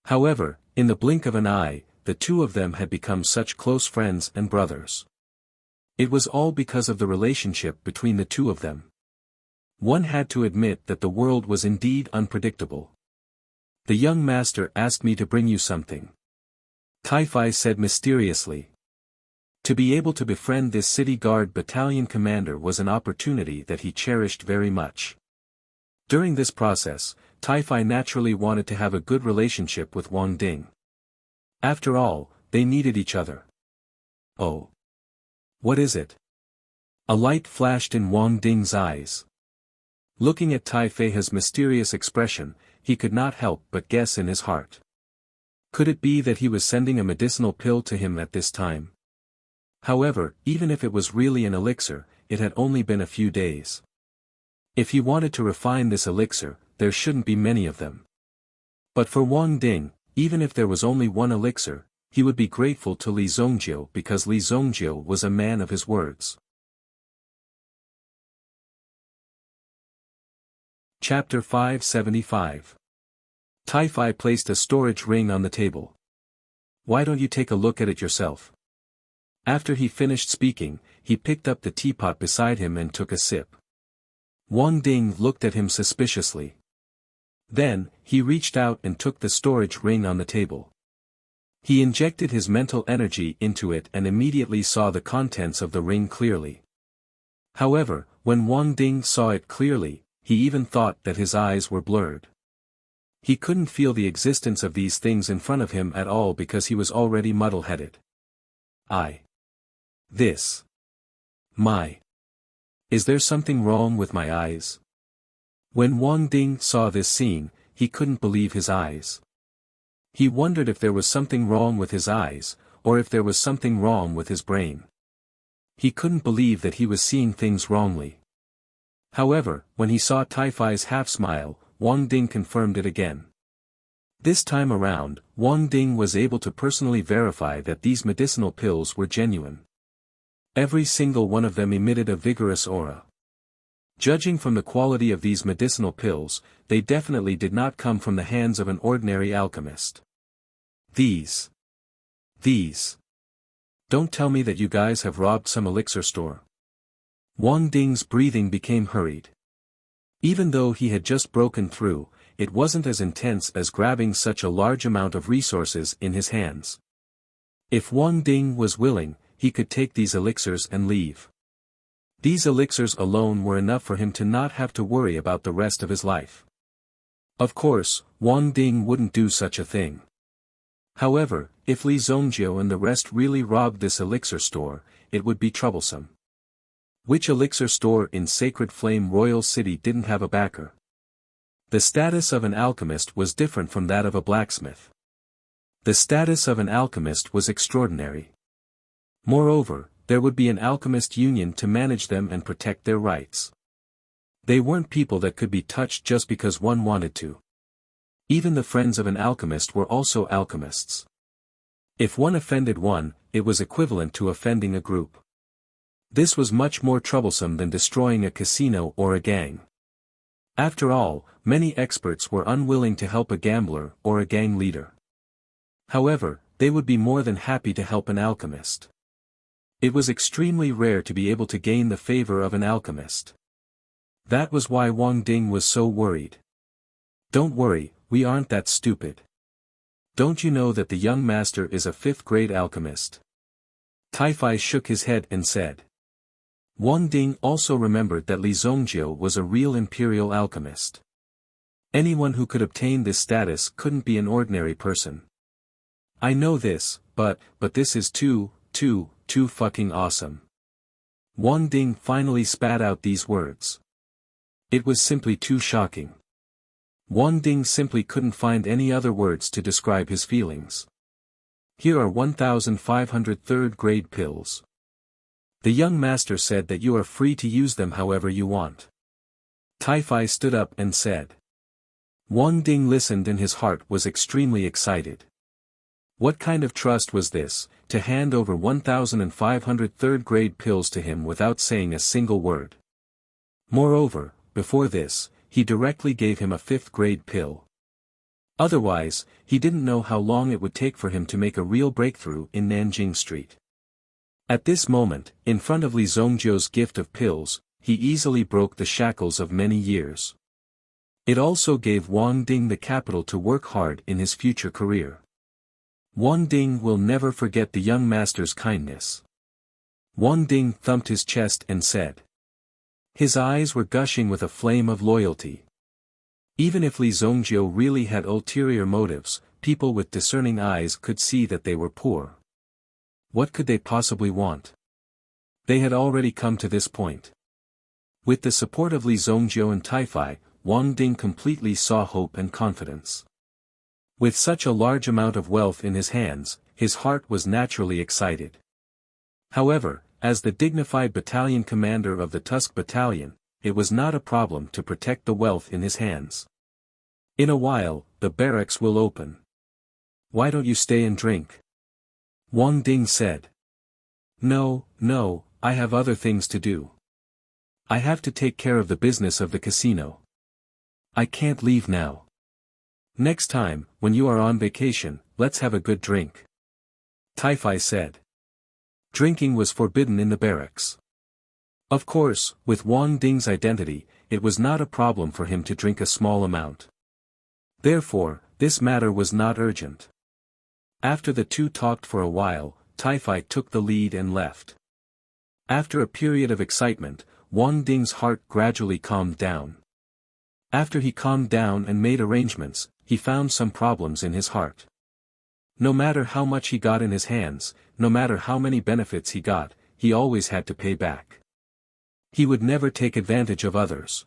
However, in the blink of an eye, the two of them had become such close friends and brothers. It was all because of the relationship between the two of them. One had to admit that the world was indeed unpredictable. The young master asked me to bring you something. Taifai said mysteriously. To be able to befriend this city guard battalion commander was an opportunity that he cherished very much. During this process, Taifai naturally wanted to have a good relationship with Wang Ding. After all, they needed each other. Oh. What is it? A light flashed in Wang Ding's eyes. Looking at Tai Feihe's mysterious expression, he could not help but guess in his heart. Could it be that he was sending a medicinal pill to him at this time? However, even if it was really an elixir, it had only been a few days. If he wanted to refine this elixir, there shouldn't be many of them. But for Wang Ding, even if there was only one elixir, he would be grateful to Li Zongjiu because Li Zongjiu was a man of his words. Chapter 575. Taifai placed a storage ring on the table. Why don't you take a look at it yourself? After he finished speaking, he picked up the teapot beside him and took a sip. Wang Ding looked at him suspiciously. Then, he reached out and took the storage ring on the table. He injected his mental energy into it and immediately saw the contents of the ring clearly. However, when Wang Ding saw it clearly, he even thought that his eyes were blurred. He couldn't feel the existence of these things in front of him at all because he was already muddle-headed. Is there something wrong with my eyes? When Wang Ding saw this scene, he couldn't believe his eyes. He wondered if there was something wrong with his eyes, or if there was something wrong with his brain. He couldn't believe that he was seeing things wrongly. However, when he saw Taifai's half-smile, Wang Ding confirmed it again. This time around, Wang Ding was able to personally verify that these medicinal pills were genuine. Every single one of them emitted a vigorous aura. Judging from the quality of these medicinal pills, they definitely did not come from the hands of an ordinary alchemist. These. Don't tell me that you guys have robbed some elixir store. Wang Ding's breathing became hurried. Even though he had just broken through, it wasn't as intense as grabbing such a large amount of resources in his hands. If Wang Ding was willing, he could take these elixirs and leave. These elixirs alone were enough for him to not have to worry about the rest of his life. Of course, Wang Ding wouldn't do such a thing. However, if Li Zongjiu and the rest really robbed this elixir store, it would be troublesome. Which elixir store in Sacred Flame Royal City didn't have a backer? The status of an alchemist was different from that of a blacksmith. The status of an alchemist was extraordinary. Moreover, there would be an alchemist union to manage them and protect their rights. They weren't people that could be touched just because one wanted to. Even the friends of an alchemist were also alchemists. If one offended one, it was equivalent to offending a group. This was much more troublesome than destroying a casino or a gang. After all, many experts were unwilling to help a gambler or a gang leader. However, they would be more than happy to help an alchemist. It was extremely rare to be able to gain the favor of an alchemist. That was why Wang Ding was so worried. Don't worry, we aren't that stupid. Don't you know that the young master is a 5th-grade alchemist? Taifai shook his head and said. Wang Ding also remembered that Li Zongjiu was a real imperial alchemist. Anyone who could obtain this status couldn't be an ordinary person. I know this, but this is too fucking awesome. Wang Ding finally spat out these words. It was simply too shocking. Wang Ding simply couldn't find any other words to describe his feelings. Here are 1,500 3rd-grade pills. The young master said that you are free to use them however you want. Taifai stood up and said. Wang Ding listened and his heart was extremely excited. What kind of trust was this, to hand over 1,500 3rd-grade pills to him without saying a single word? Moreover, before this, he directly gave him a 5th-grade pill. Otherwise, he didn't know how long it would take for him to make a real breakthrough in Nanjing Street. At this moment, in front of Li Zongjiu's gift of pills, he easily broke the shackles of many years. It also gave Wang Ding the capital to work hard in his future career. Wang Ding will never forget the young master's kindness. Wang Ding thumped his chest and said. His eyes were gushing with a flame of loyalty. Even if Li Zongjiu really had ulterior motives, people with discerning eyes could see that they were poor. What could they possibly want? They had already come to this point. With the support of Li Zongjiu and Taifai, Wang Ding completely saw hope and confidence. With such a large amount of wealth in his hands, his heart was naturally excited. However, as the dignified battalion commander of the Tusk Battalion, it was not a problem to protect the wealth in his hands. In a while, the barracks will open. Why don't you stay and drink? Wang Ding said. No, I have other things to do. I have to take care of the business of the casino. I can't leave now. Next time, when you are on vacation, let's have a good drink. Taifai said. Drinking was forbidden in the barracks. Of course, with Wang Ding's identity, it was not a problem for him to drink a small amount. Therefore, this matter was not urgent. After the two talked for a while, Taifai took the lead and left. After a period of excitement, Wang Ding's heart gradually calmed down. After he calmed down and made arrangements, he found some problems in his heart. No matter how much he got in his hands, no matter how many benefits he got, he always had to pay back. He would never take advantage of others.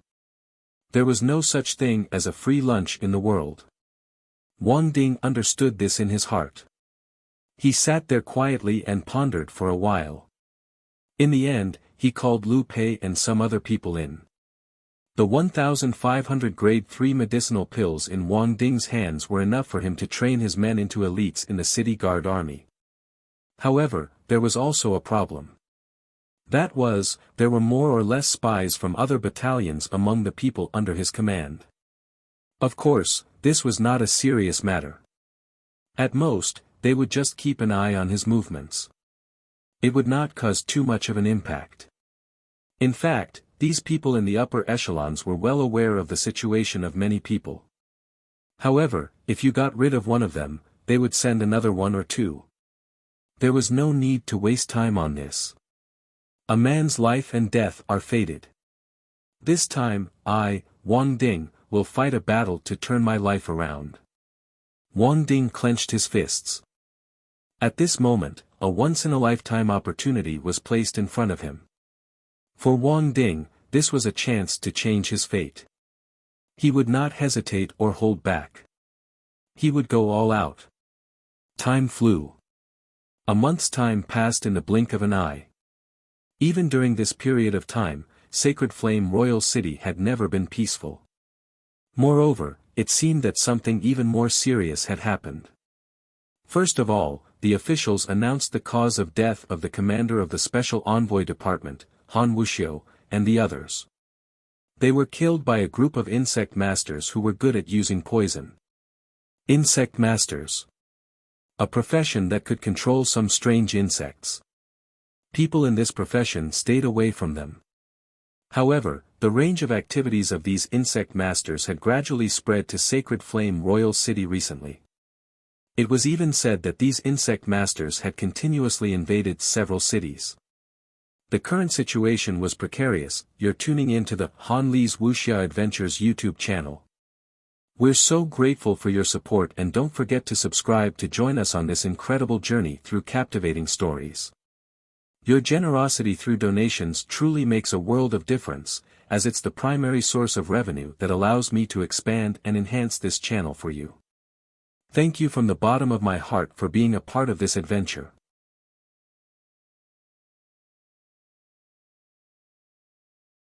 There was no such thing as a free lunch in the world. Wang Ding understood this in his heart. He sat there quietly and pondered for a while. In the end, he called Lu Pei and some other people in. The 1,500 grade 3 medicinal pills in Wang Ding's hands were enough for him to train his men into elites in the city guard army. However, there was also a problem. That was, there were more or less spies from other battalions among the people under his command. Of course, this was not a serious matter. At most, they would just keep an eye on his movements. It would not cause too much of an impact. In fact, these people in the upper echelons were well aware of the situation of many people. However, if you got rid of one of them, they would send another one or two. There was no need to waste time on this. A man's life and death are fated. This time, I, Wang Ding, will fight a battle to turn my life around. Wang Ding clenched his fists. At this moment, a once-in-a-lifetime opportunity was placed in front of him. For Wang Ding, this was a chance to change his fate. He would not hesitate or hold back. He would go all out. Time flew. A month's time passed in the blink of an eye. Even during this period of time, Sacred Flame Royal City had never been peaceful. Moreover, it seemed that something even more serious had happened. First of all, the officials announced the cause of death of the commander of the Special Envoy Department, Han Wuxia, and the others. They were killed by a group of insect masters who were good at using poison. Insect masters. A profession that could control some strange insects. People in this profession stayed away from them. However, the range of activities of these insect masters had gradually spread to Sacred Flame Royal City recently. It was even said that these insect masters had continuously invaded several cities. The current situation was precarious. You're tuning in to the Han Li's Wuxia Adventures YouTube channel. We're so grateful for your support, and don't forget to subscribe to join us on this incredible journey through captivating stories. Your generosity through donations truly makes a world of difference, as it's the primary source of revenue that allows me to expand and enhance this channel for you. Thank you from the bottom of my heart for being a part of this adventure.